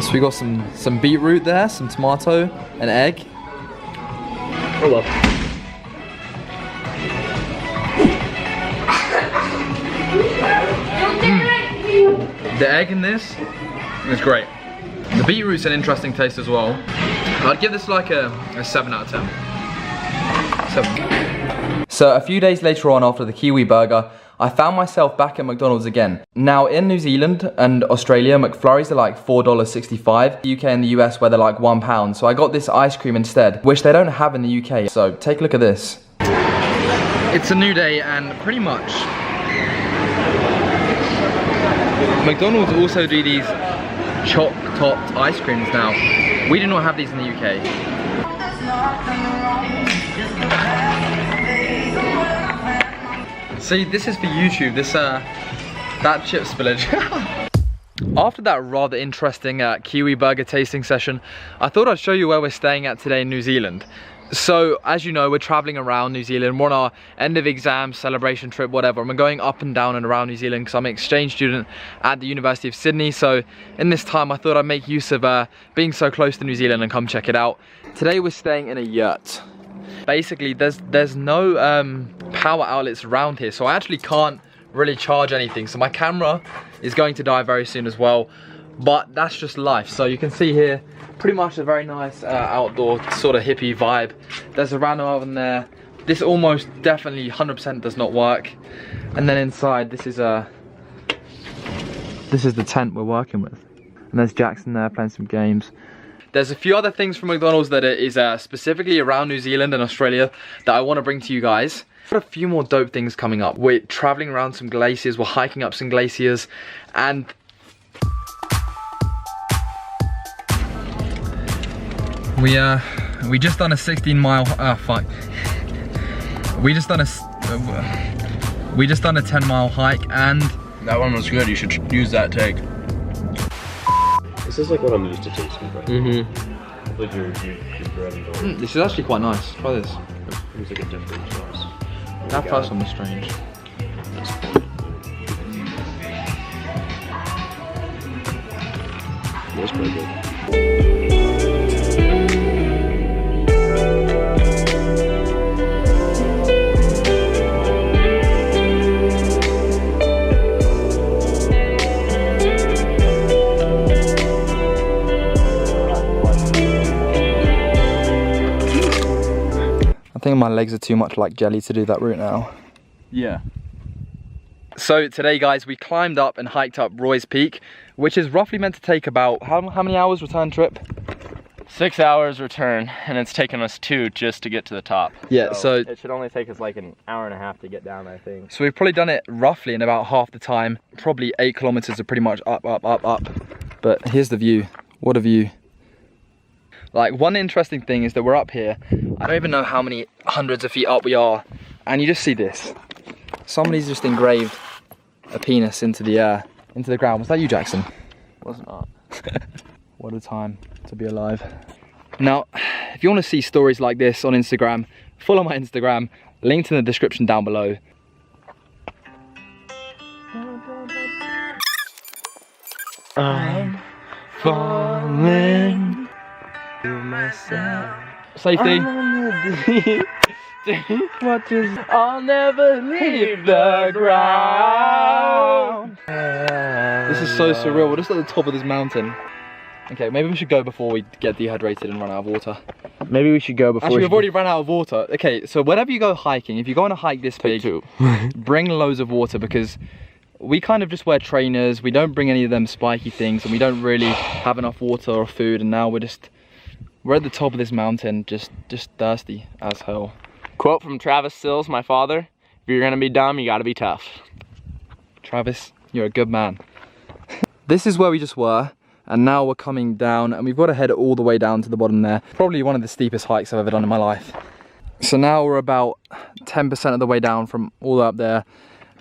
So we got some beetroot there, some tomato, an egg. Hold up. The egg in this is great. The beetroot's an interesting taste as well. I'd give this like a 7 out of 10. 7. So a few days later on, after the Kiwi burger, I found myself back at McDonald's again. Now in New Zealand and Australia, McFlurries are like $4.65. The UK and the US where they're like £1. So I got this ice cream instead, which they don't have in the UK. So take a look at this. It's a new day and pretty much McDonald's also do these choc-topped ice creams now. We do not have these in the UK. See, this is for YouTube, this that chip spillage. After that rather interesting Kiwi burger tasting session, I thought I'd show you where we're staying at today in New Zealand. So, as you know, we're traveling around New Zealand. We're on our end of exam celebration trip, whatever. And we're going up and down and around New Zealand because I'm an exchange student at the University of Sydney. So, in this time, I thought I'd make use of being so close to New Zealand and come check it out. Today, we're staying in a yurt. Basically, there's no power outlets around here. So, I actually can't really charge anything. So, my camera is going to die very soon as well. But that's just life. So, you can see here, pretty much a very nice outdoor sort of hippie vibe. There's a random oven there. This almost definitely 100% does not work. And then inside, this is the tent we're working with. And there's Jackson there playing some games. There's a few other things from McDonald's that is specifically around New Zealand and Australia that I want to bring to you guys. Got a few more dope things coming up. We're traveling around some glaciers. We're hiking up some glaciers. And we just done a 16-mile fuck. We just done a 10-mile hike, and that one was good. You should use that take. This is like what I'm used to tasting, right? Mm-hmm. Like your bread and butter. This is actually quite nice. Try this. It's like a different sauce. That first one was strange. That's pretty good. I think my legs are too much like jelly to do that route now. Yeah. So today, guys, we climbed up and hiked up Roy's Peak, which is roughly meant to take about, how many hours return trip? 6 hours return, and it's taken us 2 just to get to the top. Yeah, so it should only take us like an hour and a half to get down, I think. So we've probably done it roughly in about half the time. Probably 8 kilometers are pretty much up, up, up, up. But here's the view. What a view. Like, one interesting thing is that we're up here. I don't even know how many hundreds of feet up we are. And you just see this. Somebody's just engraved a penis into the ground. Was that you, Jackson? Was not. What a time to be alive. Now, if you want to see stories like this on Instagram, follow my Instagram, linked in the description down below. I'm falling to myself. Safety. I'll never leave the ground. This is so surreal. We're just at the top of this mountain. Okay, maybe we should go before we get dehydrated and run out of water. Maybe we should go before. Actually, we've already run out of water. Okay, so whenever you go hiking, if you go on a hike this big, bring loads of water, because we kind of just wear trainers. We don't bring any of them spiky things, and we don't really have enough water or food. And now we're at the top of this mountain, just thirsty as hell. Quote from Travis Sills, my father: "If you're gonna be dumb, you gotta be tough." Travis, you're a good man. This is where we just were, and now we're coming down, and we've got to head all the way down to the bottom there. Probably one of the steepest hikes I've ever done in my life. So now we're about 10% of the way down from all up there.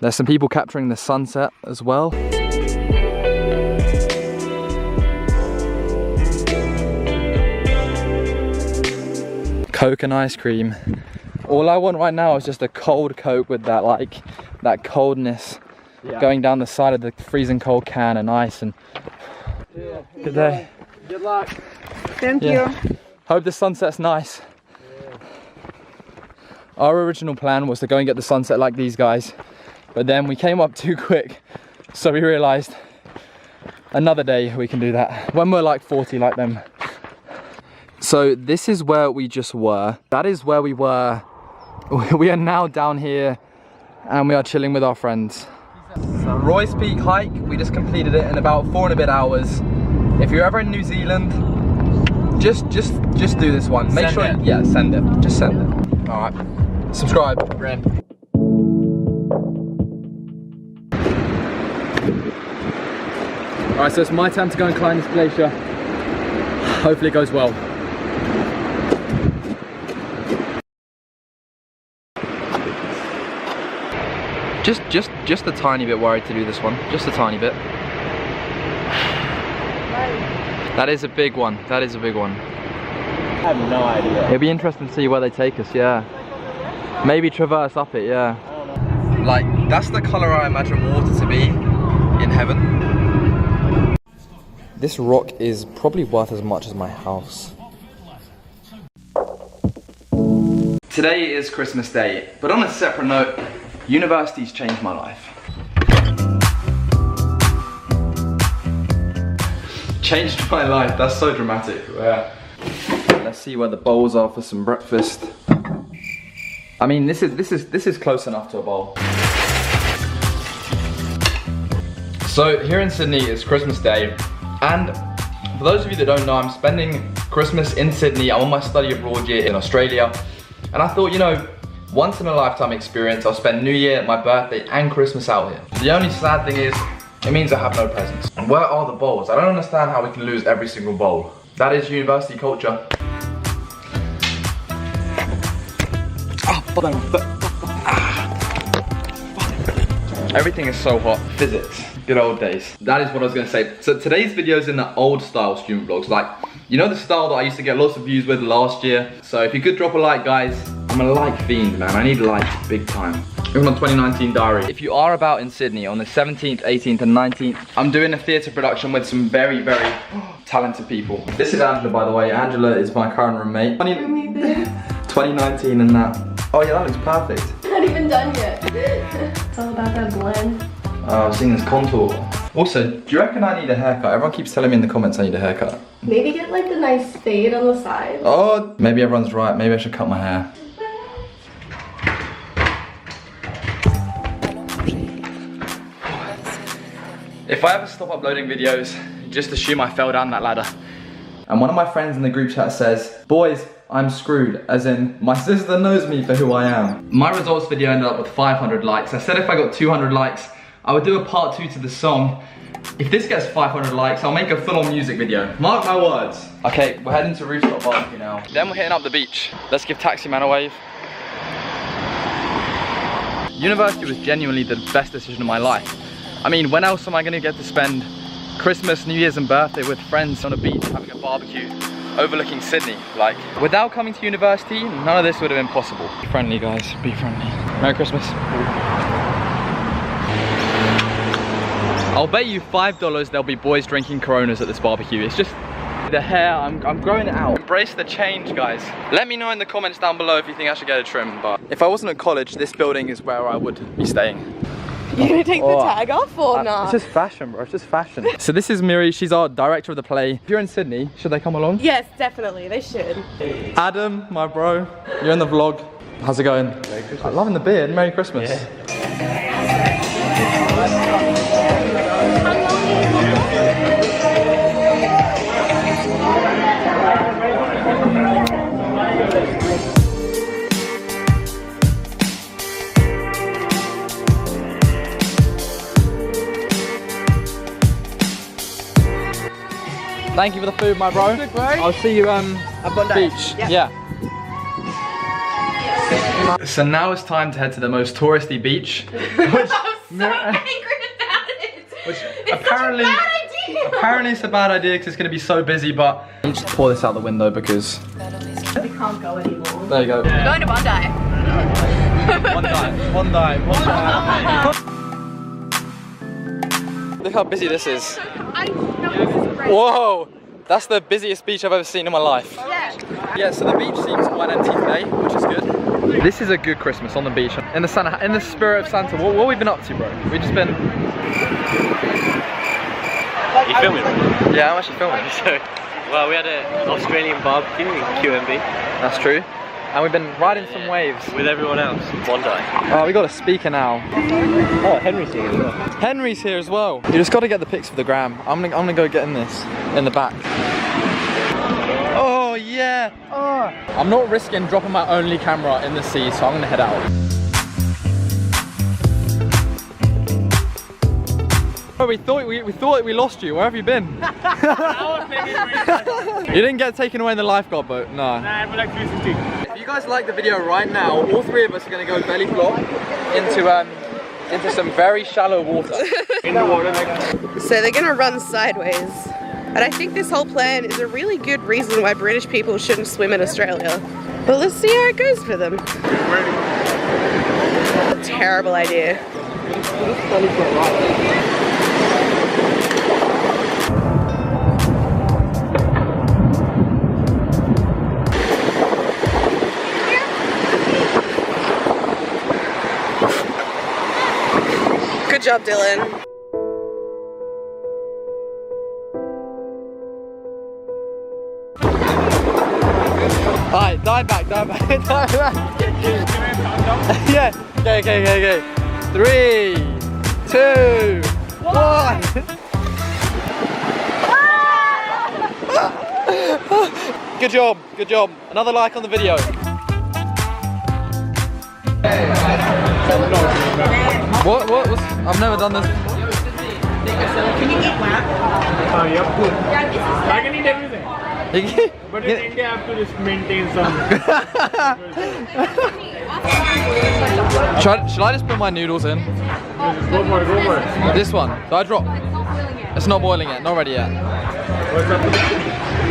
There's some people capturing the sunset as well. Coke and ice cream. All I want right now is just a cold Coke with that, like, that coldness going down the side of the freezing cold can and ice. And good day. Good luck. Thank you. Hope the sunset's nice. Our original plan was to go and get the sunset like these guys, but then we came up too quick, so we realized another day we can do that when we're like 40 like them. So this is where we just were. That is where we were. We are now down here and we are chilling with our friends. Roy's Peak hike, we just completed it in about 4 and a bit hours. If you're ever in New Zealand, just do this one. Make sure, yeah, send it. Just send it. All right, subscribe. Rip. All right, so it's my time to go and climb this glacier. Hopefully it goes well. Just a tiny bit worried to do this one. Just a tiny bit. That is a big one. That is a big one. I have no idea. It'll be interesting to see where they take us, yeah. Maybe traverse up it, yeah. Like, that's the colour I imagine water to be in heaven. This rock is probably worth as much as my house. Today is Christmas Day, but on a separate note, university's changed my life. Changed my life, that's so dramatic. Yeah. Let's see where the bowls are for some breakfast. I mean, this is close enough to a bowl. So here in Sydney, it's Christmas Day, and for those of you that don't know, I'm spending Christmas in Sydney. I'm on my study abroad year in Australia, and I thought, you know, once in a lifetime experience, I'll spend New Year, my birthday, and Christmas out here. The only sad thing is, it means I have no presents. And where are the bowls? I don't understand how we can lose every single bowl. That is university culture. Everything is so hot. Physics. Good old days. That is what I was gonna say. So today's video is in the old style student vlogs. Like, you know the style that I used to get lots of views with last year? So if you could drop a like, guys. I'm a like fiend, man. I need likes big time. Even on 2019 diary. If you are about in Sydney on the 17th, 18th and 19th, I'm doing a theatre production with some very, very talented people. This is Angela, by the way. Angela is my current roommate. 2019 and that. Oh yeah, that looks perfect. Not even done yet. It's all about that blend. I've seen this contour. Also, do you reckon I need a haircut? Everyone keeps telling me in the comments I need a haircut. Maybe get like the nice fade on the side. Oh, maybe everyone's right. Maybe I should cut my hair. If I ever stop uploading videos, just assume I fell down that ladder. And one of my friends in the group chat says, boys, I'm screwed, as in, my sister knows me for who I am. My results video ended up with 500 likes. I said if I got 200 likes, I would do a part 2 to the song. If this gets 500 likes, I'll make a full-on music video. Mark my words. Okay, we're heading to Rooftop Barbecue now. Then we're hitting up the beach. Let's give Taxi Man a wave. University was genuinely the best decision of my life. I mean, when else am I gonna get to spend Christmas, New Year's and birthday with friends on a beach having a barbecue overlooking Sydney? Like, without coming to university, none of this would have been possible. Be friendly, guys, be friendly. Merry Christmas. I'll bet you $5 there'll be boys drinking Coronas at this barbecue. It's just the hair, I'm growing it out. Embrace the change, guys. Let me know in the comments down below if you think I should get a trim, but if I wasn't at college, this building is where I would be staying. You gonna take the tag off or not? It's just fashion, bro, it's just fashion. So this is Miri, she's our director of the play. If you're in Sydney, should they come along? Yes, definitely, they should. Adam, my bro, you're in the vlog. How's it going? I'm loving the beard, Merry Christmas. Yeah. Thank you for the food, my bro. Good, bro. I'll see you at beach. Yeah. So now it's time to head to the most touristy beach, which apparently it's a bad idea because it's going to be so busy. But let me just pour this out the window because We can't go anymore. there you go. We're going to Bondi. Look how busy this is. Whoa, that's the busiest beach I've ever seen in my life. Yeah, so the beach seems quite empty today, which is good. This is a good Christmas on the beach. In the spirit of Santa. What have we been up to, bro? We've just been... You filming? Yeah, I'm actually filming. Well, we had an Australian barbecue in QMB. That's true. And we've been riding some waves. With everyone else, Bondi. Oh, we got a speaker now. Oh, Henry's here as well. Henry's here as well. You just got to get the pics for the gram. I'm gonna go get in this, in the back. Oh, yeah. Oh. I'm not risking dropping my only camera in the sea, so I'm gonna head out. Oh, we thought we lost you. Where have you been? You didn't get taken away in the lifeguard boat? No. Nah, I feel like 360. If you guys like the video right now, all three of us are going to go belly flop into some very shallow water. In the water like... So they're gonna run sideways. And I think this whole plan is a really good reason why British people shouldn't swim in Australia. But let's see how it goes for them. Terrible idea. Good job, Dylan. Alright, dive back. Yeah, okay. 3, 2, 1. Good job. Another like on the video. What? I've never done this. Can you eat wax? Yep. I can eat everything. But in India, I have to just maintain some. Should I just put my noodles in? Go for it. This one. Do I drop? It's not boiling yet. Not ready yet. What's up?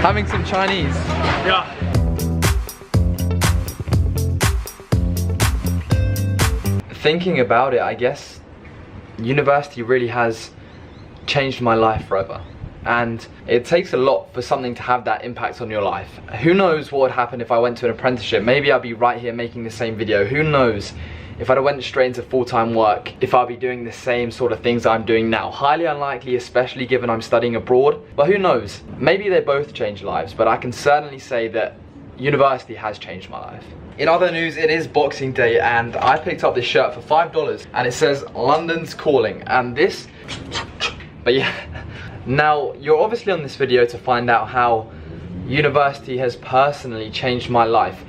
Having some Chinese. Yeah. Thinking about it, I guess university really has changed my life forever. And it takes a lot for something to have that impact on your life. Who knows what would happen if I went to an apprenticeship? Maybe I'd be right here making the same video. Who knows if I'd have went straight into full-time work, if I'd be doing the same sort of things I'm doing now. Highly unlikely, especially given I'm studying abroad. But who knows? Maybe they both change lives, but I can certainly say that university has changed my life. In other news, it is Boxing Day and I picked up this shirt for $5 and it says London's Calling, and this, but yeah. Now, you're obviously on this video to find out how university has personally changed my life.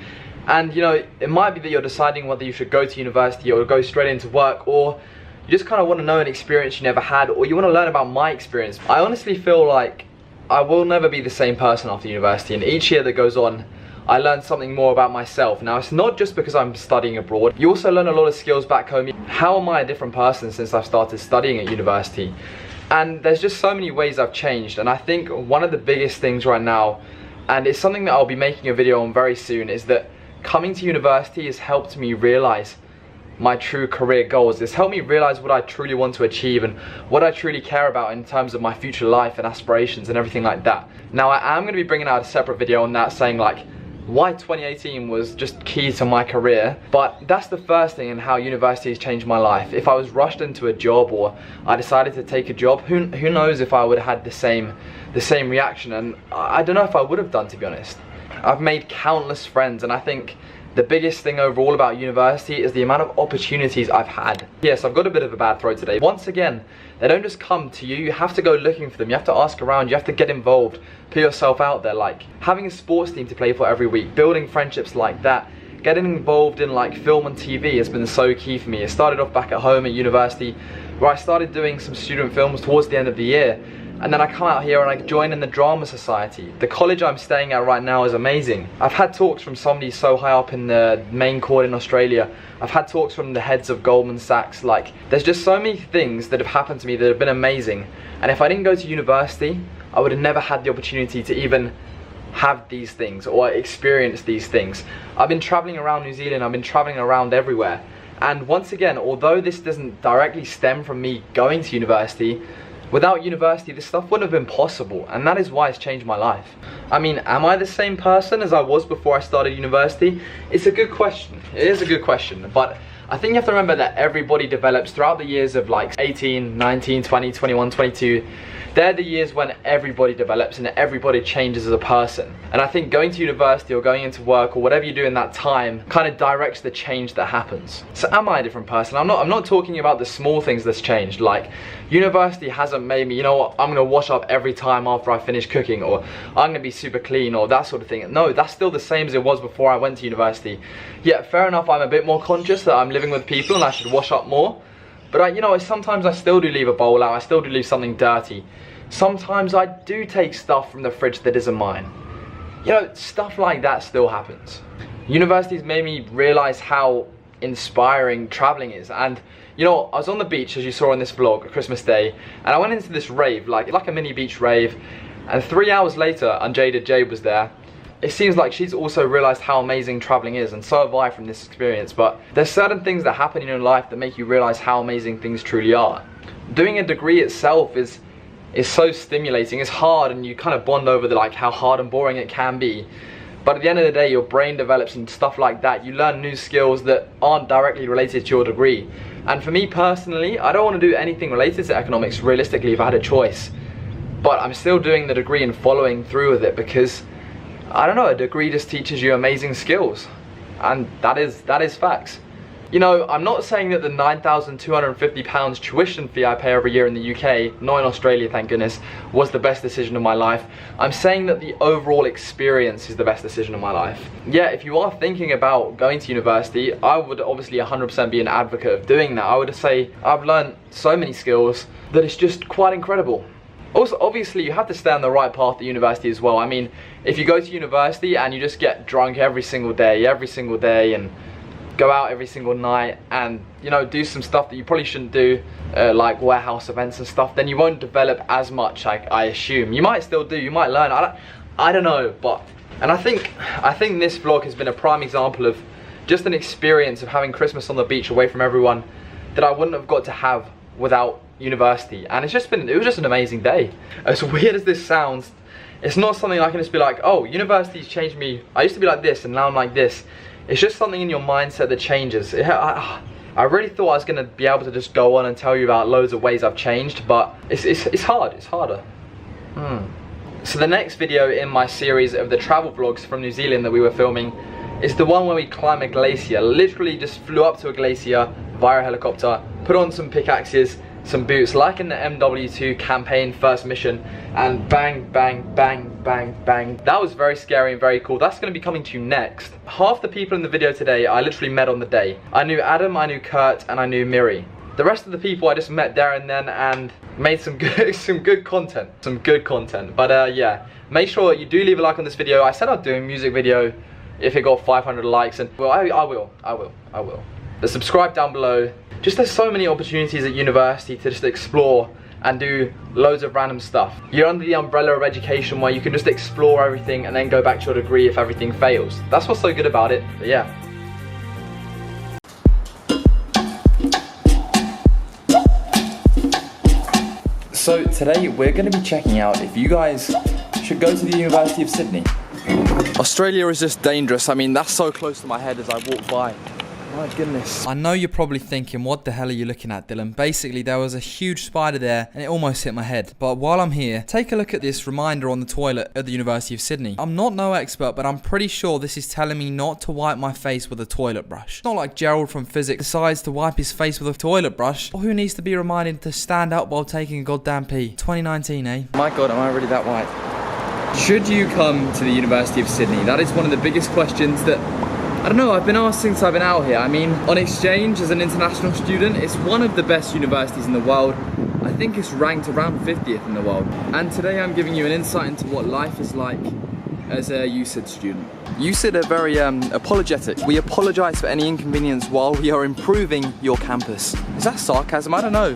And you know, it might be that you're deciding whether you should go to university or go straight into work, or you just kind of want to know an experience you never had, or you want to learn about my experience. I honestly feel like I will never be the same person after university, and each year that goes on, I learned something more about myself. Now, it's not just because I'm studying abroad. You also learn a lot of skills back home. How am I a different person since I've started studying at university? And there's just so many ways I've changed. And I think one of the biggest things right now, and it's something that I'll be making a video on very soon, is that coming to university has helped me realize my true career goals. It's helped me realize what I truly want to achieve and what I truly care about in terms of my future life and aspirations and everything like that. Now, I am going to be bringing out a separate video on that, saying like why 2018 was just key to my career, but that's the first thing in how university has changed my life. If I was rushed into a job or I decided to take a job, who knows if I would have had the same reaction, and I don't know if I would have done, to be honest. I've made countless friends, and I think the biggest thing overall about university is the amount of opportunities I've had. Yes, I've got a bit of a bad throat today. Once again, they don't just come to you, you have to go looking for them, you have to ask around, you have to get involved, put yourself out there, like having a sports team to play for every week, building friendships like that, getting involved in like film and TV has been so key for me. It started off back at home at university, where I started doing some student films towards the end of the year. And then I come out here and I join in the drama society. The college I'm staying at right now is amazing. I've had talks from somebody so high up in the main court in Australia. I've had talks from the heads of Goldman Sachs. Like, there's just so many things that have happened to me that have been amazing. And if I didn't go to university, I would have never had the opportunity to even have these things or experience these things. I've been traveling around New Zealand, I've been traveling around everywhere. And once again, although this doesn't directly stem from me going to university, without university, this stuff wouldn't have been possible, and that is why it's changed my life. I mean, am I the same person as I was before I started university? It's a good question. It is a good question, but I think you have to remember that everybody develops throughout the years of like 18, 19, 20, 21, 22. They're the years when everybody develops and everybody changes as a person. And I think going to university or going into work or whatever you do in that time kind of directs the change that happens. So am I a different person? I'm not talking about the small things that's changed. Like, university hasn't made me, you know what, I'm gonna wash up every time after I finish cooking, or I'm gonna be super clean, or that sort of thing. No, that's still the same as it was before I went to university. Yeah, fair enough, I'm a bit more conscious that I'm living with people and I should wash up more. But you know, sometimes I still do leave a bowl out, I still do leave something dirty. Sometimes I do take stuff from the fridge that isn't mine. You know, stuff like that still happens. University's made me realize how inspiring traveling is. And you know, I was on the beach, as you saw in this vlog, Christmas Day, and I went into this rave, like a mini beach rave, and 3 hours later, Unjaded Jade was there. It seems like she's also realized how amazing traveling is, and so have I from this experience. But there's certain things that happen in your life that make you realize how amazing things truly are. Doing a degree itself is so stimulating. It's hard, and you kind of bond over the how hard and boring it can be. But at the end of the day, your brain develops and stuff like that. You learn new skills that aren't directly related to your degree. And for me personally, I don't want to do anything related to economics realistically if I had a choice. But I'm still doing the degree and following through with it because, I don't know, a degree just teaches you amazing skills. And that is facts. You know, I'm not saying that the £9,250 tuition fee I pay every year in the UK, not in Australia thank goodness, was the best decision of my life. I'm saying that the overall experience is the best decision of my life. Yeah, if you are thinking about going to university, I would obviously 100% be an advocate of doing that. I would say I've learned so many skills that it's just quite incredible. Also, obviously, you have to stay on the right path at university as well. I mean, if you go to university and you just get drunk every single day, and go out every single night and, you know, do some stuff that you probably shouldn't do, like warehouse events and stuff, then you won't develop as much, I assume. You might still do, you might learn, I don't know, but, and I think this vlog has been a prime example of just an experience of having Christmas on the beach away from everyone that I wouldn't have got to have without university. And it was just an amazing day. As weird as this sounds, it's not something I can just be like, oh, university's changed me, I used to be like this and now I'm like this. It's just something in your mindset that changes. I really thought I was going to be able to just go on and tell you about loads of ways I've changed, but it's hard, it's harder. So the next video in my series of the travel vlogs from New Zealand that we were filming is the one where we climb a glacier. Literally just flew up to a glacier via a helicopter, put on some pickaxes, some boots, like in the MW2 campaign first mission, and bang, bang, bang, bang, bang. That was very scary and very cool. That's going to be coming to you next. Half the people in the video today I literally met on the day. I knew Adam, I knew Kurt, and I knew Miri. The rest of the people I just met there and then and made some good content. But yeah, make sure you do leave a like on this video. I said I'd do a music video if it got 500 likes, and well, I will. But subscribe down below. Just there's so many opportunities at university to just explore and do loads of random stuff. You're under the umbrella of education where you can just explore everything and then go back to your degree if everything fails. That's what's so good about it, but yeah. So today we're going to be checking out if you guys should go to the University of Sydney. Australia is just dangerous. I mean, that's so close to my head as I walk by. My goodness. I know you're probably thinking, what the hell are you looking at, Dylan? Basically, there was a huge spider there and it almost hit my head. But while I'm here, take a look at this reminder on the toilet at the University of Sydney. I'm not no expert, but I'm pretty sure this is telling me not to wipe my face with a toilet brush. It's not like Gerald from physics decides to wipe his face with a toilet brush. Or who needs to be reminded to stand up while taking a goddamn pee? 2019, eh? My God, am I really that white? Should you come to the University of Sydney? That is one of the biggest questions that I don't know, I've been asked since I've been out here. I mean, on exchange as an international student, it's one of the best universities in the world. I think it's ranked around 50th in the world. And today I'm giving you an insight into what life is like as a USYD student. USYD are very apologetic. We apologize for any inconvenience while we are improving your campus. Is that sarcasm? I don't know.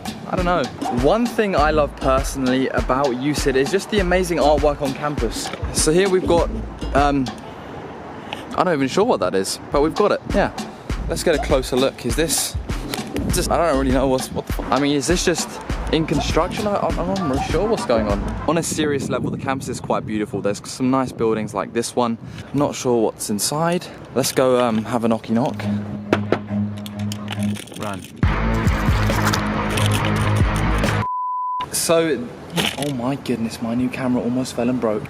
One thing I love personally about USYD is just the amazing artwork on campus. So here we've got, I'm not even sure what that is, but we've got it, yeah. Let's get a closer look. Is this just, I don't really know what the fuck. I mean, is this just in construction? I'm not really sure what's going on. On a serious level, the campus is quite beautiful. There's some nice buildings like this one. I'm not sure what's inside. Let's go have a knocky knock. Run. So, oh my goodness, my new camera almost fell and broke.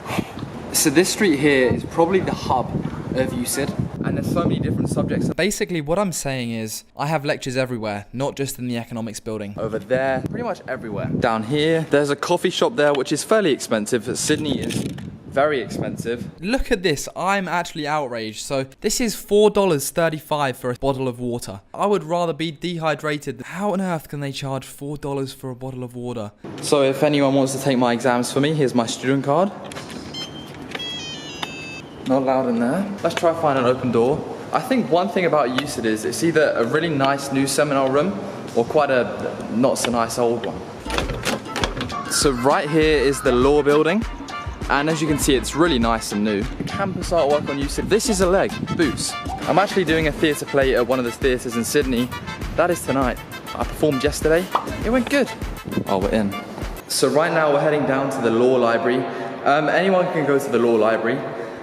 So this street here is probably the hub of USYD, and there's so many different subjects. Basically what I'm saying is I have lectures everywhere, not just in the economics building. Over there, pretty much everywhere. Down here, there's a coffee shop there which is fairly expensive. Sydney is very expensive. Look at this, I'm actually outraged. So this is $4.35 for a bottle of water. I would rather be dehydrated. How on earth can they charge $4 for a bottle of water? So if anyone wants to take my exams for me, here's my student card. Not allowed in there. Let's try to find an open door. I think one thing about USYD is it's either a really nice new seminar room or quite a not so nice old one. So right here is the law building. And as you can see, it's really nice and new. Campus artwork on USYD. This is a leg, Boots. I'm actually doing a theatre play at one of the theatres in Sydney. That is tonight. I performed yesterday. It went good. Oh, we're in. So right now we're heading down to the law library. Anyone can go to the law library.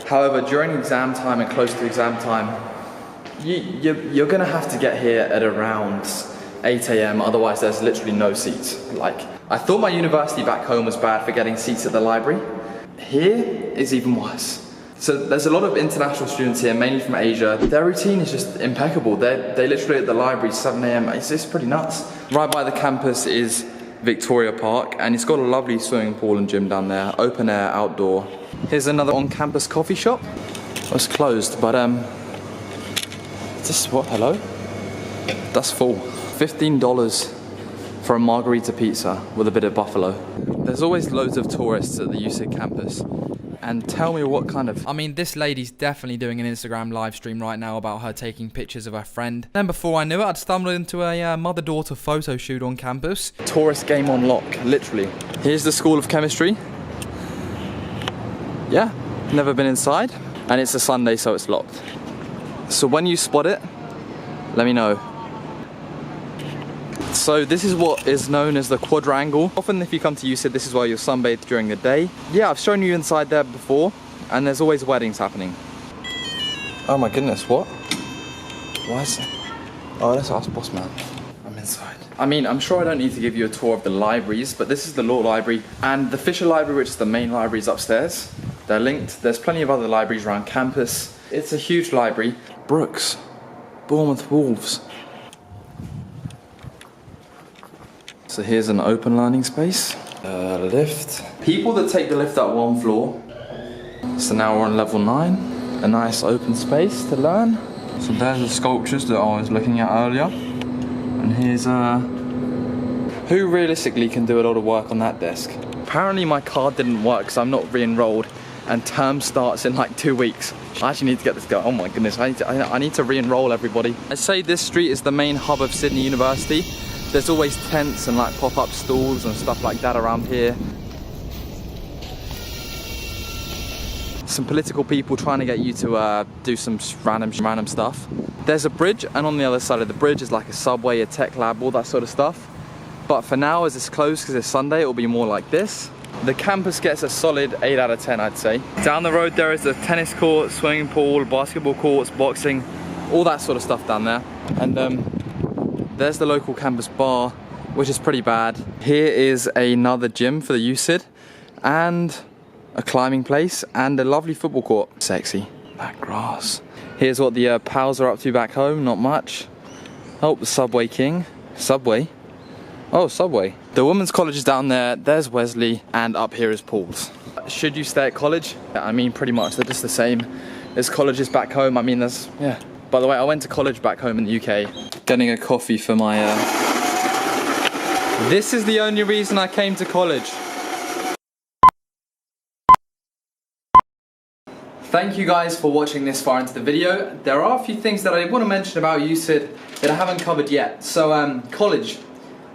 However, during exam time and close to exam time, you're gonna have to get here at around 8 AM, otherwise there's literally no seats. Like, I thought my university back home was bad for getting seats at the library. Here is even worse. So there's a lot of international students here, mainly from Asia. Their routine is just impeccable. They literally at the library 7 AM, it's pretty nuts. Right by the campus is Victoria Park, and it's got a lovely swimming pool and gym down there, open air, outdoor. Here's another on-campus coffee shop. It's closed, but is this what? Hello? That's full. $15 for a margarita pizza with a bit of buffalo. There's always loads of tourists at the USYD campus. And tell me what kind of... I mean, this lady's definitely doing an Instagram live stream right now about her taking pictures of her friend. Then before I knew it, I'd stumbled into a mother-daughter photo shoot on campus. Tourist game on lock, literally. Here's the School of Chemistry. Yeah, never been inside. And it's a Sunday, so it's locked. So when you spot it, let me know. So this is what is known as the quadrangle. Often if you come to USYD, this is where you'll sunbathe during the day. Yeah, I've shown you inside there before, and there's always weddings happening. Oh my goodness, what? Why is it? Oh, let's ask boss man. I'm inside. I mean, I'm sure I don't need to give you a tour of the libraries, but this is the law library, and the Fisher Library, which is the main library, is upstairs. They're linked. There's plenty of other libraries around campus. It's a huge library. Brooks, Bournemouth Wolves. So here's an open learning space. Lift. People that take the lift up one floor. So now we're on level 9. A nice open space to learn. So there's the sculptures that I was looking at earlier. And here's who realistically can do a lot of work on that desk? Apparently my card didn't work, so I'm not re-enrolled. and term starts in like 2 weeks. I actually need to get this going. Oh my goodness, I need to re-enroll everybody. I'd say this street is the main hub of Sydney University. There's always tents and like pop-up stalls and stuff like that around here. Some political people trying to get you to do some random stuff. There's a bridge, and on the other side of the bridge is like a subway, a tech lab, all that sort of stuff. But for now, as it's closed because it's Sunday, it will be more like this. The campus gets a solid 8 out of 10, I'd say. Down the road there is a tennis court, swimming pool, basketball courts, boxing, all that sort of stuff down there. And there's the local campus bar, which is pretty bad. Here is another gym for the USYD, and a climbing place, and a lovely football court. Sexy, that grass. Here's what the pals are up to back home, not much. Oh, the Subway King. Subway? Oh, Subway. The women's college is down there, there's Wesley, and up here is Paul's. Should you stay at college? I mean, pretty much, they're just the same as colleges back home. I mean, there's, yeah. By the way, I went to college back home in the UK. Getting a coffee for my, This is the only reason I came to college. Thank you guys for watching this far into the video. There are a few things that I want to mention about USYD that I haven't covered yet. So, college.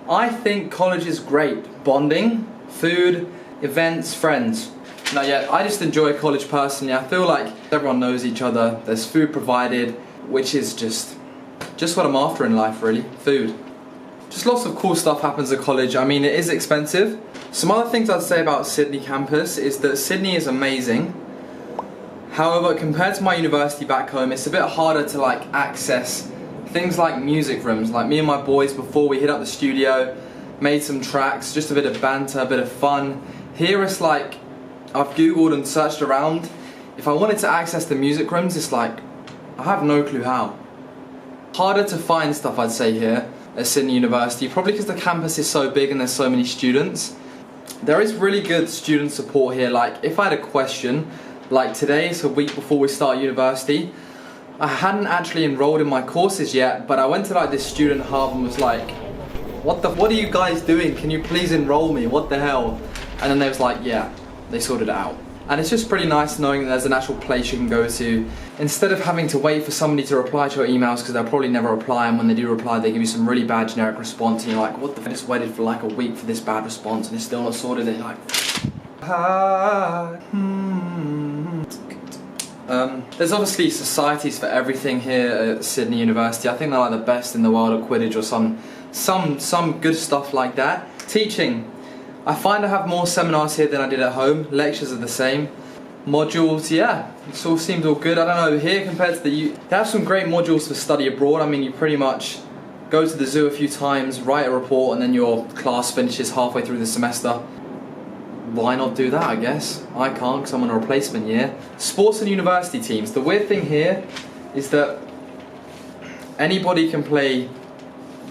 I think college is great. Bonding, food, events, friends. Not yet. I just enjoy college personally. I feel like everyone knows each other. There's food provided, which is just what I'm after in life, really. Food. Just lots of cool stuff happens at college. I mean, it is expensive. Some other things I'd say about Sydney campus is that Sydney is amazing. However, compared to my university back home, it's a bit harder to like access things like music rooms. Like me and my boys, before we hit up the studio, made some tracks, just a bit of banter, a bit of fun. Here it's like, I've Googled and searched around. If I wanted to access the music rooms, it's like, I have no clue how. Harder to find stuff, I'd say, here at Sydney University, probably because the campus is so big and there's so many students. There is really good student support here. Like, if I had a question, like today, it's a week before we start university, I hadn't actually enrolled in my courses yet, but I went to like this student hub and was like, what are you guys doing? Can you please enroll me? What the hell? And then they was like, yeah, they sorted it out. And it's just pretty nice knowing that there's an actual place you can go to, instead of having to wait for somebody to reply to your emails, because they'll probably never reply, and when they do reply, they give you some really bad generic response, and you're like, what the f***, I just waited for like a week for this bad response, and it's still not sorted, and you're like, there's obviously societies for everything here at Sydney University. I think they're like the best in the world at Quidditch or some good stuff like that. Teaching. I find I have more seminars here than I did at home. Lectures are the same. Modules, yeah, it all seems all good. I don't know, here compared to they have some great modules for study abroad. I mean, you pretty much go to the zoo a few times, write a report, and then your class finishes halfway through the semester. Why not do that, I guess? I can't because I'm on a replacement year. Sports and university teams. The weird thing here is that anybody can play.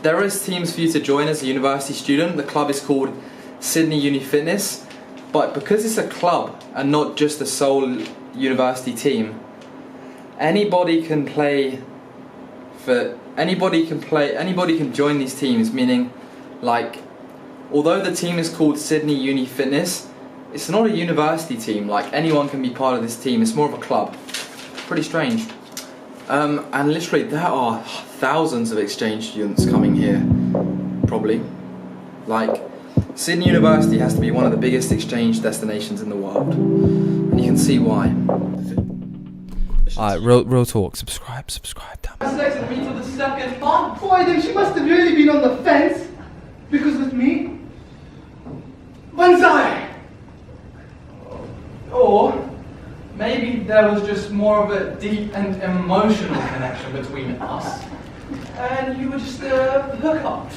There is teams for you to join as a university student. The club is called Sydney Uni Fitness, but because it's a club and not just a sole university team, anybody can play for anybody can join these teams, meaning like, although the team is called Sydney Uni Fitness, it's not a university team. Like, anyone can be part of this team. It's more of a club. Pretty strange. And literally there are thousands of exchange students coming here, probably. Like, Sydney University has to be one of the biggest exchange destinations in the world, and you can see why. Alright, real talk. Subscribe down. Selected me to the second part. Boy, then she must have really been on the fence, because with me, Banzai! Or maybe there was just more of a deep and emotional connection between us, and you were just a hookup.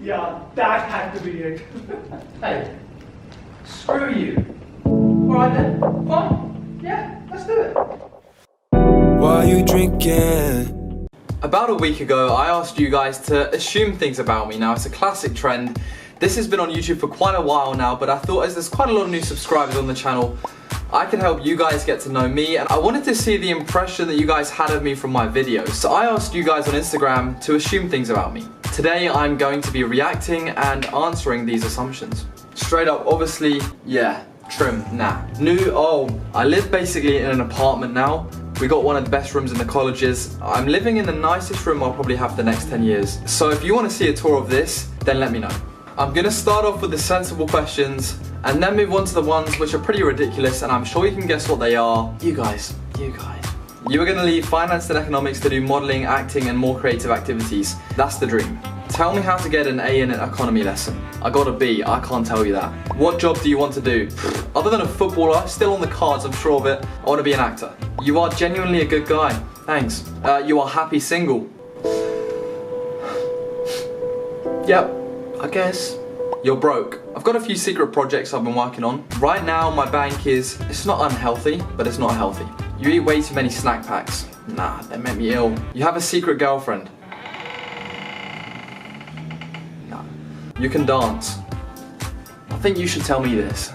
Yeah, that had to be it. Hey, screw you. Alright then, fine. Yeah, let's do it. Why are you drinking? About a week ago, I asked you guys to assume things about me. Now, it's a classic trend. This has been on YouTube for quite a while now, but I thought as there's quite a lot of new subscribers on the channel, I could help you guys get to know me, and I wanted to see the impression that you guys had of me from my videos. So I asked you guys on Instagram to assume things about me. Today I'm going to be reacting and answering these assumptions. Straight up, obviously, yeah, Trim, nah. New, oh, I live basically in an apartment now. We got one of the best rooms in the colleges. I'm living in the nicest room I'll probably have the next 10 years. So if you want to see a tour of this, then let me know. I'm gonna start off with the sensible questions and then move on to the ones which are pretty ridiculous, and I'm sure you can guess what they are. You guys. You are gonna leave finance and economics to do modeling, acting, and more creative activities. That's the dream. Tell me how to get an A in an economy lesson. I got a B, I can't tell you that. What job do you want to do? Other than a footballer, still on the cards, I'm sure of it, I want to be an actor. You are genuinely a good guy. Thanks. You are happy single. Yep, I guess. You're broke. I've got a few secret projects I've been working on. Right now, my bank is, it's not unhealthy, but it's not healthy. You eat way too many snack packs. Nah, they make me ill. You have a secret girlfriend. You can dance. I think you should tell me this.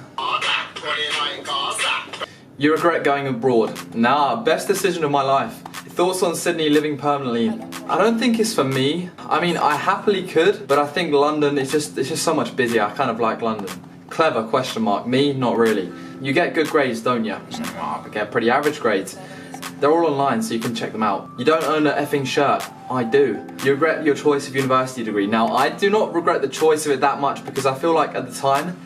You regret going abroad. Nah, best decision of my life. Thoughts on Sydney living permanently? I don't think it's for me. I mean, I happily could, but I think London is it's just so much busier. I kind of like London. Clever, question mark. Me, not really. You get good grades, don't you? I get pretty average grades. They're all online, so you can check them out. You don't own an effing shirt. I do. You regret your choice of university degree. Now, I do not regret the choice of it that much because I feel like at the time,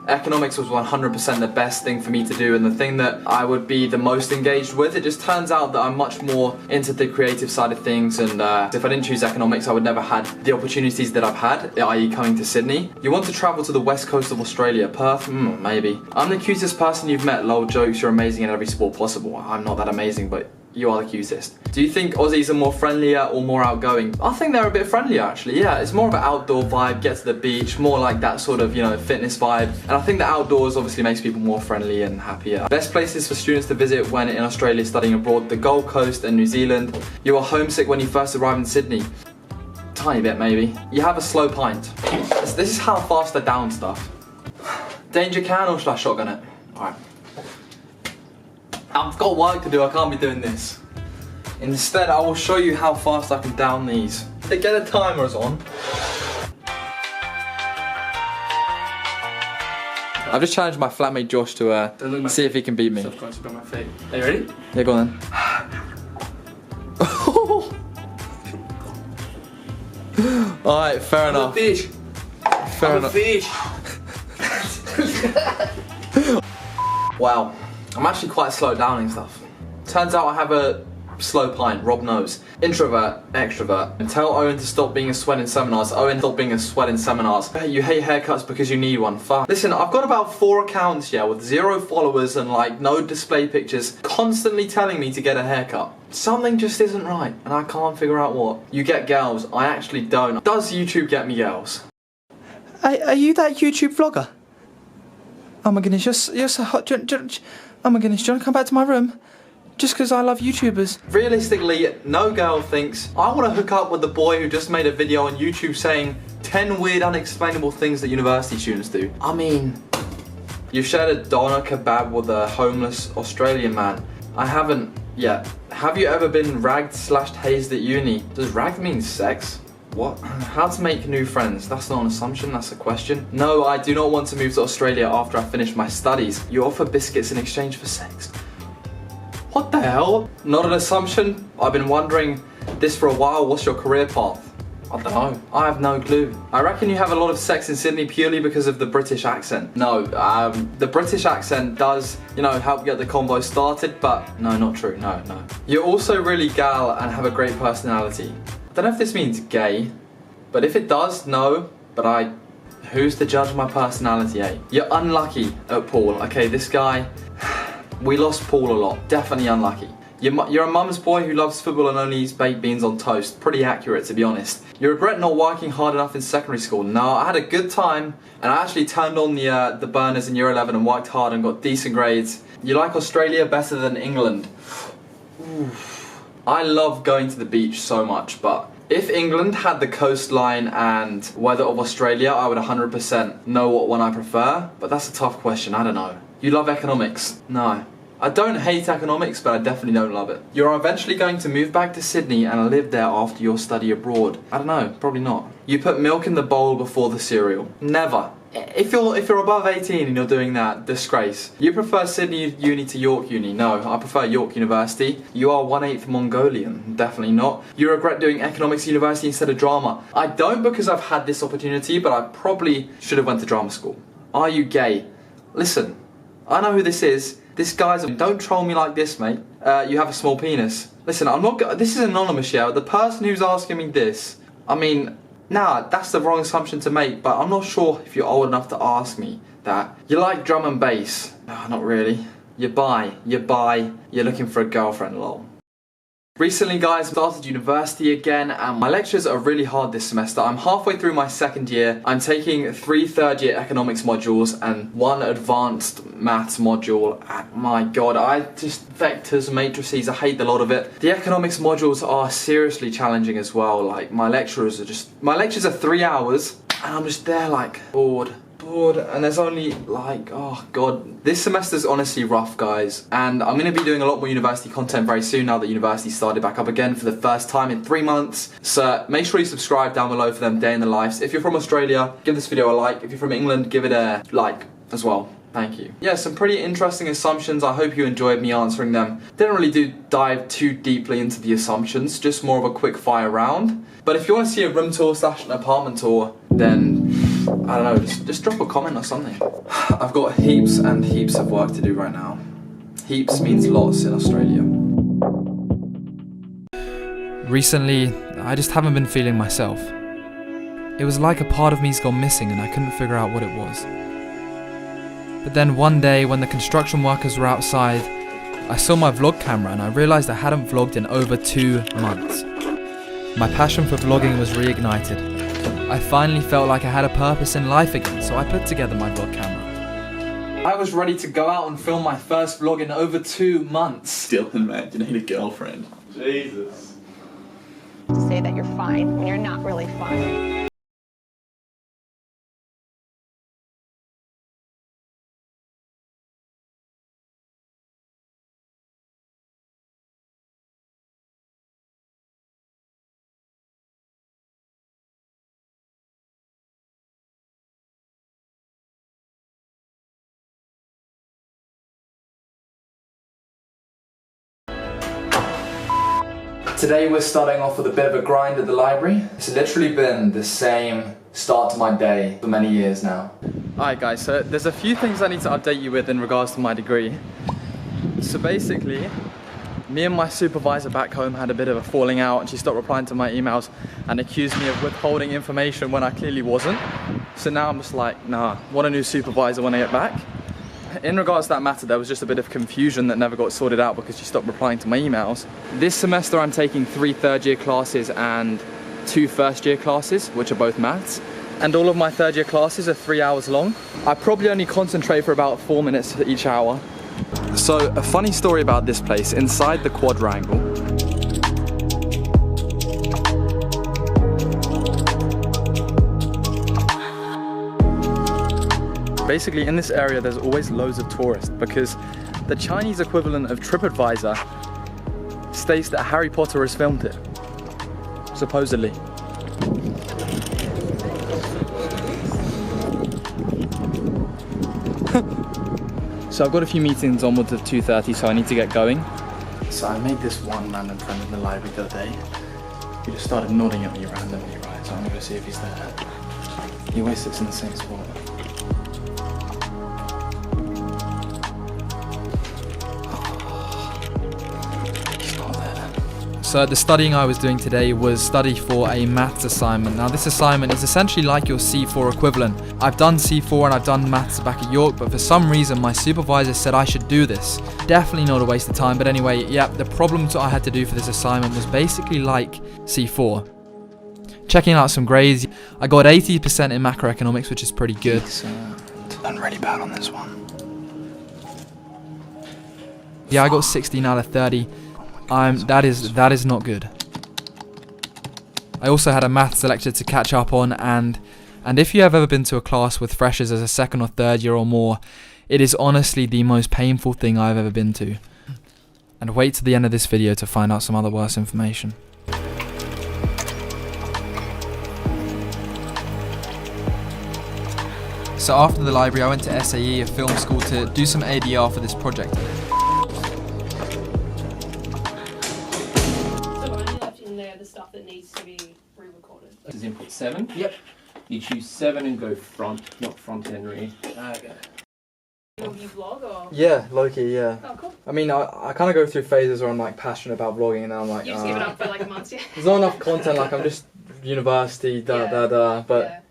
economics was 100% the best thing for me to do and the thing that I would be the most engaged with. It just turns out that I'm much more into the creative side of things, and if I didn't choose economics, I would never have the opportunities that I've had, i.e. coming to Sydney. You want to travel to the west coast of Australia? Perth? Maybe. I'm the cutest person you've met. Lol, jokes, you're amazing in every sport possible. I'm not that amazing, but you are the cutest. Do you think Aussies are more friendlier or more outgoing? I think they're a bit friendlier actually, yeah. It's more of an outdoor vibe, get to the beach, more like that sort of, you know, fitness vibe. And I think the outdoors obviously makes people more friendly and happier. Best places for students to visit when in Australia studying abroad: the Gold Coast and New Zealand. You are homesick when you first arrive in Sydney. Tiny bit maybe. You have a slow pint. This is how fast I down stuff. Danger can, or should I shotgun it? Alright. I've got work to do, I can't be doing this. Instead, I will show you how fast I can down these. They get a timers on. I've just challenged my flatmate Josh to see if he can beat me. Are you ready? Yeah, go on then. Alright, fair enough. Fish. Fair enough. Fish. Wow, I'm actually quite slow downing stuff. Turns out I have a slow pint, Rob knows. Introvert, extrovert. And tell Owen to stop being a sweat in seminars. Owen, stop being a sweat in seminars. You hate haircuts because you need one. Fuck. Listen, I've got about 4 accounts, yeah, with 0 followers and like no display pictures, constantly telling me to get a haircut. Something just isn't right, and I can't figure out what. You get girls, I actually don't. Does YouTube get me girls? Are you that YouTube vlogger? Oh my goodness, you're so hot. Oh my goodness, do you want to come back to my room? Just because I love YouTubers. Realistically, no girl thinks, I want to hook up with the boy who just made a video on YouTube saying 10 weird unexplainable things that university students do. I mean, you've shared a doner kebab with a homeless Australian man. I haven't yet. Have you ever been ragged/hazed at uni? Does ragged mean sex? What? How to make new friends? That's not an assumption, that's a question. No, I do not want to move to Australia after I finish my studies. You offer biscuits in exchange for sex. What the hell? Not an assumption. I've been wondering this for a while. What's your career path? I don't know. I have no clue. I reckon you have a lot of sex in Sydney purely because of the British accent. No, the British accent does, you know, help get the convo started, but no, not true. No. You're also really gal and have a great personality. I don't know if this means gay, but if it does, no. But who's to judge my personality, eh? You're unlucky at pool. Okay, this guy, we lost Paul a lot. Definitely unlucky. You're a mum's boy who loves football and only eats baked beans on toast. Pretty accurate, to be honest. You regret not working hard enough in secondary school. No, I had a good time, and I actually turned on the burners in year 11 and worked hard and got decent grades. You like Australia better than England? Oof. I love going to the beach so much, but if England had the coastline and weather of Australia, I would 100% know what one I prefer, but that's a tough question, I don't know. You love economics? No. I don't hate economics, but I definitely don't love it. You're eventually going to move back to Sydney and live there after your study abroad. I don't know, probably not. You put milk in the bowl before the cereal. Never. If you're above 18 and you're doing that, disgrace. You prefer Sydney Uni to York Uni? No, I prefer York University. You are 1/8 Mongolian? Definitely not. You regret doing economics university instead of drama? I don't, because I've had this opportunity, but I probably should have went to drama school. Are you gay? Listen, I know who this is. This guy's don't troll me like this, mate. You have a small penis. Listen, this is anonymous, yeah. The person who's asking me this, I mean, nah, that's the wrong assumption to make, but I'm not sure if you're old enough to ask me that. You like drum and bass? No, not really. You're bi, you're looking for a girlfriend, lol. Recently, guys, I started university again, and my lectures are really hard this semester. I'm halfway through my second year. I'm taking 3 third-year economics modules and 1 advanced maths module. My god, vectors, matrices, I hate the lot of it. The economics modules are seriously challenging as well. Like, my lectures are 3 hours, and I'm just there like, bored, and there's only like, oh god. This semester's honestly rough, guys, and I'm going to be doing a lot more university content very soon now that university started back up again for the first time in 3 months. So make sure you subscribe down below for them day in the lives. If you're from Australia, give this video a like. If you're from England, give it a like as well. Thank you. Yeah, some pretty interesting assumptions. I hope you enjoyed me answering them. Didn't really dive too deeply into the assumptions, just more of a quick fire round. But if you want to see a room tour / an apartment tour, then I don't know, just drop a comment or something. I've got heaps and heaps of work to do right now. Heaps means lots in Australia. Recently, I just haven't been feeling myself. It was like a part of me's gone missing and I couldn't figure out what it was. But then one day when the construction workers were outside, I saw my vlog camera and I realised I hadn't vlogged in over 2 months. My passion for vlogging was reignited. I finally felt like I had a purpose in life again, so I put together my vlog camera. I was ready to go out and film my first vlog in over 2 months. Dylan, man, you need a girlfriend. Jesus. To say that you're fine when you're not really fine. Today we're starting off with a bit of a grind at the library. It's literally been the same start to my day for many years now. Alright guys, so there's a few things I need to update you with in regards to my degree. So basically, me and my supervisor back home had a bit of a falling out and she stopped replying to my emails and accused me of withholding information when I clearly wasn't. So now I'm just like, nah, want a new supervisor when I get back. In regards to that matter, there was just a bit of confusion that never got sorted out because she stopped replying to my emails. This semester I'm taking 3 third-year classes and 2 first-year classes, which are both maths. And all of my third-year classes are 3 hours long. I probably only concentrate for about 4 minutes each hour. So, a funny story about this place, inside the quadrangle, basically in this area there's always loads of tourists because the Chinese equivalent of TripAdvisor states that Harry Potter has filmed it, supposedly. So I've got a few meetings onwards of 2:30, so I need to get going. So I made this one random friend in the library the other day. He just started nodding at me randomly, right? So I'm gonna see if he's there. He always sits in the same spot. So the studying I was doing today was study for a maths assignment. Now this assignment is essentially like your C4 equivalent. I've done C4 and I've done maths back at York, but for some reason my supervisor said I should do this. Definitely not a waste of time, but anyway, yeah, the problems I had to do for this assignment was basically like C4. Checking out some grades, I got 80% in macroeconomics, which is pretty good. I'm really bad on this one. Yeah, I got 16 out of 30. That is not good. I also had a maths lecture to catch up on, and if you have ever been to a class with freshers as a second or third year or more, It is honestly the most painful thing I've ever been to. And wait to the end of this video to find out some other worse information. So after the library, I went to SAE, a film school, to do some ADR for this project. So only left in there the stuff that needs to be re-recorded. This is input 7. Yep. You choose 7 and go front, not front end read. Okay. You vlog or? Yeah, low-key, yeah. Oh, cool. I mean, I kind of go through phases where I'm like passionate about vlogging, and then I'm like, You just give it up for like months, yeah? there's not enough content, like I'm just university, but...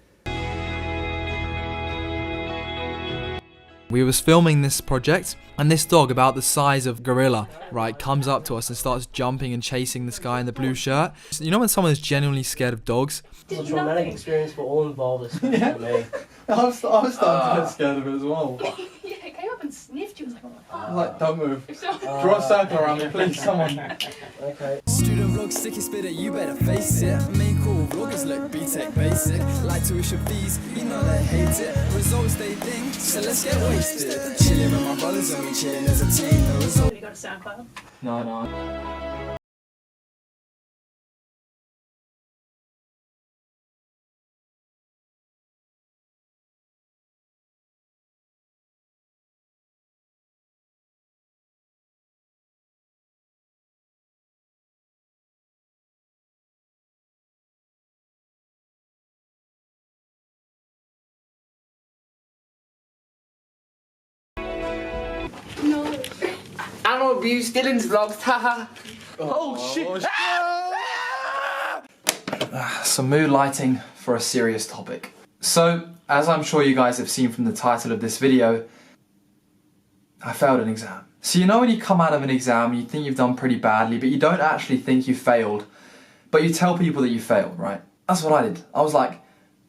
We was filming this project, and this dog about the size of gorilla, right, comes up to us and starts jumping and chasing this guy in the blue shirt. You know when someone is genuinely scared of dogs? It's a traumatic experience for all involved, especially for me. I was starting to get scared of it as well. Yeah, it came up and sniffed you. I was like, oh my god. I was like, don't move. Draw a circle around me, please, someone. Okay. Student vlog, sticky spitter, you better face it. Main cool vloggers look B-Tech basic. Like tuition fees, you know they hate it. Results they think, so let's get wasted. Chilling with my brothers and we chilling as a team. The result. You got a SoundCloud? No. No. Animal abuse, Dylan's vlogs, haha. Oh shit! Some mood lighting for a serious topic. So, as I'm sure you guys have seen from the title of this video, I failed an exam. So you know when you come out of an exam, you think you've done pretty badly, but you don't actually think you failed, but you tell people that you failed, right? That's what I did. I was like,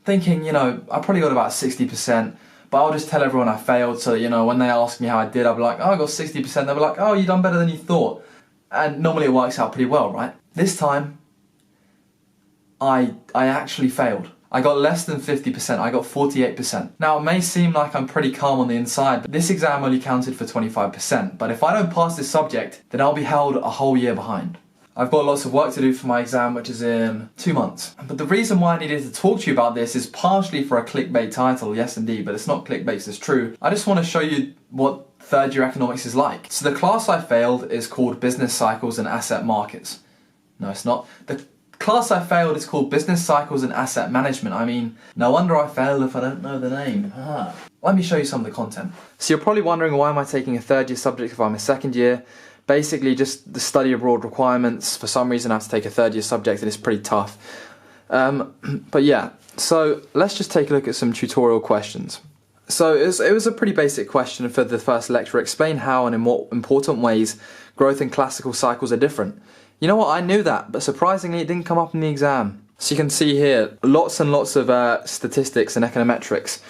thinking, you know, I probably got about 60%, but I'll just tell everyone I failed, so, you know, when they ask me how I did, I'll be like, oh, I got 60%, they'll be like, oh, you done better than you thought. And normally it works out pretty well, right? This time, I actually failed. I got less than 50%, I got 48%. Now it may seem like I'm pretty calm on the inside, but this exam only counted for 25%. But if I don't pass this subject, then I'll be held a whole year behind. I've got lots of work to do for my exam, which is in 2 months. But the reason why I needed to talk to you about this is partially for a clickbait title, yes indeed, but it's not clickbait, it's true. I just want to show you what third year economics is like. So the class I failed is called Business Cycles and Asset Markets. No, it's not. The class I failed is called Business Cycles and Asset Management. I mean, no wonder I failed if I don't know the name. Let me show you some of the content. So you're probably wondering, why am I taking a third year subject if I'm a second year? Basically just the study abroad requirements. For some reason I have to take a third year subject and it's pretty tough. But yeah, so let's just take a look at some tutorial questions. So it was a pretty basic question for the first lecture. Explain how and in what important ways growth and classical cycles are different. You know what, I knew that, but surprisingly it didn't come up in the exam. So you can see here, lots and lots of statistics and econometrics.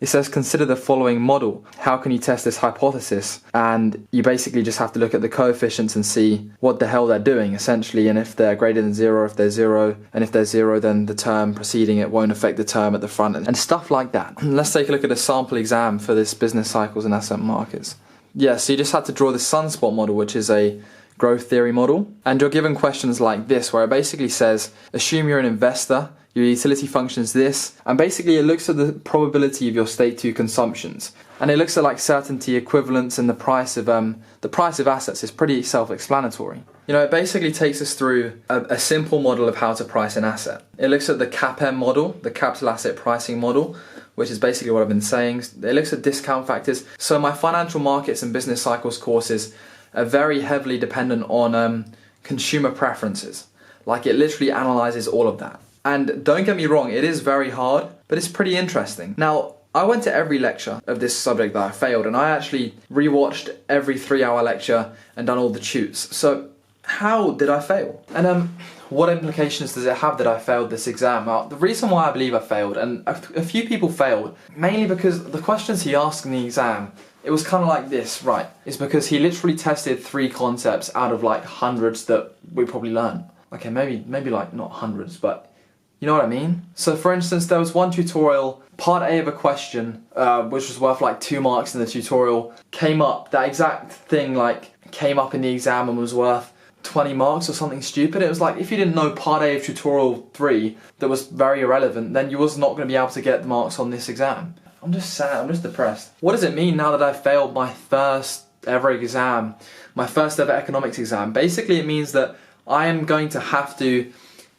It says, consider the following model. How can you test this hypothesis? And you basically just have to look at the coefficients and see what the hell they're doing, essentially, and if they're greater than 0, if they're 0, and if they're 0, then the term preceding it won't affect the term at the front, and stuff like that. Let's take a look at a sample exam for this business cycles and asset markets. Yeah, so you just had to draw the sunspot model, which is a growth theory model, and you're given questions like this, where it basically says, assume you're an investor, your utility function is this, and basically it looks at the probability of your state 2 consumptions, and it looks at like certainty, equivalence, and the price of assets is pretty self-explanatory. You know, it basically takes us through a simple model of how to price an asset. It looks at the CAPM model, the capital asset pricing model, which is basically what I've been saying. It looks at discount factors. So my financial markets and business cycles courses are very heavily dependent on consumer preferences. Like, it literally analyzes all of that. And don't get me wrong, it is very hard, but it's pretty interesting. Now, I went to every lecture of this subject that I failed, and I actually rewatched every 3-hour lecture and done all the tutes. So how did I fail? And what implications does it have that I failed this exam? Well, the reason why I believe I failed, and a few people failed, mainly because the questions he asked in the exam, it was kind of like this, right? It's because he literally tested 3 concepts out of like hundreds that we probably learn. Okay, maybe like not hundreds, but You know what I mean? So for instance, there was one tutorial, part A of a question, which was worth like 2 marks in the tutorial, came up, that exact thing like came up in the exam and was worth 20 marks or something stupid. It was like, if you didn't know part A of tutorial 3 that was very irrelevant, then you was not going to be able to get the marks on this exam. I'm just sad, I'm just depressed. What does it mean now that I've failed my first ever exam, my first ever economics exam? Basically it means that I am going to have to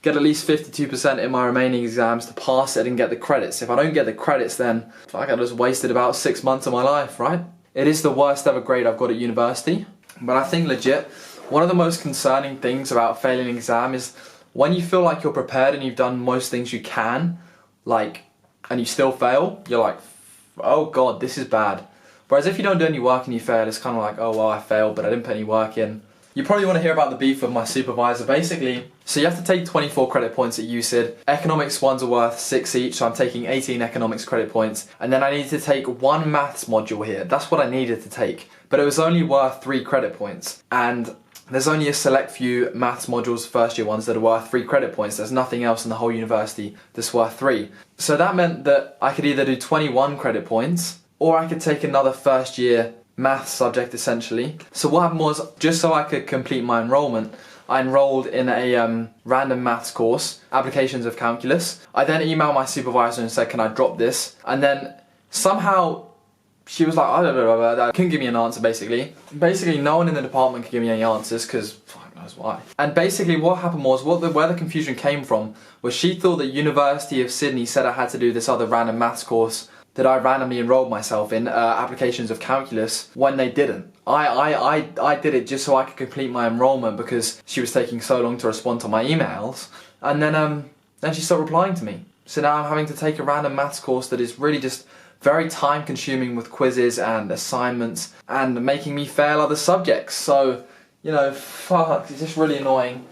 get at least 52% in my remaining exams to pass it and get the credits. If I don't get the credits, then I just wasted about 6 months of my life, right? It is the worst ever grade I've got at university, but I think legit, one of the most concerning things about failing an exam is when you feel like you're prepared and you've done most things you can, like, and you still fail, you're like, oh god, this is bad. Whereas if you don't do any work and you fail, it's kind of like, oh well, I failed, but I didn't put any work in. You probably want to hear about the beef with my supervisor. Basically, so you have to take 24 credit points at USYD. Economics ones are worth 6 each, so I'm taking 18 economics credit points. And then I need to take 1 maths module here. That's what I needed to take. But it was only worth 3 credit points. And there's only a select few maths modules, first year ones, that are worth 3 credit points. There's nothing else in the whole university that's worth 3. So that meant that I could either do 21 credit points, or I could take another first year maths subject essentially. So what happened was, just so I could complete my enrollment, I enrolled in a random maths course, Applications of Calculus. I then emailed my supervisor and said, can I drop this? And then somehow she was like, I don't know, couldn't give me an answer basically. Basically no one in the department could give me any answers because fuck knows why. And basically what happened was, where the confusion came from was she thought that University of Sydney said I had to do this other random maths course that I randomly enrolled myself in, Applications of Calculus, when they didn't. I did it just so I could complete my enrollment because she was taking so long to respond to my emails. And then she stopped replying to me. So now I'm having to take a random maths course that is really just very time consuming with quizzes and assignments and making me fail other subjects. So, you know, fuck, it's just really annoying.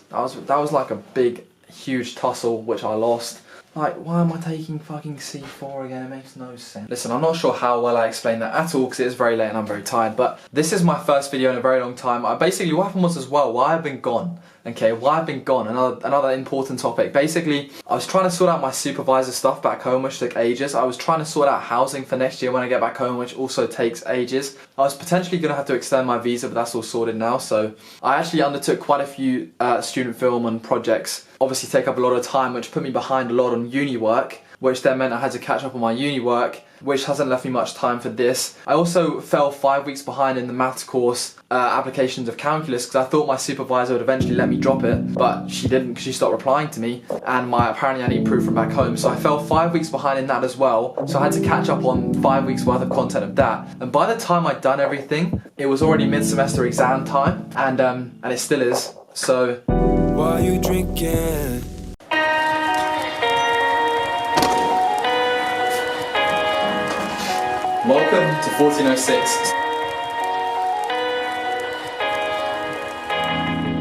That was like a big, huge tussle which I lost. Like, why am I taking fucking C4 again? It makes no sense. Listen, I'm not sure how well I explained that at all because it is very late and I'm very tired, but this is my first video in a very long time. Basically, what happened was as well, why I've been gone. Okay, why I've been gone, another important topic. Basically, I was trying to sort out my supervisor stuff back home, which took ages. I was trying to sort out housing for next year when I get back home, which also takes ages. I was potentially going to have to extend my visa, but that's all sorted now. So I actually undertook quite a few student film and projects. Obviously take up a lot of time, which put me behind a lot on uni work, which then meant I had to catch up on my uni work, which hasn't left me much time for this. I also fell 5 weeks behind in the maths course, Applications of Calculus, because I thought my supervisor would eventually let me drop it, but she didn't because she stopped replying to me, and apparently I need proof from back home. So I fell 5 weeks behind in that as well, so I had to catch up on 5 weeks worth of content of that. And by the time I'd done everything, it was already mid-semester exam time, and it still is, so... Why are you drinking? Welcome to 1406.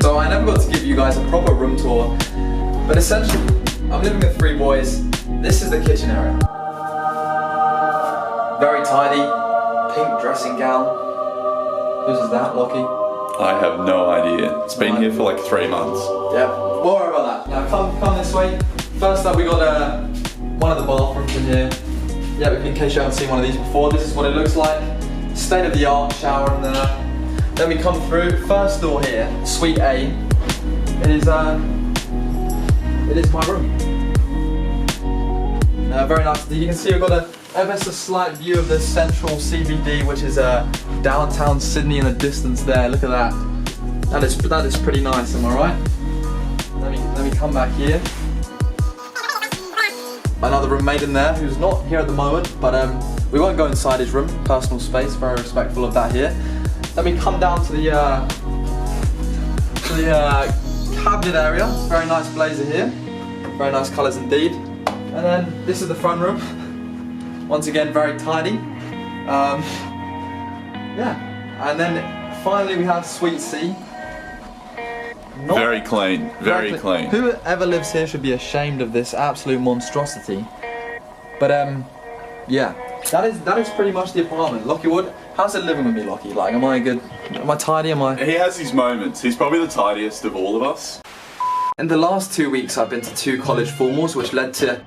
So I never got to give you guys a proper room tour, but essentially, I'm living with 3 boys. This is the kitchen area. Very tidy, pink dressing gown. Whose is that, Lockie? I have no idea. It's been here for like 3 months. Yeah, don't worry about that. Now come this way. First up we got one of the bathrooms in here. Yeah, in case you haven't seen one of these before, this is what it looks like. State of the art shower in there. Then we come through, first door here, Suite A. It is my room. Very nice. You can see we've got a ever so slight view of the central CBD, which is downtown Sydney in the distance there. Look at that. That is pretty nice, am I right? Let me come back here. Another roommate in there who's not here at the moment, but we won't go inside his room. Personal space, very respectful of that here. Let me come down to the cabinet area. Very nice blazer here. Very nice colours indeed. And then this is the front room. Once again, very tidy. Yeah. And then finally we have Suite C. Very clean, very clean. Whoever lives here should be ashamed of this absolute monstrosity. But yeah, that is pretty much the apartment. Lockie Wood, how's it living with me, Lockie? Like, am I good? Am I tidy? Am I? He has his moments. He's probably the tidiest of all of us. In the last 2 weeks I've been to 2 college formals which led to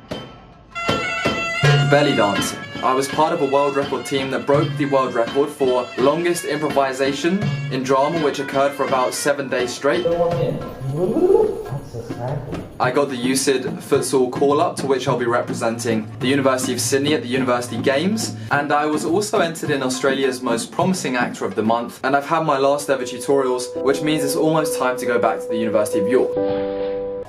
belly dancing. I was part of a world record team that broke the world record for longest improvisation in drama, which occurred for about 7 days straight. I got the USYD futsal call-up, to which I'll be representing the University of Sydney at the University Games, and I was also entered in Australia's Most Promising Actor of the Month, and I've had my last ever tutorials, which means it's almost time to go back to the University of York.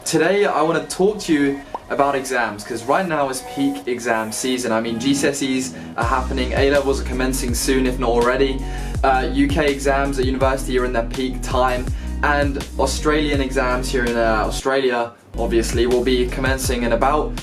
Today I want to talk to you about exams, because right now is peak exam season. I mean, GCSEs are happening, A-levels are commencing soon if not already, UK exams at university are in their peak time, and Australian exams here in Australia obviously will be commencing in about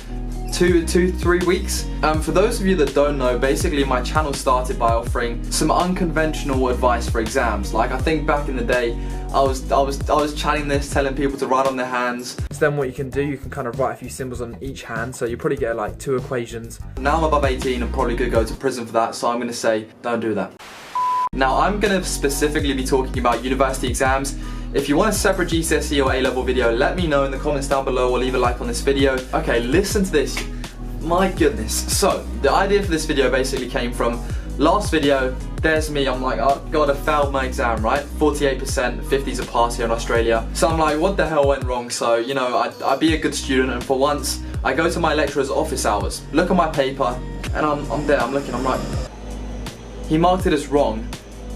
2-3 weeks. For those of you that don't know, basically my channel started by offering some unconventional advice for exams. Like, I think back in the day I was chatting this, telling people to write on their hands. So then what you can do, you can kind of write a few symbols on each hand, so you probably get like 2 equations. Now I'm above 18 and probably could go to prison for that, so I'm going to say don't do that. Now I'm going to specifically be talking about university exams. If you want a separate GCSE or A-level video, let me know in the comments down below or leave a like on this video. Okay, listen to this. My goodness. So, the idea for this video basically came from last video. There's me, I'm like, oh god, I failed my exam, right? 48%, 50's a pass here in Australia. So I'm like, what the hell went wrong? So, you know, I'd be a good student, and for once, I go to my lecturer's office hours, look at my paper, and I'm there, I'm looking, I'm like, he marked it as wrong,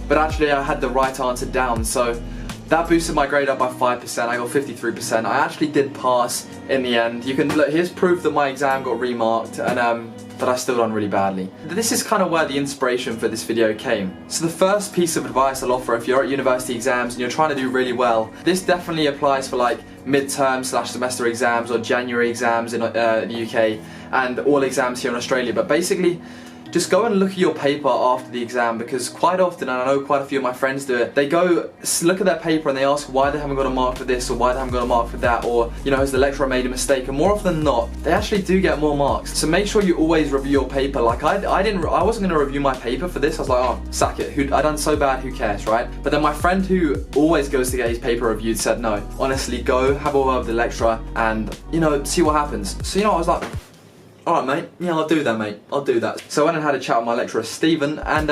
but actually I had the right answer down, so that boosted my grade up by 5%, I got 53%. I actually did pass in the end. You can look, here's proof that my exam got remarked, and that I still done really badly. This is kind of where the inspiration for this video came. So the first piece of advice I'll offer if you're at university exams and you're trying to do really well, this definitely applies for like midterm / semester exams or January exams in the UK and all exams here in Australia, but basically just go and look at your paper after the exam, because quite often, and I know quite a few of my friends do it, they go look at their paper and they ask why they haven't got a mark for this or why they haven't got a mark for that, or, you know, has the lecturer made a mistake, and more often than not, they actually do get more marks. So make sure you always review your paper. Like I wasn't going to review my paper for this. I was like, oh, sack it, I done so bad, who cares, right? But then my friend who always goes to get his paper reviewed said, no, honestly, go have a word with the lecturer and, you know, see what happens. So, you know, I was like, alright mate, yeah, I'll do that mate, I'll do that. So I went and had a chat with my lecturer Stephen, and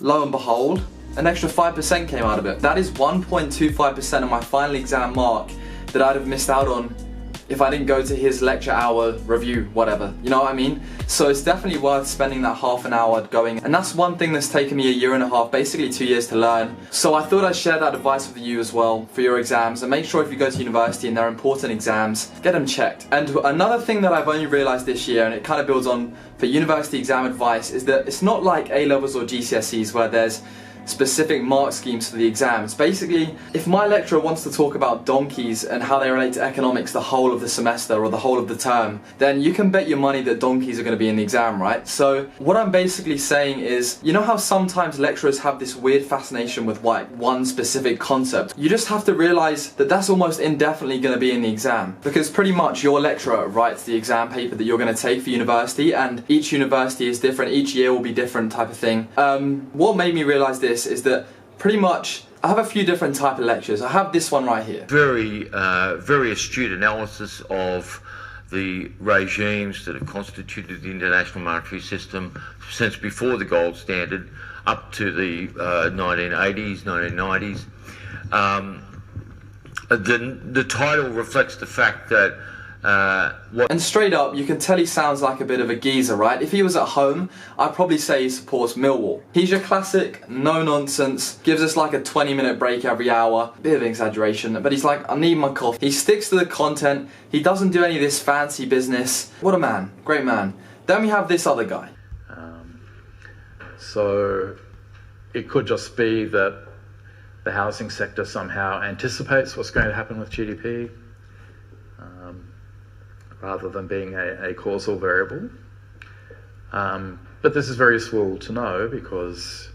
lo and behold, an extra 5% came out of it. That is 1.25% of my final exam mark that I'd have missed out on if I didn't go to his lecture hour review, whatever, you know what I mean? So it's definitely worth spending that half an hour going, and that's one thing that's taken me a year and a half, basically 2 years to learn. So I thought I'd share that advice with you as well for your exams, and make sure if you go to university and they're important exams, get them checked. And another thing that I've only realised this year, and it kind of builds on for university exam advice, is that it's not like A-levels or GCSEs where there's specific mark schemes for the exams. Basically, if my lecturer wants to talk about donkeys and how they relate to economics the whole of the semester or the whole of the term, then you can bet your money that donkeys are going to be in the exam, right? So what I'm basically saying is, you know how sometimes lecturers have this weird fascination with like one specific concept? You just have to realise that that's almost indefinitely going to be in the exam, because pretty much your lecturer writes the exam paper that you're going to take for university, and each university is different, each year will be different type of thing. What made me realise this is that pretty much I have a few different type of lectures. I have this one right here. Very astute analysis of the regimes that have constituted the international monetary system since before the gold standard up to the 1980s, 1990s. The title reflects the fact that and straight up, you can tell he sounds like a bit of a geezer, right? If he was at home, I'd probably say he supports Millwall. He's your classic, no-nonsense, gives us like a 20-minute break every hour. Bit of an exaggeration, but he's like, I need my coffee. He sticks to the content, he doesn't do any of this fancy business. What a man, great man. Then we have this other guy. So it could just be that the housing sector somehow anticipates what's going to happen with GDP. Rather than being a causal variable. But this is very useful to know because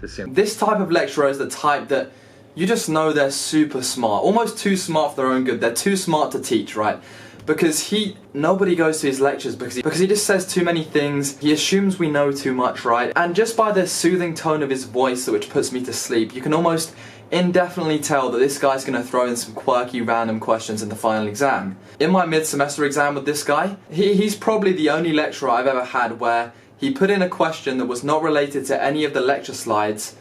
this type of lecturer is the type that you just know they're super smart, almost too smart for their own good. They're too smart to teach, right? because nobody goes to his lectures because he just says too many things. He assumes we know too much, right? And just by the soothing tone of his voice, which puts me to sleep, you can almost indefinitely tell that this guy's going to throw in some quirky random questions in the final exam. In my mid-semester exam with this guy, he's probably the only lecturer I've ever had where he put in a question that was not related to any of the lecture slides,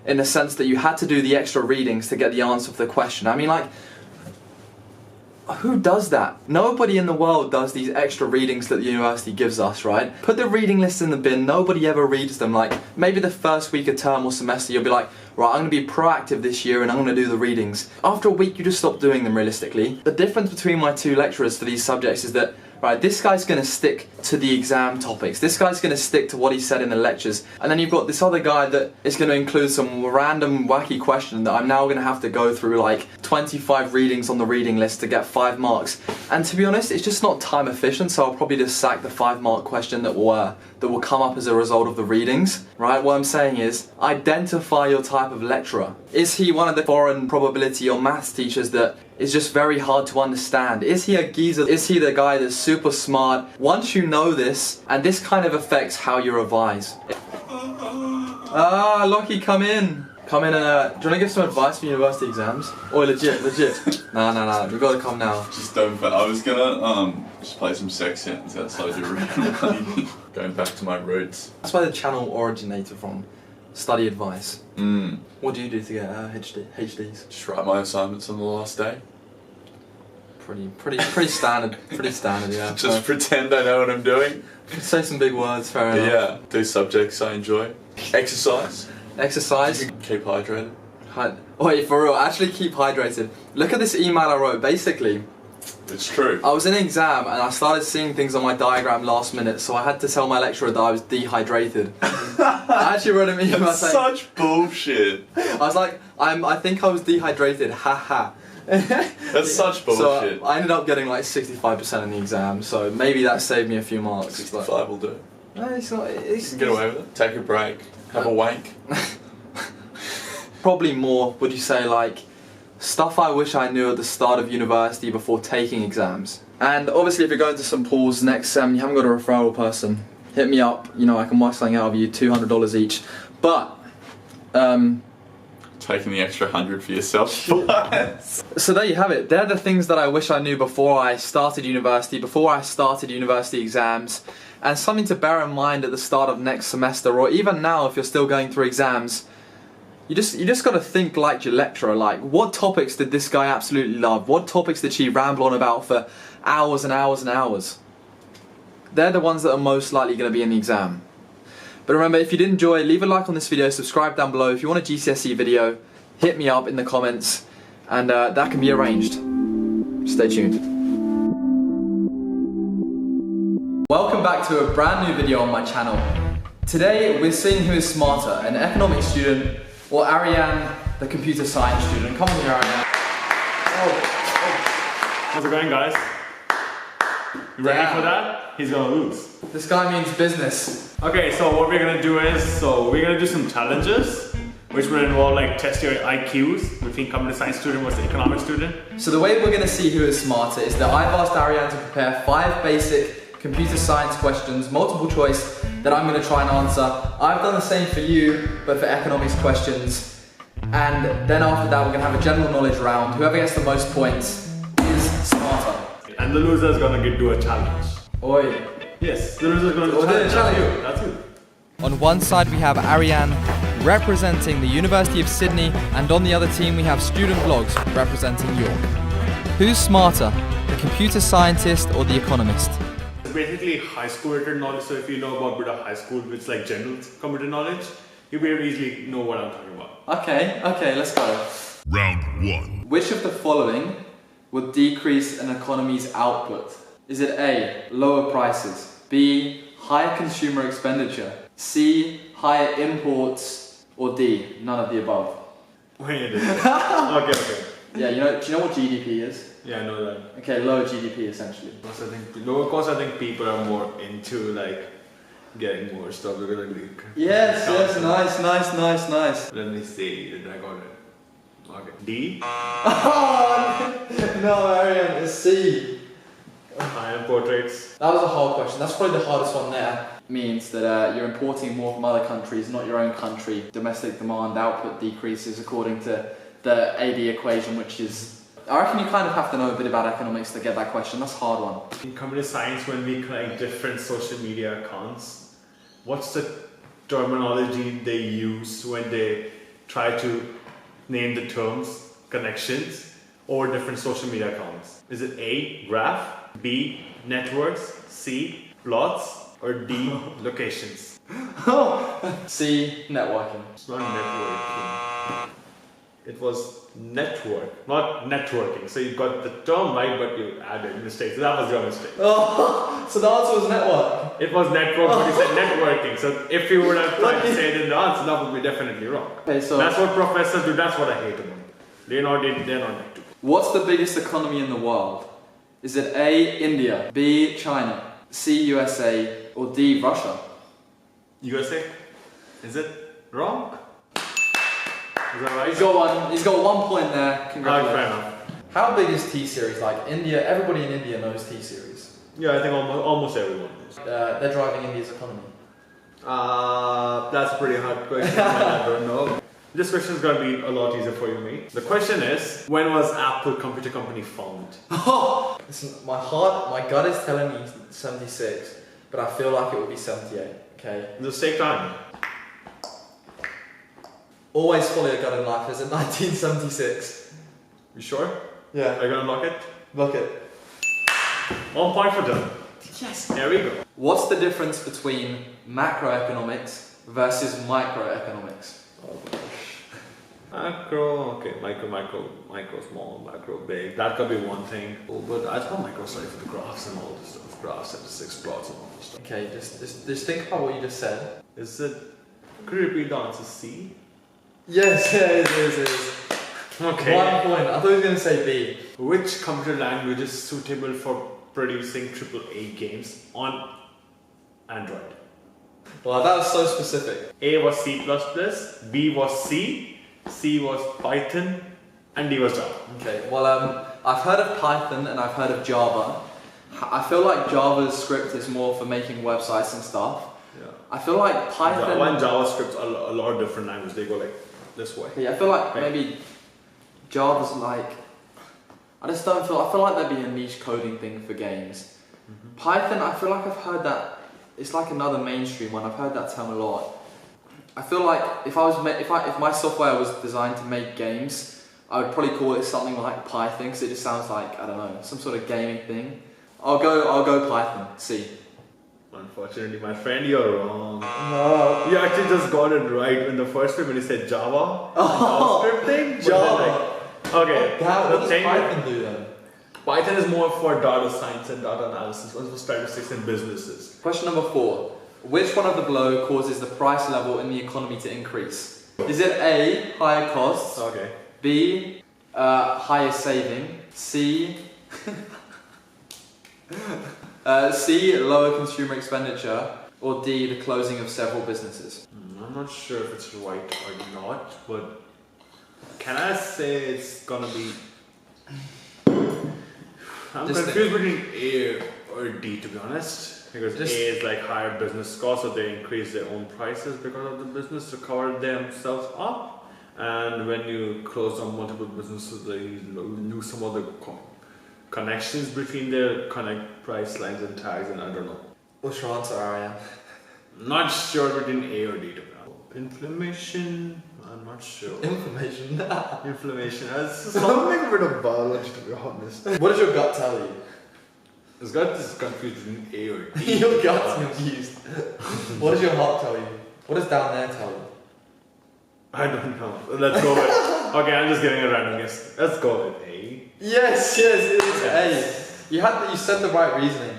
in the sense that you had to do the extra readings to get the answer for the question. I mean, like, who does that? Nobody in the world does these extra readings that the university gives us, right? Put the reading lists in the bin, nobody ever reads them. Like, maybe the first week of term or semester you'll be like, right, I'm going to be proactive this year and I'm going to do the readings. After a week you just stop doing them realistically. The difference between my two lecturers for these subjects is that, right, this guy's going to stick to the exam topics. This guy's going to stick to what he said in the lectures. And then you've got this other guy that is going to include some random wacky question that I'm now going to have to go through like 25 readings on the reading list to get 5 marks. And to be honest, it's just not time efficient, so I'll probably just sack the 5-mark question that will come up as a result of the readings, right? What I'm saying is, identify your type of lecturer. Is he one of the foreign probability or maths teachers that is just very hard to understand? Is he a geezer? Is he the guy that's super smart? Once you know this, and this kind of affects how you revise. Ah, Lockie, come in. Come in and, do you want to give some advice for university exams? Or legit. No, you've got to come now. Just don't, but I was gonna, just play some sex sounds outside your room. Going back to my roots. That's where the channel originated from. Study advice. What do you do to get HDs? Just write my assignments on the last day. Pretty standard. Pretty standard, yeah. Just pretend I know what I'm doing. Say some big words, fair enough. Yeah, do subjects I enjoy. Exercise. Keep hydrated. Wait, for real, actually keep hydrated. Look at this email I wrote, basically. It's true. I was in an exam and I started seeing things on my diagram last minute, so I had to tell my lecturer that I was dehydrated. I actually wrote an email That's saying... such bullshit. I was like, I think I was dehydrated, haha. That's such bullshit. So I ended up getting like 65% in the exam, so maybe that saved me a few marks. 65 will do. No, it's not. It's, get away with it. Take a break. Have a wank. Probably more, would you say, like, stuff I wish I knew at the start of university before taking exams. And obviously if you're going to St Paul's next sem, you haven't got a referral person, hit me up, you know, I can work something out of you, $200 each. But, taking the extra 100 for yourself. So there you have it. They're the things that I wish I knew before I started university exams, and something to bear in mind at the start of next semester, or even now if you're still going through exams. You just got to think like your lecturer. Like, what topics did this guy absolutely love? What topics did she ramble on about for hours and hours and hours? They're the ones that are most likely going to be in the exam. But remember, if you did enjoy, leave a like on this video, subscribe down below. If you want a GCSE video, hit me up in the comments, and that can be arranged. Stay tuned. Welcome back to a brand new video on my channel. Today we're seeing who is smarter, an economics student or Ariane, the computer science student. Come on here, Ariane. How's it going, guys? You ready for that? He's gonna lose. This guy means business. Okay, so what we're gonna do is, we're gonna do some challenges, which will involve like test your IQs between computer science student versus economics student. So the way we're gonna see who is smarter is that I've asked Ariane to prepare 5 basic computer science questions, multiple choice, that I'm going to try and answer. I've done the same for you, but for economics questions. And then after that, we're going to have a general knowledge round. Whoever gets the most points is smarter. And the loser is going to do a challenge. Oi. Yes, the loser is going to do a challenge. That's you. On one side we have Ariane, representing the University of Sydney, and on the other team we have Student Vlogs, representing York. Who's smarter, the computer scientist or the economist? Basically high school related knowledge, so if you know about a bit of high school, it's like general computer knowledge, you'll be able to easily know what I'm talking about. Okay, let's go. Round 1. Which of the following would decrease an economy's output? Is it A, lower prices, B, higher consumer expenditure, C, higher imports, or D, none of the above? Wait a minute. Okay. Yeah, do you know what GDP is? Yeah, I know that. Okay, low GDP essentially. Of course, I think people are more into like getting more stuff. Yes, nice. Let me see, did I got it? Okay. D? Oh, no, Ariane, it's C. self-portraits. That was a hard question. That's probably the hardest one there. Means that you're importing more from other countries, not your own country. Domestic demand output decreases according to the AB equation, which is... I reckon you kind of have to know a bit about economics to get that question. That's a hard one. In computer science, when we collect different social media accounts, what's the terminology they use when they try to name the terms, connections, or different social media accounts? Is it A, graph, B, networks, C, plots, or D, locations? C, networking. It's not networking. It was network, not networking. So you got the term right, but you added mistakes. So that was your mistake. Oh, so the answer was network. It was network, but you said networking. So if you would have tried to say it in the answer, that would be definitely wrong. Okay, so that's what professors do. That's what I hate about them. They're not that too. What's the biggest economy in the world? Is it A, India, B, China, C, USA, or D, Russia? USA? Is it wrong? Is that right? He's got 1 point there. Congratulations. Fair enough. How big is T-Series? Like India, everybody in India knows T-Series. Yeah, I think almost everyone knows. They're driving India's economy. That's a pretty hard question. I don't know. This question is going to be a lot easier for you, mate. The question is, when was Apple Computer Company formed? Listen, my gut is telling me 76, but I feel like it would be 78. Okay. Just take time. Always follow your gut in life. Is it 1976? You sure? Yeah. Are you gonna lock it? Lock it. 1 point for Dylan. Yes. There we go. What's the difference between macroeconomics versus microeconomics? Oh gosh. Macro, okay, micro, small, macro, big. That could be one thing. But I thought micro started for the graphs and all this stuff. Graphs, statistics, plots, and all this stuff. Okay, just think about what you just said. Is it? Could you repeat the answer? C? Yes, it is. Okay. 1 point. I thought he was going to say B. Which computer language is suitable for producing AAA games on Android? Well, that was so specific. A was C++, B was C, C was Python, and D was Java. Okay, well, I've heard of Python and I've heard of Java. I feel like Java's script is more for making websites and stuff. Yeah. I feel like Python... Java and JavaScript's a lot of different languages. They go like this way. Yeah, I feel like maybe Java's like... I feel like that'd be a niche coding thing for games. Python, I feel like I've heard that it's like another mainstream one. I've heard that term a lot. I feel like if my software was designed to make games, I would probably call it something like Python because it just sounds like, I don't know, some sort of gaming thing. I'll go Python. C. Unfortunately, my friend, you're wrong. No. You actually just got it right in the first time when you said Java. JavaScript thing. Java. Okay. What does Python do then? Python is more for data science and data analysis, for statistics and businesses. Question number 4. Which one of the below causes the price level in the economy to increase? Is it A, higher costs? Okay. B, higher saving? C, C, lower consumer expenditure? Or D, the closing of several businesses? I'm not sure if it's right or not, but can I say it's gonna be... I'm confused between A or D, to be honest. Because A is like higher business costs, so they increase their own prices because of the business to cover themselves up. And when you close down multiple businesses, they lose some of the connections between their price lines and tags, and I don't know. What's your answer, Arya? Not sure between A or D, to be honest. Inflammation, I'm not sure. Inflammation? Inflammation. Something a bit of biology, to be honest. What does your gut tell you? His gut is confused between A or D. Your gut's confused. What does your heart tell you? What does down there tell you? I don't know. Let's go with... Okay, I'm just giving a random guess. Let's go with A. Yes, it is A. You said the right reasoning.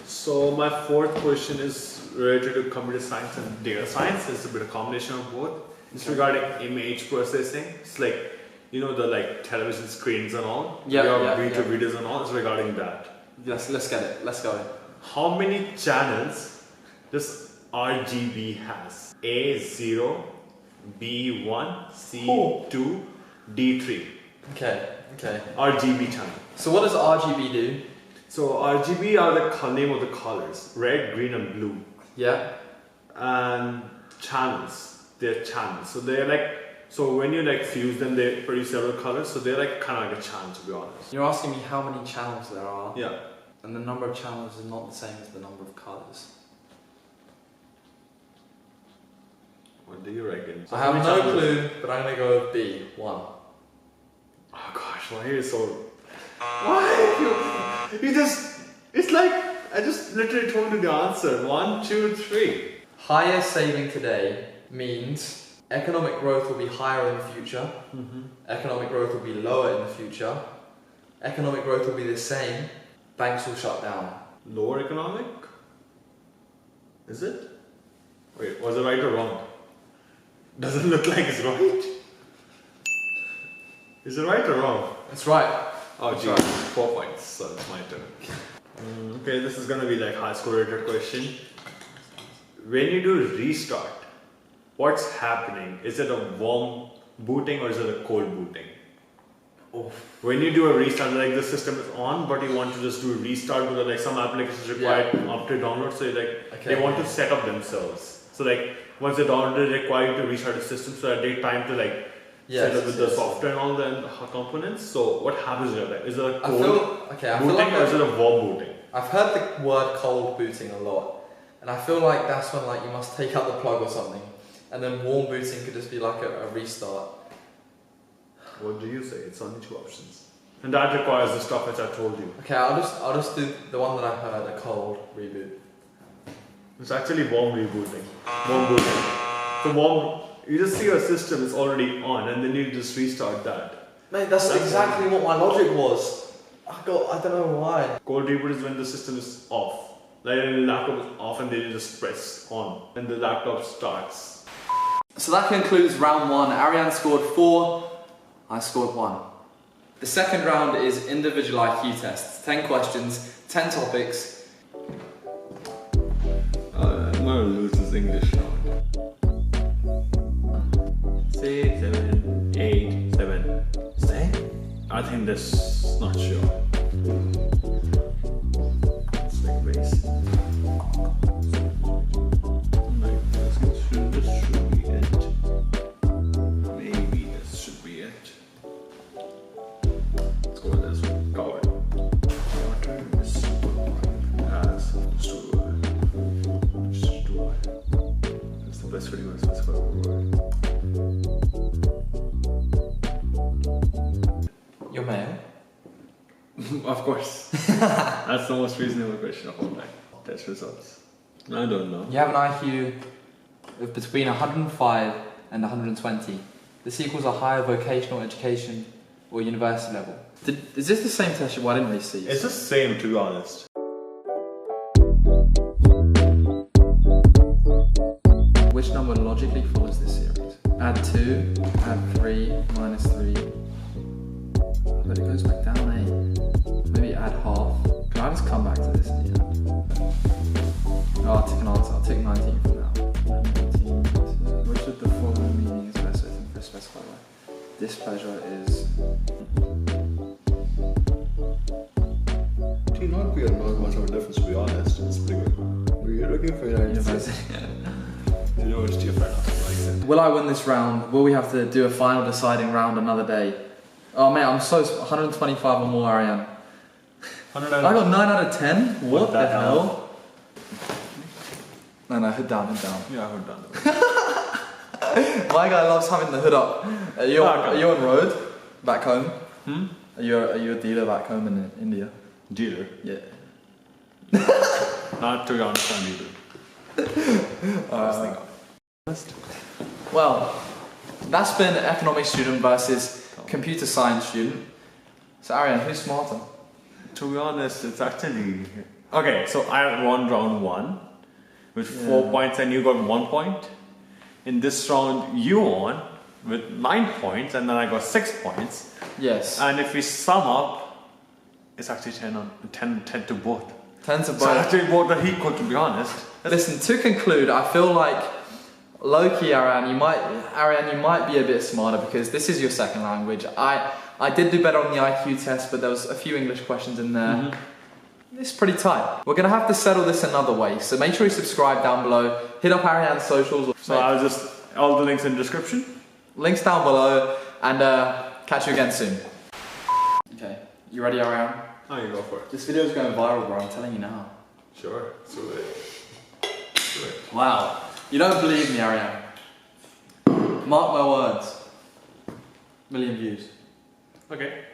So my fourth question is related to computer science and data science. It's a bit of combination of both. It's regarding image processing. It's like, you know, the television screens and all. Video videos and all. It's regarding that. Yes, let's get it. Let's go. How many channels does RGB has? A0, B1, C2, D3. Okay. RGB channel. So what does RGB do? So RGB are the name of the colors, red, green and blue. Yeah. And channels, they're channels. So they're like, so when you like fuse them, they produce several colors. So they're like kind of like a channel, to be honest. You're asking me how many channels there are? Yeah. And the number of channels is not the same as the number of colors. What do you reckon? So I have no clue, but I'm gonna go with B, 1. Oh gosh, why are you so... Why? You just... It's like, I just literally told you the answer. 1, 2, 3. Higher saving today means economic growth will be higher in the future. Economic growth will be lower in the future. Economic growth will be the same. Banks will shut down. Lower economic? Is it? Wait, was it right or wrong? Doesn't look like it's right. Is it right or wrong? It's right. Oh geez, right. 4 points, so it's my turn. Okay, this is gonna be like high school related question. When you do restart, what's happening? Is it a warm booting or is it a cold booting? Oh. When you do a restart, like the system is on, but you want to just do a restart because like some applications required after download, so like they want to set up themselves. So like once they download, they require you to restart the system so that they take time to like set up with the software and all the components. So what happens there? Like, is it a cold booting or is it a warm booting? I've heard the word cold booting a lot, and I feel like that's when like you must take out the plug or something, and then warm booting could just be like a restart. What do you say? It's only 2 options, and that requires the stuff which I told you. Okay, I'll just do the one that I heard, a cold reboot. It's actually warm rebooting, warm booting. So warm, you just see your system is already on, and then you just restart that. Mate, that's exactly what my logic was. I don't know why. Cold reboot is when the system is off. Like when the laptop is off and then you just press on and the laptop starts. So that concludes round 1. Ariane scored 4, I scored 1. The second round is individual IQ tests. 10 questions, 10 topics. I'm gonna lose this English round. 6, 7, 8, 7. 7? I think that's not sure. It's like base. This should be it. Maybe this should be it. Let's go with this one. Cover. Water is super as stored. It's the best video I've ever. Your male? Of course. That's the most reasonable question of all time. Test results. I don't know. You have an IQ of between 105 and 120. This equals a higher vocational education or university level. Is this the same test? Well, I didn't really see. It's the same, to be honest. Which number logically follows this series? Add 2, add 3, minus 3. But it goes back down 8. Maybe add half. Can I just come back to this at the end? Oh, I'll take an answer. I'll take 19 for now. 19. Which of the following meaning is best written for a specified way? Displeasure is... Do you not feel not much of a difference, to be honest? It's pretty good. We're looking for university. University of Finance. Will I win this round? Will we have to do a final deciding round another day? Oh man, I'm so 125 or more, Ariane. I got 9 out of 10? What the hell? No, hood down, hood down. Yeah, hood down. My guy loves having the hood up. Are you on road back home? Are you a dealer back home in India? Dealer? Yeah. Not to be honest, I'm either. Well, that's been economics student versus computer science student. So Ariane, who's smarter? To be honest, it's actually... Okay, so I won round 1 with 4 points and you got 1 point. In this round, you won with 9 points and then I got 6 points. Yes. And if we sum up, it's actually 10 to both. 10 to both. So actually both are equal, to be honest. Listen, to conclude, I feel like low-key, Ariane, you might be a bit smarter because this is your second language. I did do better on the IQ test, but there was a few English questions in there. It's pretty tight. We're gonna have to settle this another way, so make sure you subscribe down below, hit up Ariane's socials. So I'll just, all the links in the description? Links down below, and catch you again soon. Okay, you ready, Ariane? Oh, you go for it. This video's going viral, bro, I'm telling you now. Sure, let's do it. Wow, you don't believe me, Ariane. Mark my words. 1 million views. Okay.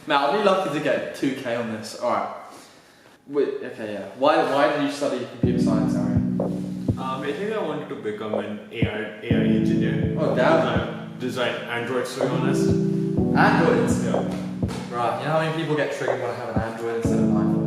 Now, I'll be lucky to get 2K on this. Alright. Okay, yeah. Why did you study computer science, Ariane? I think I wanted to become an AI engineer. Oh, damn. Design Androids, to be honest. Androids? Yeah. Right, you know how many people get triggered when I have an Android instead of an iPhone?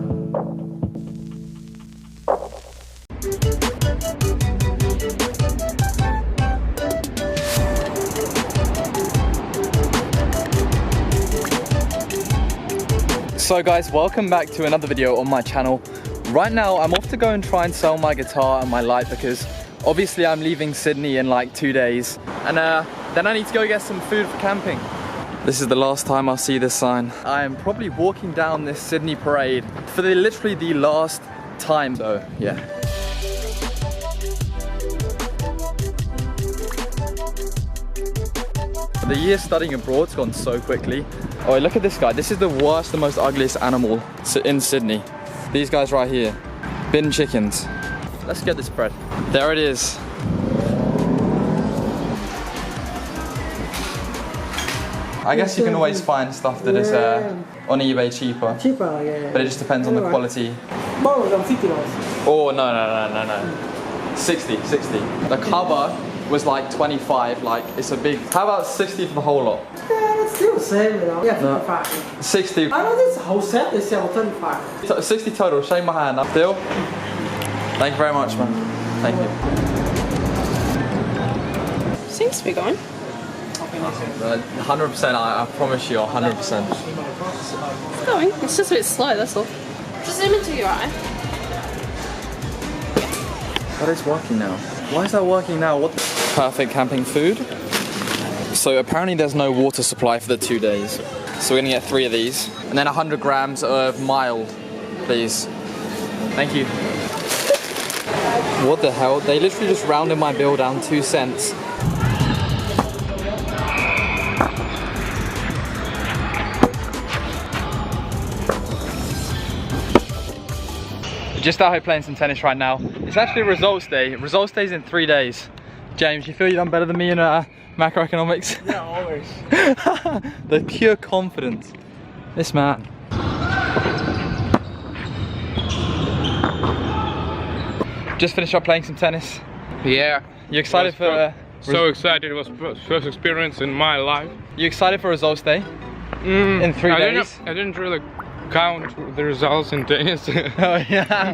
So guys, welcome back to another video on my channel. Right now, I'm off to go and try and sell my guitar and my light because obviously I'm leaving Sydney in like 2 days. And then I need to go get some food for camping. This is the last time I'll see this sign. I am probably walking down this Sydney parade for literally the last time though, yeah. The year studying abroad's gone so quickly. Oh, look at this guy. This is the worst, the most ugliest animal in Sydney. These guys right here. Bin chickens. Let's get this bread. There it is. I guess you can always find stuff that is on eBay cheaper. Cheaper, yeah. But it just depends on the quality. More than $50. Oh, no. 60. The cover was like 25, like it's a big. How about 60 for the whole lot? Yeah, it's still the same, you know. Yeah, 55. 60. I know this whole set is 25. 60 total, shake my hand. Up deal. Thank you very much, man. Thank you. Seems to be going. 100%, I promise you, 100%. It's going. It's just a bit slow, that's all. Just zoom into your eye. That is working now. Why is that working now? What? Perfect camping food. So apparently there's no water supply for the 2 days. So we're gonna get 3 of these. And then 100 grams of mild, please. Thank you. What the hell? They literally just rounded my bill down 2 cents. Just out here playing some tennis right now. It's actually results day. Results day's in 3 days. James, you feel you've done better than me in macroeconomics? Yeah, always. The pure confidence. This man. Just finished up playing some tennis. Yeah. You excited for? So excited! It was first experience in my life. You excited for results day? In 3 days. I didn't really count the results in tennis. Oh yeah.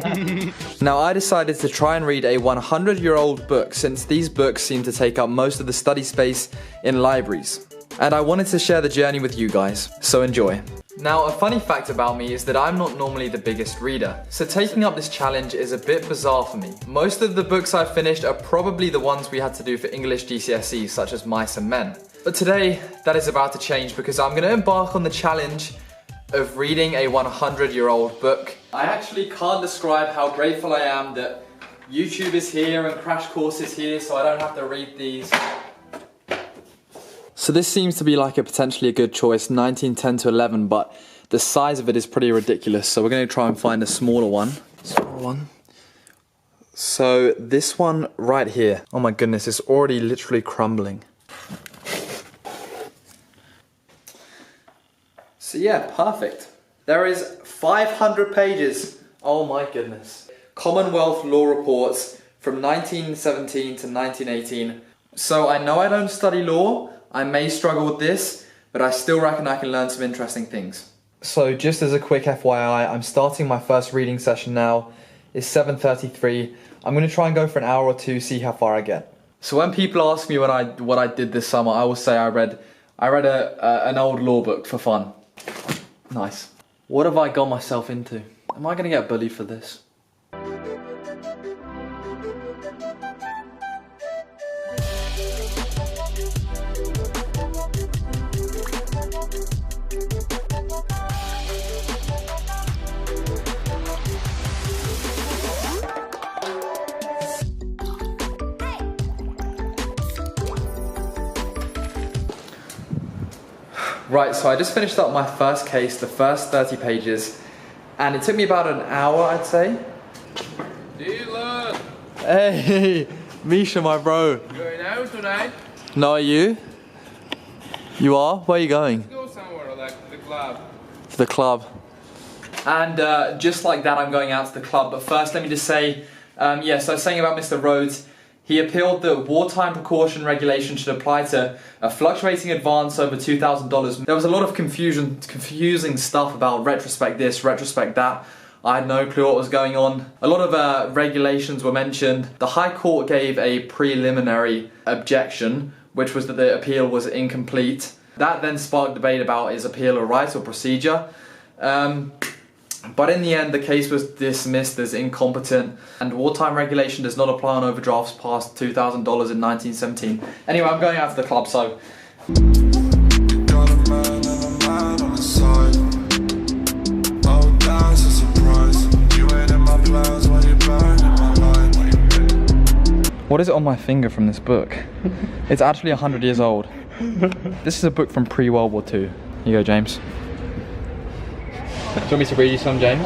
Now I decided to try and read a 100-year-old book since these books seem to take up most of the study space in libraries. And I wanted to share the journey with you guys, so enjoy. Now a funny fact about me is that I'm not normally the biggest reader, so taking up this challenge is a bit bizarre for me. Most of the books I've finished are probably the ones we had to do for English GCSE, such as Mice and Men. But today, that is about to change because I'm going to embark on the challenge of reading a 100-year-old book. I actually can't describe how grateful I am that YouTube is here and Crash Course is here so I don't have to read these. So this seems to be like a potentially a good choice, 1910 to 11, but the size of it is pretty ridiculous. So we're going to try and find a smaller one. So this one right here, oh my goodness, it's already literally crumbling. So yeah, perfect. There is 500 pages. Oh my goodness. Commonwealth Law Reports from 1917 to 1918. So I know I don't study law. I may struggle with this, but I still reckon I can learn some interesting things. So just as a quick FYI, I'm starting my first reading session now. It's 7:33. I'm going to try and go for an hour or two, see how far I get. So when people ask me what I did this summer, I will say I read an old law book for fun. Nice. What have I got myself into? Am I going to get bullied for this? Right, so I just finished up my first case, the first 30 pages, and it took me about an hour, I'd say. Dylan! Hey, Misha, my bro. Going out tonight? No, are you? You are? Where are you going? Let's go somewhere, like the club. To the club. And just like that, I'm going out to the club. But first, let me just say, so I was saying about Mr. Rhodes, he appealed that wartime precaution regulation should apply to a fluctuating advance over $2,000. There was a lot of confusing stuff about retrospect this, retrospect that. I had no clue what was going on. A lot of regulations were mentioned. The High Court gave a preliminary objection, which was that the appeal was incomplete. That then sparked debate about is appeal a right or procedure. But in the end, the case was dismissed as incompetent, and wartime regulation does not apply on overdrafts past $2,000 in 1917. Anyway, I'm going out to the club, so... What is it on my finger from this book? It's actually 100 years old. This is a book from pre-World War II. Here you go, James. Do you want me to read you some, James?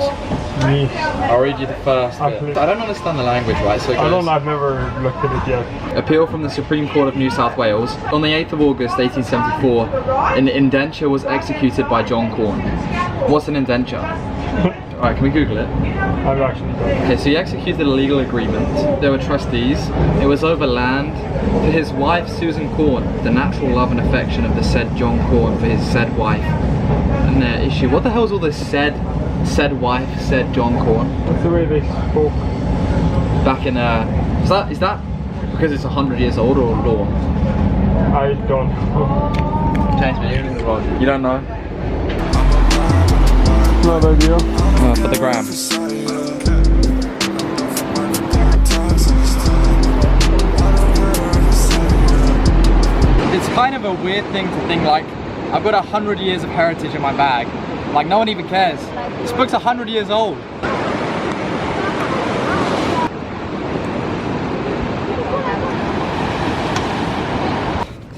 Me? I'll read you the first bit. I don't understand the language, right? So I've never looked at it yet. Appeal from the Supreme Court of New South Wales. On the 8th of August 1874, an indenture was executed by John Corn. What's an indenture? Alright, can we Google it? I've actually done it. Okay, so he executed a legal agreement. There were trustees. It was over land. For his wife, Susan Corn, the natural love and affection of the said John Corn for his said wife. And their issue. What the hell is all this said wife, said John Corn? That's the way they spoke. Back in, is that because it's 100 years old or law? I don't know. James, man, you're in the wrong. You don't know? No idea. No, for the gram. It's kind of a weird thing to think like, I've got 100 years of heritage in my bag. Like, no one even cares. This book's 100 years old.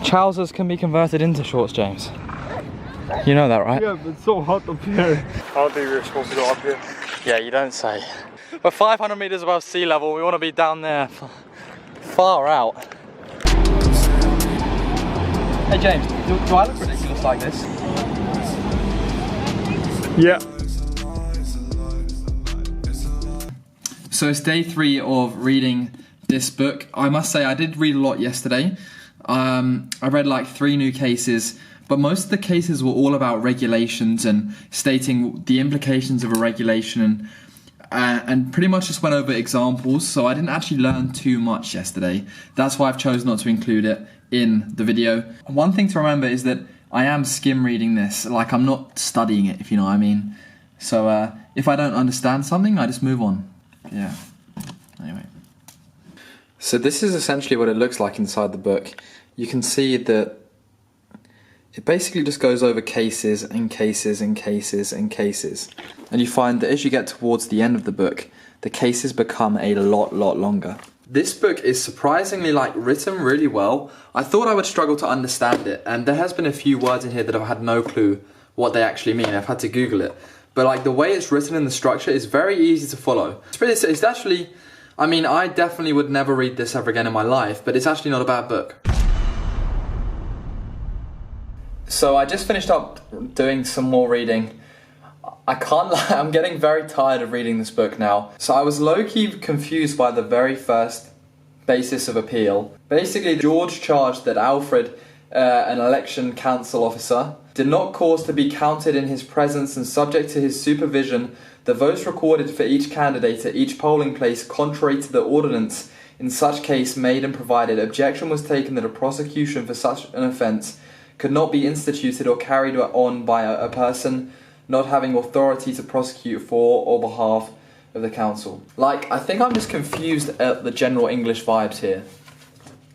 Trousers can be converted into shorts, James. You know that, right? Yeah, but it's so hot up here. I don't think we're supposed to go up here. Yeah, you don't say. We're 500 meters above sea level. We want to be down there, far out. Hey James, do I look ridiculous like this? Yeah. So it's day 3 of reading this book. I must say I did read a lot yesterday. I read like 3 new cases, but most of the cases were all about regulations and stating the implications of a regulation and pretty much just went over examples, so I didn't actually learn too much yesterday. That's why I've chosen not to include it in the video. One thing to remember is that I am skim reading this, like I'm not studying it, if you know what I mean. So if I don't understand something, I just move on. Yeah, anyway. So this is essentially what it looks like inside the book. You can see that it basically just goes over cases and cases and cases and cases. And you find that as you get towards the end of the book, the cases become a lot longer. This book is surprisingly written really well. I thought I would struggle to understand it, and there has been a few words in here that I've had no clue what they actually mean. I've had to Google it. But the way it's written in the structure is very easy to follow. It's actually, I mean, I definitely would never read this ever again in my life, but it's actually not a bad book. So I just finished up doing some more reading. I can't lie, I'm getting very tired of reading this book now. So I was low-key confused by the very first basis of appeal. Basically, George charged that Alfred, an election council officer, did not cause to be counted in his presence and subject to his supervision the votes recorded for each candidate at each polling place contrary to the ordinance in such case made and provided. Objection was taken that a prosecution for such an offence could not be instituted or carried on by a person not having authority to prosecute for or behalf of the council. I think I'm just confused at the general English vibes here.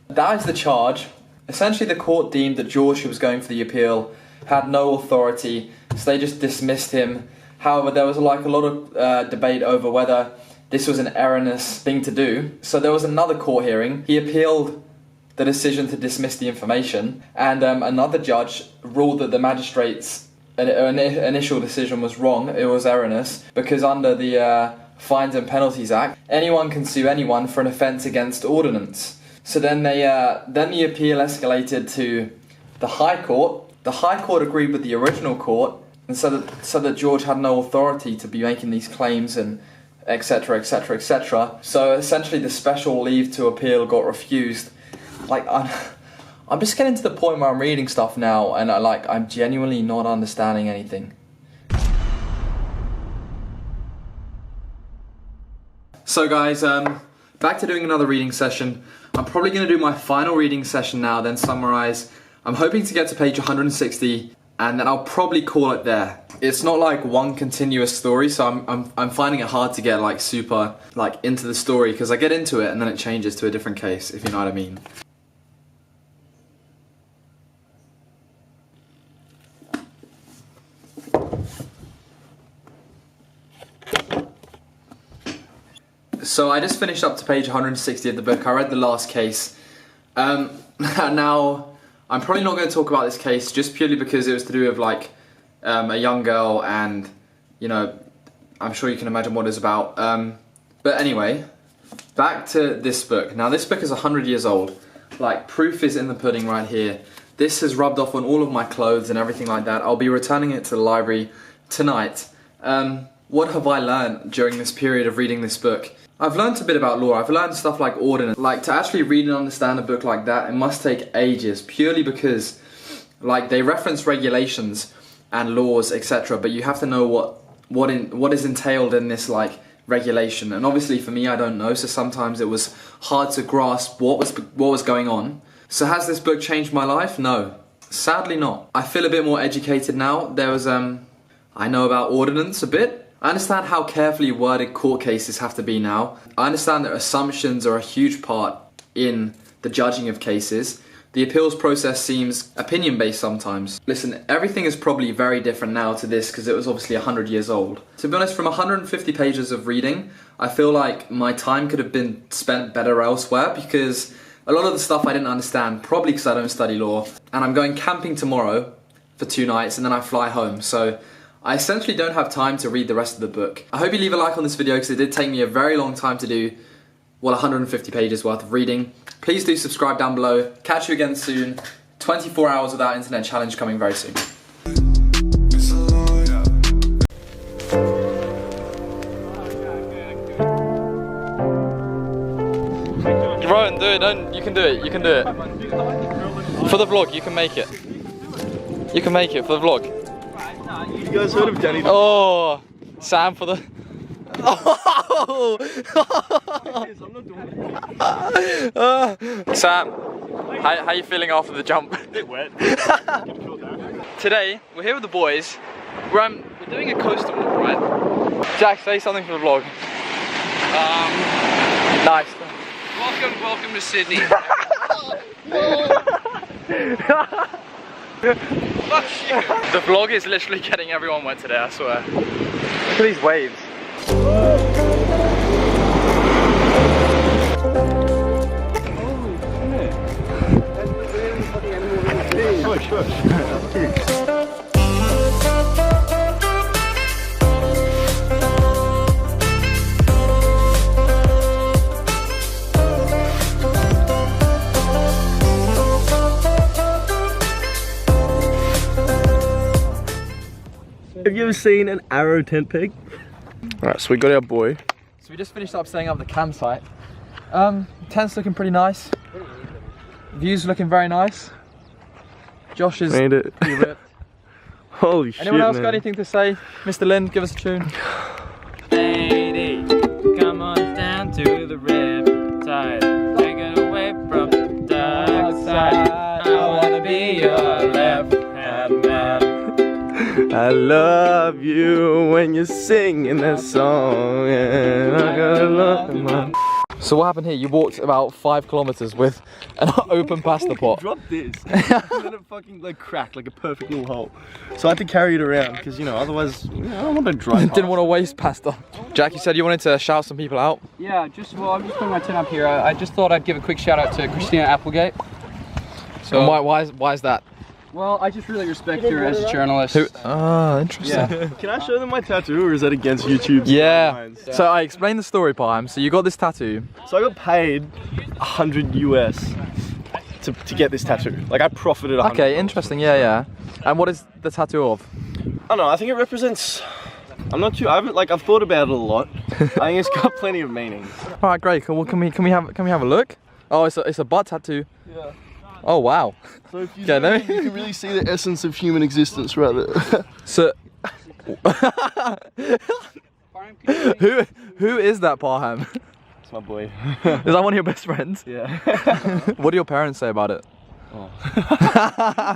That is the charge. Essentially, the court deemed that George, who was going for the appeal, had no authority, so they just dismissed him. However, there was a lot of debate over whether this was an erroneous thing to do. So there was another court hearing. He appealed the decision to dismiss the information, and another judge ruled that the magistrate's initial decision was wrong, it was erroneous, because under the Fines and Penalties Act, anyone can sue anyone for an offence against ordinance. So then the appeal escalated to the High Court. The High Court agreed with the original court, and said that George had no authority to be making these claims and etc, etc, etc. So essentially the special leave to appeal got refused. Like, I'm just getting to the point where I'm reading stuff now and I'm genuinely not understanding anything. So guys, back to doing another reading session. I'm probably going to do my final reading session now, then summarise. I'm hoping to get to page 160 and then I'll probably call it there. It's not like one continuous story, so I'm finding it hard to get like super like into the story, because I get into it and then it changes to a different case, if you know what I mean. So I just finished up to page 160 of the book. I read the last case. Now, I'm probably not going to talk about this case just purely because it was to do with like a young girl, and you know, I'm sure you can imagine what it's about. But anyway, back to this book. Now this book is 100 years old. Like, proof is in the pudding right here. This has rubbed off on all of my clothes and everything like that. I'll be returning it to the library tonight. What have I learned during this period of reading this book? I've learned a bit about law. I've learned stuff like ordinance. Like, to actually read and understand a book like that, it must take ages, purely because like they reference regulations and laws, etc., but you have to know what is entailed in this like regulation. And obviously for me, I don't know, so sometimes it was hard to grasp what was going on. So has this book changed my life? No, sadly not. I feel a bit more educated now. There was I know about ordinance a bit. I understand how carefully worded court cases have to be now. I understand that assumptions are a huge part in the judging of cases. The appeals process seems opinion-based sometimes. Listen, everything is probably very different now to this because it was obviously 100 years old. To be honest, from 150 pages of reading, I feel like my time could have been spent better elsewhere, because a lot of the stuff I didn't understand, probably because I don't study law, and I'm going camping tomorrow for 2 nights and then I fly home. So I essentially don't have time to read the rest of the book. I hope you leave a like on this video because it did take me a very long time to do, well, 150 pages worth of reading. Please do subscribe down below. Catch you again soon. 24 hours without internet challenge coming very soon. Rowan, do it. You can do it. You can do it. For the vlog, you can make it. You can make it for the vlog. You guys heard of Danny? Oh, Sam for the. Oh! Sam, how you feeling after the jump? A bit wet. Today we're here with the boys. We're doing a coaster walk, right? Jack, say something for the vlog. Nice. Welcome to Sydney. The vlog is literally getting everyone wet today, I swear. Look at these waves. Have you ever seen an arrow tent peg? Alright, so we got our boy. So we just finished up setting up the campsite. Tent's looking pretty nice. View's looking very nice. Josh is Made it. pretty ripped. Holy shit, Anyone else man. got anything to say? Mr. Lynn, give us a tune. Lady, come on down to the riptide. Take it away from the dark side. I wanna be your left hand man. I love you when you're singing that song, and I gotta love my... So what happened here? You walked about 5 kilometers with an open pasta pot. Dropped this, and then it fucking like cracked like a perfect little hole. So I had to carry it around because you know otherwise I don't want to drive. Didn't want to waste pasta. Jack, you said you wanted to shout some people out. Yeah, I'm just putting my tin up here. I just thought I'd give a quick shout out to Christina Applegate. So why is that? Well, I just really respect her as a journalist. Interesting. Yeah. Can I show them my tattoo, or is that against YouTube? Yeah. So I explained the story, Parham. So you got this tattoo. So I got paid $100 US to get this tattoo. Like I profited. Okay, interesting. Yeah. And what is the tattoo of? I don't know. I think it represents. I'm not too. I've thought about it a lot. I think it's got plenty of meaning. All right, great. Well, can we have a look? Oh, it's a butt tattoo. Yeah. Oh wow. So if you zoom in, you can really see the essence of human existence right there. So who is that, Parham? It's my boy. Is that one of your best friends? Yeah. What do your parents say about it? Oh.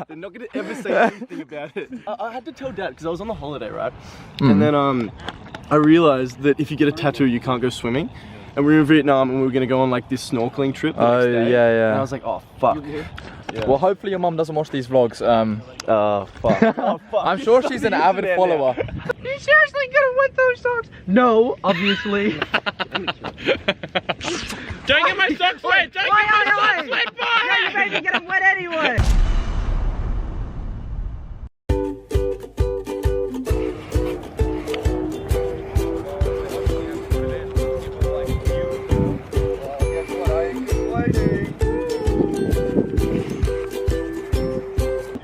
They're not gonna ever say anything about it. I had to tell Dad because I was on the holiday, right? And then I realized that if you get a tattoo, you can't go swimming. And we were in Vietnam and we were going to go on like this snorkeling trip the next day. Yeah. And I was like, oh fuck. Yeah. Well, hopefully your mum doesn't watch these vlogs. Fuck. Oh, fuck. I'm sure she's an avid follower. Are you seriously gonna wet those socks? No, obviously. Don't get my socks wet! Don't get my socks wet, boy! Yeah, you made me get them wet anyway!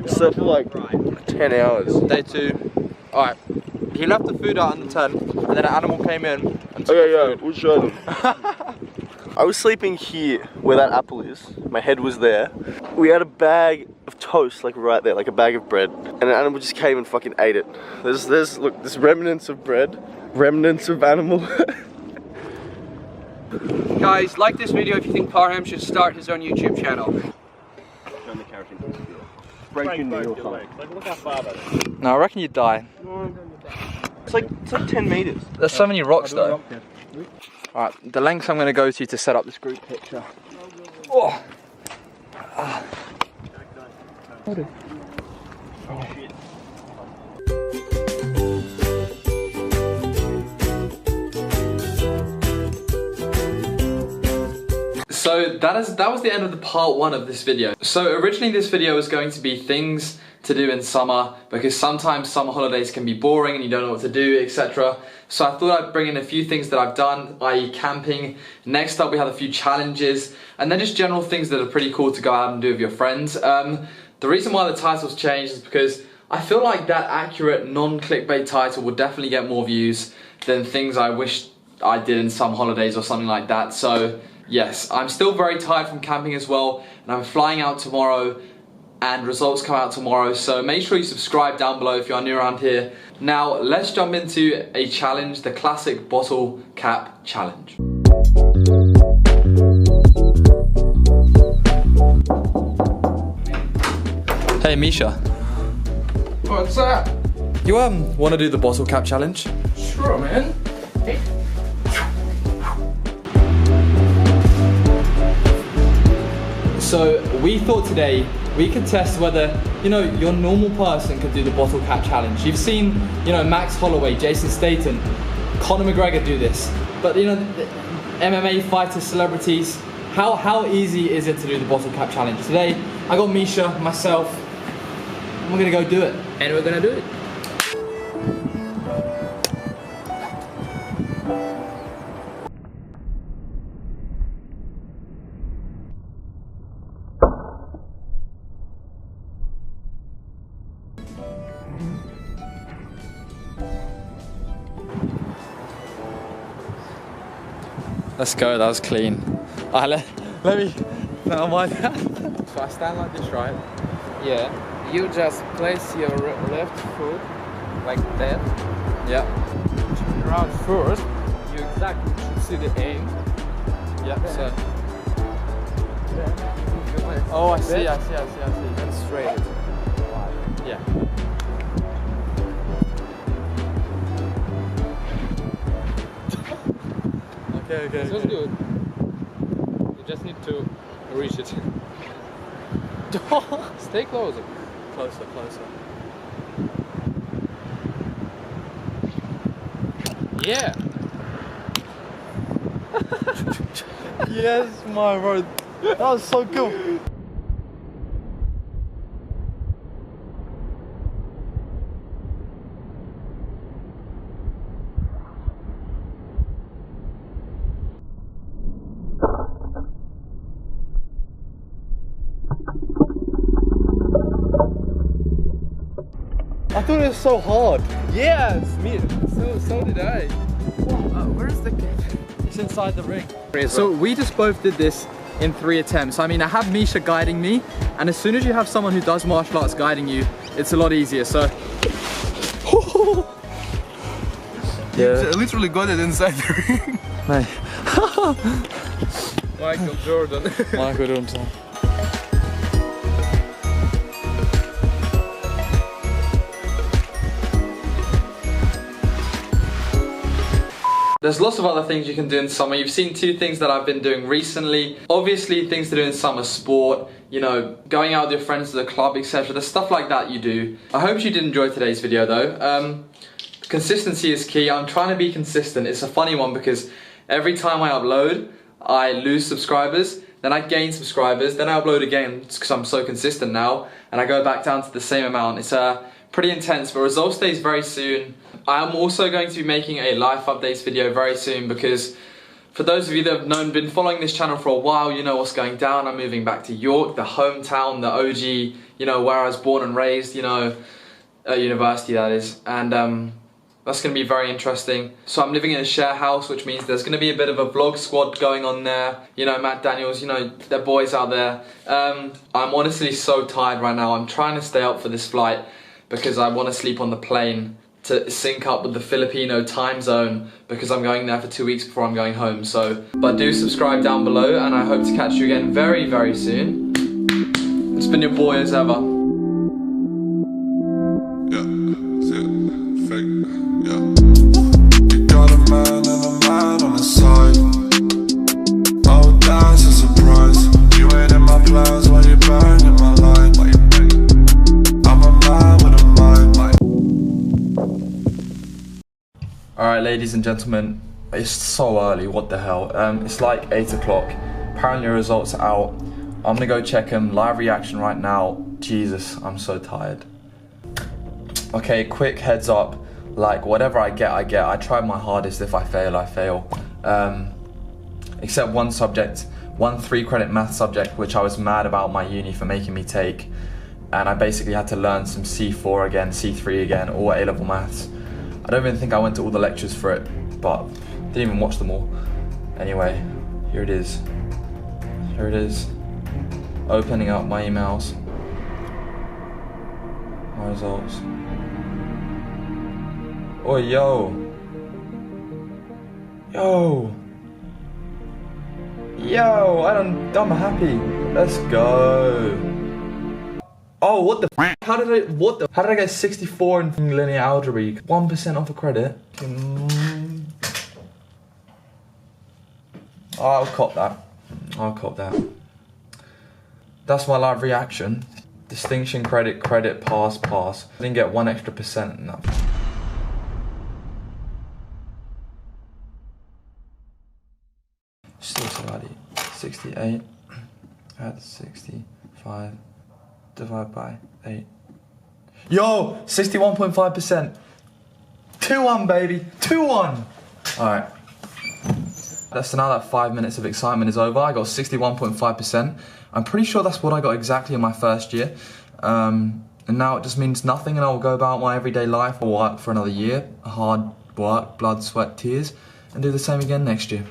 Slept for like 10 hours. Day 2. Alright. He left the food out in the tent, and then an animal came in and took Okay, yeah, we'll show them. I was sleeping here, where that apple is. My head was there. We had a bag of toast, like right there, like a bag of bread. And an animal just came and fucking ate it. Look, there's remnants of bread, remnants of animal. Guys, like this video if you think Parham should start his own YouTube channel. Breaking your leg. Like, look how far that is. No, I reckon you'd die. It's like 10 meters. There's so many rocks though. Alright, the lengths I'm going to go to set up this group picture. Oh. So that was the end of the part 1 of this video. So originally this video was going to be things to do in summer, because sometimes summer holidays can be boring and you don't know what to do, etc. So I thought I'd bring in a few things that I've done, i.e. camping. Next up we have a few challenges, and then just general things that are pretty cool to go out and do with your friends. The reason why the title's changed is because I feel like that accurate non-clickbait title would definitely get more views than things I wish I did in some holidays or something like that. So yes, I'm still very tired from camping as well, and I'm flying out tomorrow, and results come out tomorrow, so make sure you subscribe down below if you're new around here. Now let's jump into a challenge, the classic bottle cap challenge. Hey Misha. What's up? You want to do the bottle cap challenge? Sure, man. Hey. So we thought today we could test whether, you know, your normal person could do the bottle cap challenge. You've seen, you know, Max Holloway, Jason Statham, Conor McGregor do this. But you know, the MMA fighters, celebrities, how easy is it to do the bottle cap challenge? Today, I got Misha, myself, and we're gonna go do it. And we're gonna do it. Let's go, that was clean. Let me, no, mind that. So I stand like this, right? Yeah. You just place your left foot like that. Yeah. Turn around first. You exactly should see the aim. Yeah, so. Oh, I see. And straight. Yeah. Okay. Feels good. reach it. Stay closer. Closer, closer. Yeah. Yes, my bro. That was so cool. I thought it was so hard. Yes, me. So did I. Where's the game? It's inside the ring. So we just both did this in 3 attempts. I mean, I have Misha guiding me, and as soon as you have someone who does martial arts guiding you, it's a lot easier. So yeah, you literally got it inside the ring. Mate. Michael Jordan. Michael Jordan. There's lots of other things you can do in summer. You've seen 2 things that I've been doing recently. Obviously, things to do in summer: sport, you know, going out with your friends to the club, etc. There's stuff like that you do. I hope you did enjoy today's video though. Consistency is key. I'm trying to be consistent. It's a funny one because every time I upload, I lose subscribers, then I gain subscribers, then I upload again because I'm so consistent now, and I go back down to the same amount. It's pretty intense, but results day is very soon. I'm also going to be making a life updates video very soon because for those of you that have been following this channel for a while, you know what's going down. I'm moving back to York, the hometown, the OG, you know, where I was born and raised, you know, at university that is, and that's going to be very interesting. So I'm living in a share house, which means there's going to be a bit of a vlog squad going on there. You know, Matt Daniels, you know, they're boys out there. I'm honestly so tired right now. I'm trying to stay up for this flight because I want to sleep on the plane to sync up with the Filipino time zone because I'm going there for 2 weeks before I'm going home. So, but do subscribe down below, and I hope to catch you again very, very soon. It's been your boy as ever. Alright, ladies and gentlemen, it's so early, what the hell. It's like 8 o'clock. Apparently results are out. I'm gonna go check them. Live reaction right now. Jesus, I'm so tired. Okay, quick heads up. Like, whatever I get, I get. I tried my hardest. If I fail, I fail. Except one subject, one 3-credit math subject, which I was mad about my uni for making me take. And I basically had to learn some C4 again, C3 again, all A-level maths. I don't even think I went to all the lectures for it, but didn't even watch them all. Anyway, here it is. Here it is. Opening up my emails. My results. Oh, yo. Yo. Yo, I'm happy. Let's go. Oh, what the f? How did I get 64 in linear algebra? 1% off a credit? I'll cop that. I'll cop that. That's my live reaction. Distinction, credit, credit, pass, pass. I didn't get 1 extra percent in that. Still somebody. 68 at 65. Divided by 8. Yo, 61.5%. 2-1, baby. 2-1. Alright. So now that 5 minutes of excitement is over, I got 61.5%. I'm pretty sure that's what I got exactly in my first year. And now it just means nothing, and I'll go about my everyday life or work for another year. Hard work, blood, sweat, tears, and do the same again next year.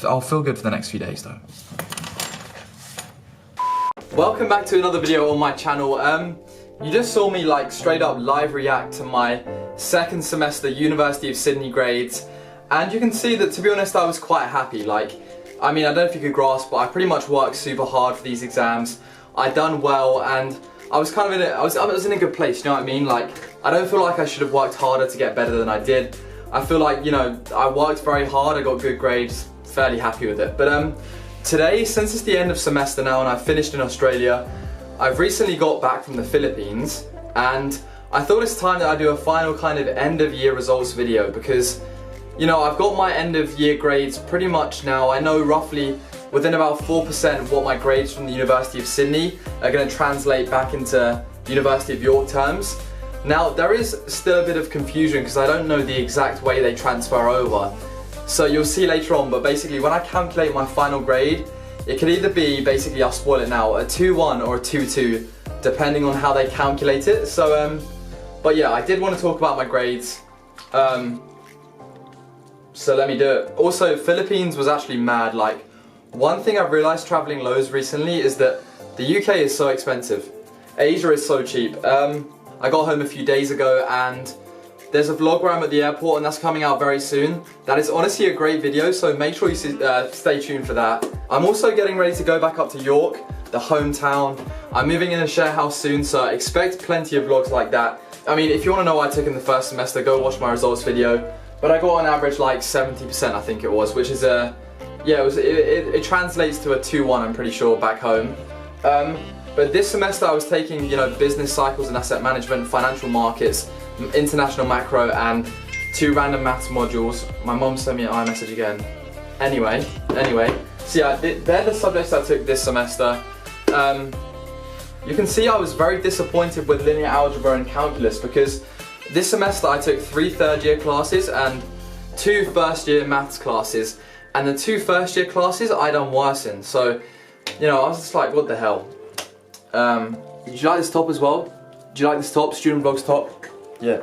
I'll feel good for the next few days though. Welcome back to another video on my channel. You just saw me like straight up live react to my 2nd semester University of Sydney grades, and you can see that, to be honest, I was quite happy. Like, I mean, I don't know if you could grasp, but I pretty much worked super hard for these exams. I done well, and I was kind of I was in a good place, you know what I mean? Like, I don't feel like I should have worked harder to get better than I did. I feel like, you know, I worked very hard, I got good grades, fairly happy with it. But Today, since it's the end of semester now and I've finished in Australia, I've recently got back from the Philippines, and I thought it's time that I do a final kind of end of year results video because, you know, I've got my end of year grades pretty much now. I know roughly within about 4% what my grades from the University of Sydney are going to translate back into University of York terms. Now, there is still a bit of confusion because I don't know the exact way they transfer over. So you'll see later on, but basically when I calculate my final grade, it could either be, basically I'll spoil it now, a 2-1 or a 2-2, depending on how they calculate it. So, but yeah, I did want to talk about my grades. So let me do it. Also, Philippines was actually mad. Like, one thing I've realized traveling loads recently is that the UK is so expensive. Asia is so cheap. I got home a few days ago and there's a vlog where I'm at the airport and that's coming out very soon. That is honestly a great video, so make sure you stay tuned for that. I'm also getting ready to go back up to York, the hometown. I'm moving in a share house soon, so expect plenty of vlogs like that. I mean, if you want to know what I took in the first semester, go watch my results video. But I got on average like 70%, I think it was, which is yeah, it translates to a 2-1, I'm pretty sure, back home. But this semester I was taking, you know, business cycles and asset management, financial markets, international macro, and 2 random maths modules. My mom sent me an iMessage again. Anyway, so yeah, they're the subjects I took this semester. You can see I was very disappointed with linear algebra and calculus because this semester I took 3 third-year classes and 2 first-year maths classes, and the 2 first-year classes I done worse in. So, you know, I was just like, what the hell? Did you like this top as well? Do you like this top, Student Vlogs top? Yeah.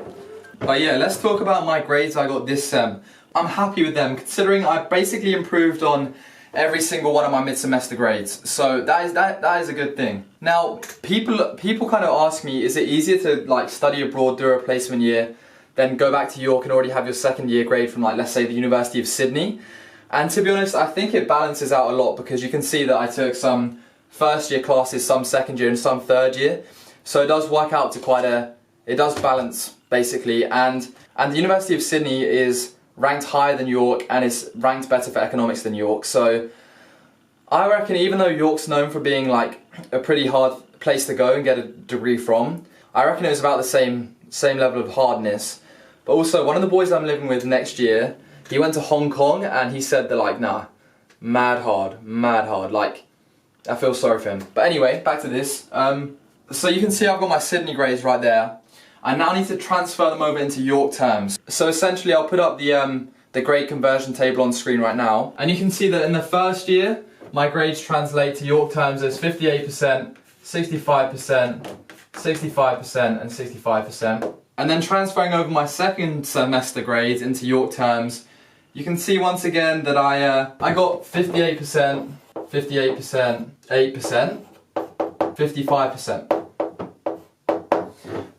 But yeah, let's talk about my grades I got this sem. I'm happy with them considering I basically improved on every single one of my mid-semester grades. So that is a good thing. Now, people kind of ask me, is it easier to like study abroad, do a replacement year, then go back to York and already have your second year grade from, like, let's say the University of Sydney? And to be honest, I think it balances out a lot because you can see that I took some first year classes, some second year and some third year. So it does work out to it does balance basically. And the University of Sydney is ranked higher than York and is ranked better for economics than York. So I reckon even though York's known for being like a pretty hard place to go and get a degree from, I reckon it was about the same level of hardness. But also one of the boys I'm living with next year, he went to Hong Kong and he said that like, nah, mad hard, like, I feel sorry for him. But anyway, back to this. So you can see I've got my Sydney grades right there. I now need to transfer them over into York terms. So essentially I'll put up the grade conversion table on screen right now. And you can see that in the first year, my grades translate to York terms as 58%, 65%, 65% and 65%. And then transferring over my second semester grades into York terms, you can see once again that I got 58%, 58%, 8%, 55%.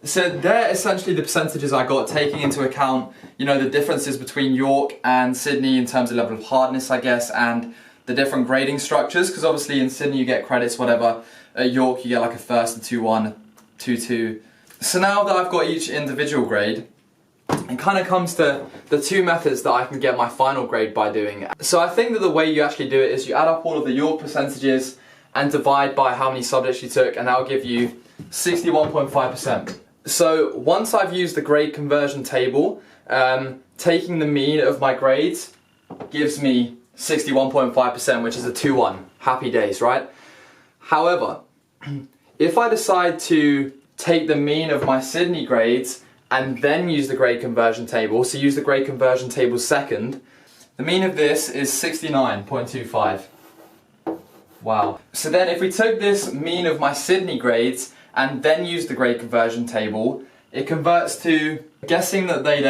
So they're essentially the percentages I got, taking into account, you know, the differences between York and Sydney in terms of level of hardness, I guess, and the different grading structures, because obviously in Sydney you get credits, whatever. At York you get like a first, a 2-1, 2-2. So now that I've got each individual grade, it kind of comes to the 2 methods that I can get my final grade by doing. So I think that the way you actually do it is you add up all of the York percentages and divide by how many subjects you took, and that'll give you 61.5%. So once I've used the grade conversion table, taking the mean of my grades gives me 61.5%, which is a 2-1. Happy days, right? However, if I decide to take the mean of my Sydney grades and then use the grade conversion table, so use the grade conversion table second, the mean of this is 69.25. Wow. So then if we took this mean of my Sydney grades and then use the grade conversion table, it converts to, guessing that they'd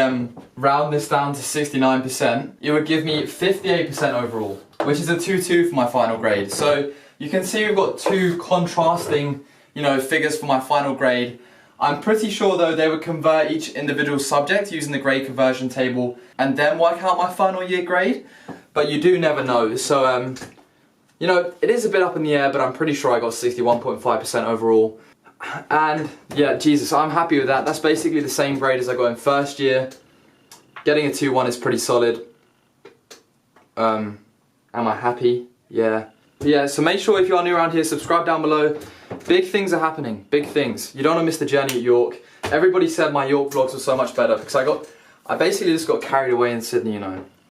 round this down to 69%, it would give me 58% overall, which is a 2-2 for my final grade. So you can see we've got 2 contrasting, you know, figures for my final grade. I'm pretty sure though they would convert each individual subject using the grade conversion table and then work out my final year grade, but you do never know. So you know, it is a bit up in the air, but I'm pretty sure I got 61.5% overall. And yeah, Jesus, I'm happy with that. That's basically the same grade as I got in first year. Getting a 2-1 is pretty solid. Am I happy? Yeah. Yeah, so make sure if you are new around here, subscribe down below. Big things are happening, big things. You don't want to miss the journey at York. Everybody said my York vlogs were so much better because I basically just got carried away in Sydney, you know.